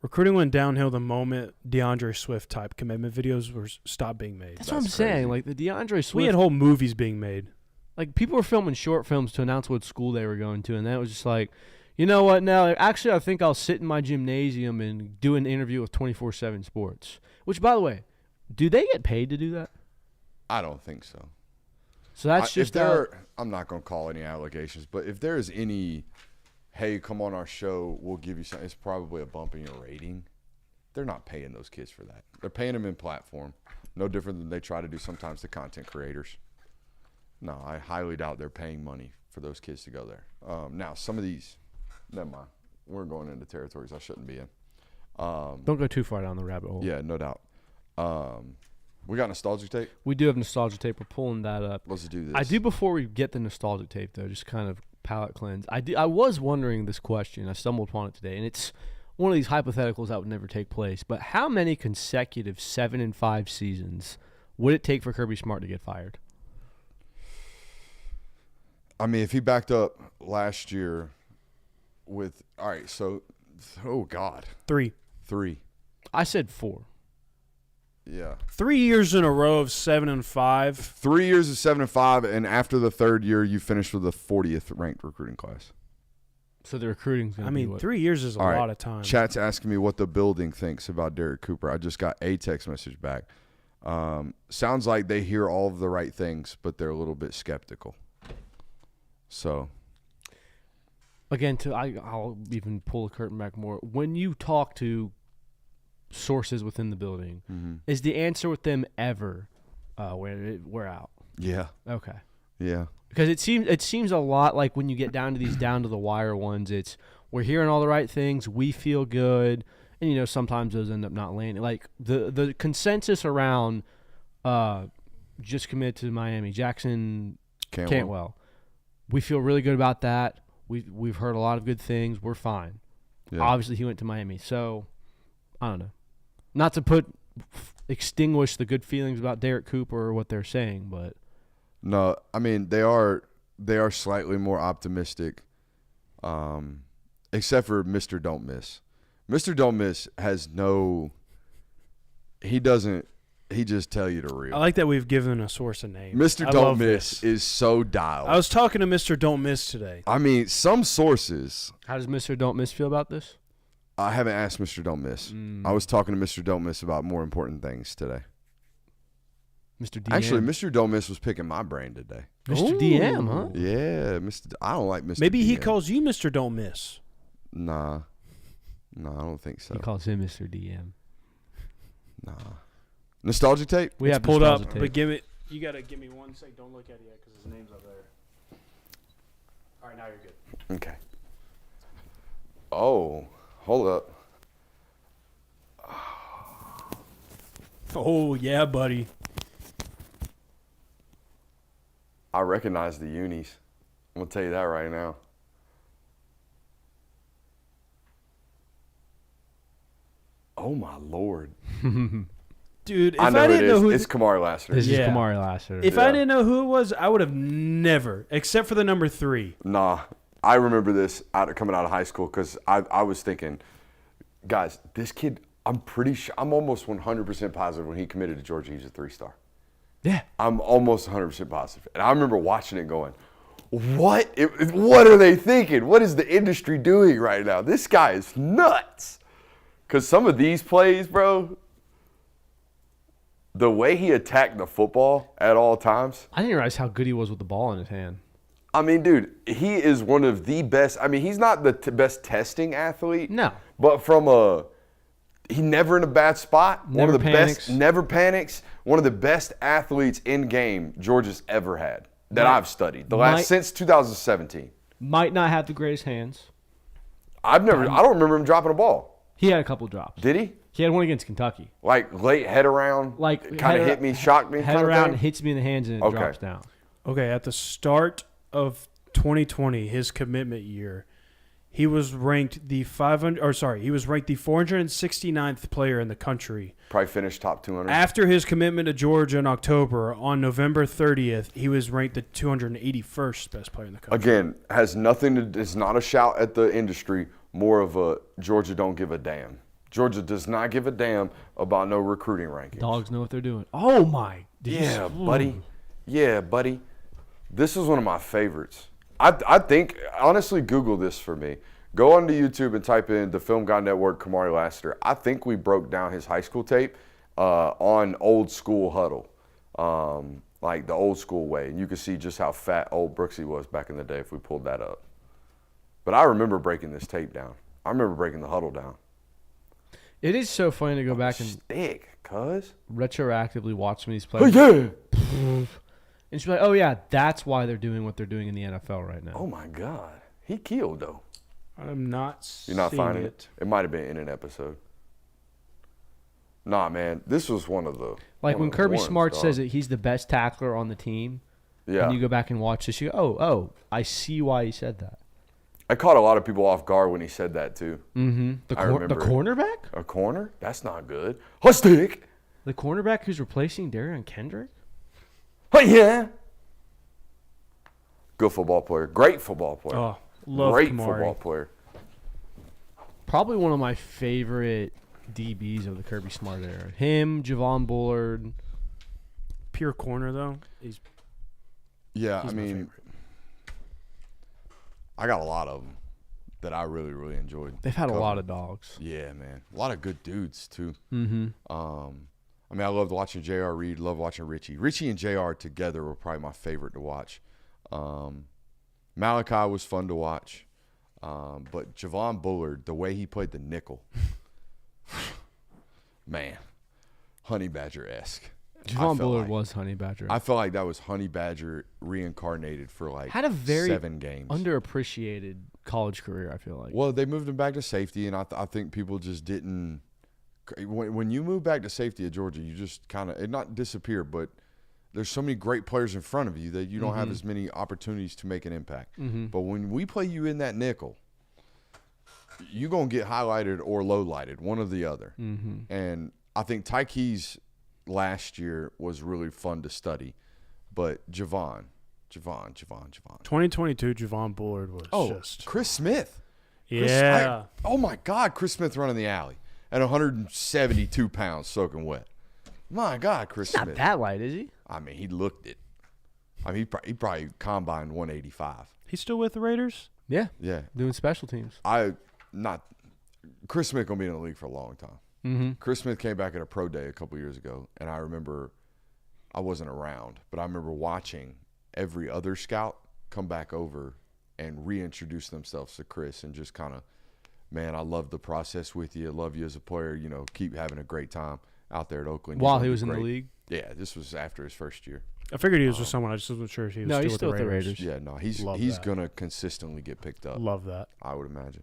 Recruiting went downhill the moment DeAndre Swift type commitment videos were stopped being made. That's what I'm That's saying. crazy. Like the DeAndre Swift. We had whole movies being made. Like people were filming short films to announce what school they were going to, and that was just like, you know what? Now, actually, I think I'll sit in my gymnasium and do an interview with 24/7 Sports. Which, by the way, do they get paid to do that? I don't think so. So that's just I'm not going to call any allegations, but if there is any, hey, come on our show, we'll give you something, it's probably a bump in your rating. They're not paying those kids for that. They're paying them in platform. No different than they try to do sometimes to content creators. No, I highly doubt they're paying money for those kids to go there. Now, some of these, never mind. We're going into territories I shouldn't be in. Don't go too far down the rabbit hole. Yeah, no doubt. We got nostalgic tape? We do have nostalgia tape. We're pulling that up. Let's do this. I do before we get the nostalgic tape, though, just kind of palate cleanse. I was wondering this question. I stumbled upon it today, and it's one of these hypotheticals that would never take place. But how many consecutive 7-5 seasons would it take for Kirby Smart to get fired? I mean, if he backed up last year with – all right, so – oh, God. 3. I said 4. Yeah. 3 years in a row of 7-5. 3 years of 7-5, and after the third year, you finished with the 40th ranked recruiting class. So the recruiting's going to be what? 3 years is a All right. lot of time. Chat's asking me what the building thinks about Derek Cooper. I just got a text message back. Sounds like they hear all of the right things, but they're a little bit skeptical. So, Again, I'll even pull the curtain back more. When you talk to sources within the building, is the answer with them ever we're out? yeah, Okay. yeah. Because it seems a lot like when you get down to these down to the wire ones, it's we're hearing all the right things, we feel good, and sometimes those end up not landing. Like the consensus around just committed to Miami, Jackson Cantwell. We feel really good about that. We've heard a lot of good things. We're fine. Yeah. Obviously, he went to Miami, so I don't know. Not to extinguish the good feelings about Derek Cooper or what they're saying, but No, I mean they are slightly more optimistic, except for Mr. Don't Miss. Mr. Don't Miss has no. He just tell you the real. I like that we've given a source a name. Mr. I Don't love Miss this. is so dialed. I was talking to Mr. Don't Miss today. I mean, some sources. how does Mr. Don't Miss feel about this? I haven't asked Mr. Don't Miss. I was talking to Mr. Don't Miss about more important things today. Mr. DM. Actually, Mr. Don't Miss was picking my brain today. Mr. DM, huh? Yeah, I don't like Mr. Maybe he DM. calls you Mr. Don't Miss. Nah, I don't think so. He calls him Mr. DM. Nah. Nostalgic tape? We It's have pulled up, nostalgia but tape. you got to give me 1 sec. Don't look at it yet because his name's up there. All right, now you're good. Okay. Oh, hold up. Oh, yeah, buddy. I recognize the unis. I'm going to tell you that right now. Oh, my Lord. Dude, if I know I who it didn't know is. who It's Kamari Lassiter. This Yeah. is Kamari Lassiter. if Yeah. I didn't know who it was, I would have never, except for the number 3. Nah, I remember this coming out of high school because I was thinking, guys, this kid, I'm pretty sure, I'm almost 100% positive when he committed to Georgia, he was a 3-star. Yeah. I'm almost 100% positive. And I remember watching it going, what are they thinking? What is the industry doing right now? This guy is nuts. Because some of these plays, bro, the way he attacked the football at all times. I didn't realize how good he was with the ball in his hand. I mean, dude, he is one of the best. I mean, he's not the best testing athlete. No. But he never in a bad spot. Never one of the panics. best, never panics. One of the best athletes in game Georgia's ever had that I've studied. Since 2017. Might not have the greatest hands. I don't remember him dropping a ball. He had a couple drops. Did he? He had one against Kentucky. Like late head around, Like kind of hit me, shocked me. Head kind of around, thing? hits me in the hands, and it Okay. drops down. Okay, at the start of 2020, his commitment year, he was ranked the 469th player in the country. Probably finished top 200. After his commitment to Georgia in October, on November 30th, he was ranked the 281st best player in the country. Again, has nothing to. It's not a shout at the industry. More of a Georgia don't give a damn. Georgia does not give a damn about no recruiting rankings. Dogs know what they're doing. Oh my! Yeah, buddy. Yeah, buddy. This is one of my favorites. I think, honestly, Google this for me. Go onto YouTube and type in the Film Guy Network, Kamari Lassiter. I think we broke down his high school tape on Old School Huddle. like the old school way. And you could see just how fat old Brooksy was back in the day if we pulled that up. But I remember breaking this tape down. I remember breaking the huddle down. It is so funny to go back and Stick, cuz. retroactively watch some of these Oh, players. yeah. And she's like, oh, yeah, that's why they're doing what they're doing in the NFL right now. Oh, my God. He killed, though. I'm not You're not seeing finding it? It might have been in an episode. Nah, man. This was one of the Like one when of the Kirby ones, Smart dog. says that he's the best tackler on the team, Yeah. and you go back and watch this, you go, oh, I see why he said that. I caught a lot of people off guard when he said that, too. Mm-hmm. The I remember it. cornerback? A corner? That's not good. A stick? The cornerback who's replacing Darian Kendrick? Oh, yeah. Good football player. Great football player. Oh, love Great Kamari. football player. Probably one of my favorite DBs of the Kirby Smart era. Him, Javon Bullard. Pure corner, though. Yeah, He's I my mean, favorite. I got a lot of them that I really, really enjoyed. They've had a covering. lot of dogs. Yeah, man. A lot of good dudes, too. Mm-hmm. I mean, I loved watching J.R. Reed, loved watching Richie. Richie and J.R. together were probably my favorite to watch. Malachi was fun to watch. But Javon Bullard, the way he played the nickel, man, Honey Badger-esque. Javon Bullard was Honey Badger. I felt like that was Honey Badger reincarnated for like Had a very 7 games. underappreciated college career, I feel like. Well, they moved him back to safety, and I think people just didn't. When you move back to safety at Georgia, you just kind of, it not disappear, but there's so many great players in front of you that you don't have as many opportunities to make an impact. But when we play you in that nickel, you're going to get highlighted or lowlighted, one or the other. And I think Tyke's last year was really fun to study. But Javon. 2022, Javon Bullard was just. Chris Smith. Yeah. Oh, my God, Chris Smith running the alley at 172 pounds soaking wet. My God, Chris He's Smith. not that light, is he? I mean, he looked it. I mean, he probably combined 185. He's still with the Raiders? Yeah. Yeah. Doing special teams. Chris Smith going to be in the league for a long time. Mm-hmm. Chris Smith came back at a pro day a couple years ago, and I remember I wasn't around, but I remember watching every other scout come back over and reintroduce themselves to Chris and just kind of, man, I love the process with you. I love you as a player. You know, keep having a great time out there at Oakland. While he was in the league? Yeah, this was after his first year. I figured he was with someone. I just wasn't sure if he was No, still he's with still the with the Raiders. Raiders. Yeah, no, he's Love that. going to consistently get picked up. Love that. I would imagine.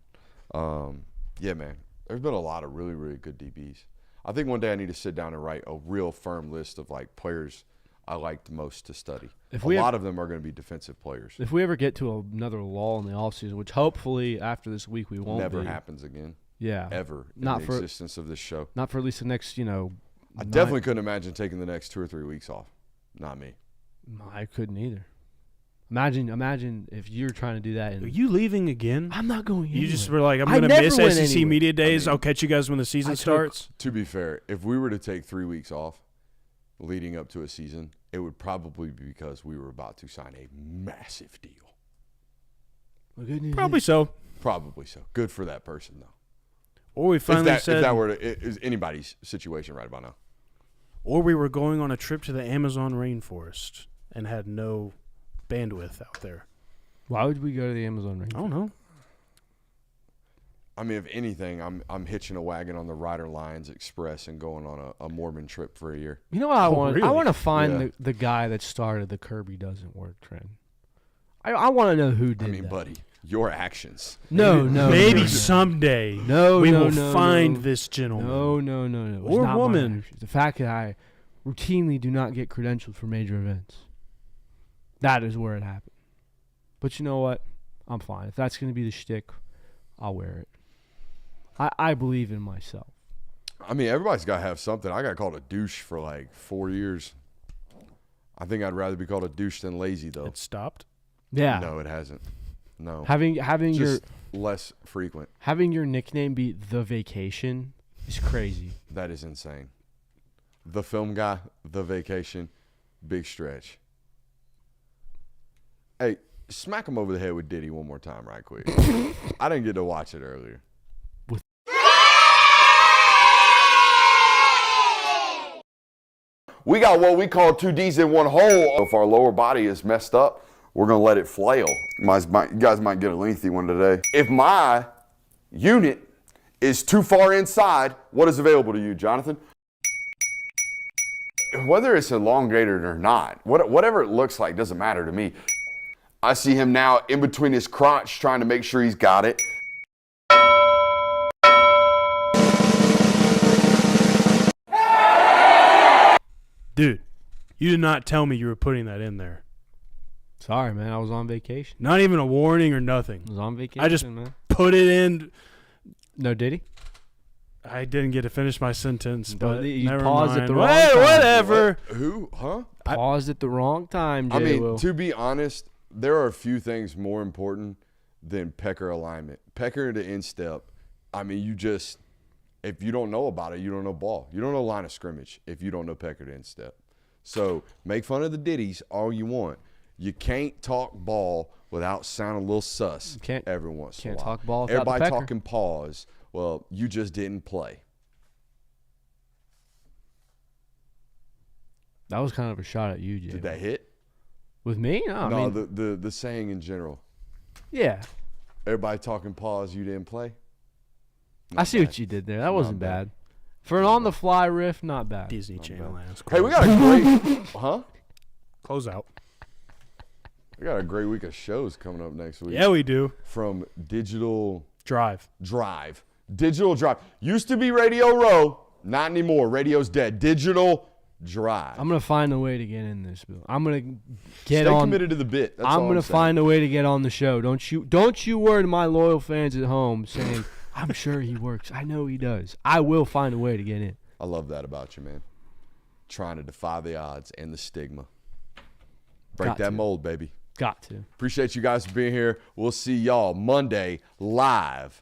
Yeah, man. There's been a lot of really, really good DBs. I think one day I need to sit down and write a real firm list of like players I liked most to study. A lot of them are going to be defensive players. If we ever get to another lull in the offseason, which hopefully after this week we won't Never be. happens again. Yeah. Ever Not in for the existence of this show. Not for at least the next, I definitely couldn't imagine taking the next 2 or 3 weeks off. Not me. I couldn't either. Imagine if you're trying to do that. Are you leaving again? I'm not going anywhere. You just were like, I'm I going to never miss went SEC anywhere. Media Days. I mean, I'll catch you guys when the season starts. To be fair, if we were to take 3 weeks off leading up to a season, it would probably be because we were about to sign a massive deal. Well, good news Probably is- so. Probably so. Good for that person, though. Or we finally If said, that were is anybody's situation right about now. or we were going on a trip to the Amazon rainforest and had no bandwidth out there. Why would we go to the Amazon I ring? don't know. I mean, if anything, I'm hitching a wagon on the Rider Lines Express and going on a Mormon trip for a year. You know what I want? really? I want to find Yeah. the guy that started the Kirby doesn't work trend. I want to know who did I mean, that. buddy, your actions. No. Maybe no. someday we No, will no, find no. this gentleman. No. It's Or not my woman. actions. The fact that I routinely do not get credentialed for major events. That is where it happened. But you know what? I'm fine. If that's going to be the shtick, I'll wear it. I believe in myself. I mean, everybody's got to have something. I got called a douche for like 4 years. I think I'd rather be called a douche than lazy, though. It stopped. Yeah. No, it hasn't. No. Having your Just less frequent. having your nickname be The Vacation is crazy. That is insane. The film guy, The Vacation, big stretch. Hey, smack him over the head with Diddy one more time right quick. I didn't get to watch it earlier. We got what we call 2 Ds in one hole. If our lower body is messed up, we're going to let it flail. You guys might get a lengthy one today. If my unit is too far inside, what is available to you, Jonathan? Whether it's elongated or not, whatever it looks like doesn't matter to me. I see him now in between his crotch trying to make sure he's got it. Dude, you did not tell me you were putting that in there. Sorry, man. I was on vacation. Not even a warning or nothing. I was on vacation, I just man. put it in. No, did he? I didn't get to finish my sentence, but You never paused mind. at the wrong Hey, time. whatever. Who? Huh? Paused at the wrong time, Jay I mean, Will. to be honest, there are a few things more important than pecker alignment. Pecker to instep. I mean, if you don't know about it, you don't know ball. You don't know line of scrimmage if you don't know pecker to instep. So make fun of the ditties all you want. You can't talk ball without sounding a little sus every once in a while. Can't talk ball without Everybody the pecker. talking pause. Well, you just didn't play. That was kind of a shot at you, Jay. Did that hit? With me? No, I No, mean, the saying in general. yeah. Everybody talking pause, you didn't play? I see what you did there. That wasn't bad. For an on-the-fly riff, not bad. Disney Channel ass. Hey, we got a great Close out. We got a great week of shows coming up next week. Yeah, we do. From Digital Drive. Digital Drive. Used to be Radio Row, not anymore. Radio's dead. Digital Drive. I'm gonna find a way to get in this, Bill. I'm gonna Stay committed to the bit. That's all I'm gonna saying. find a way to get on the show. Don't you worry, my loyal fans at home saying, I'm sure he works. I know he does. I will find a way to get in. I love that about you, man. Trying to defy the odds and the stigma. Break Got that to. mold, baby. Got to. Appreciate you guys for being here. We'll see y'all Monday live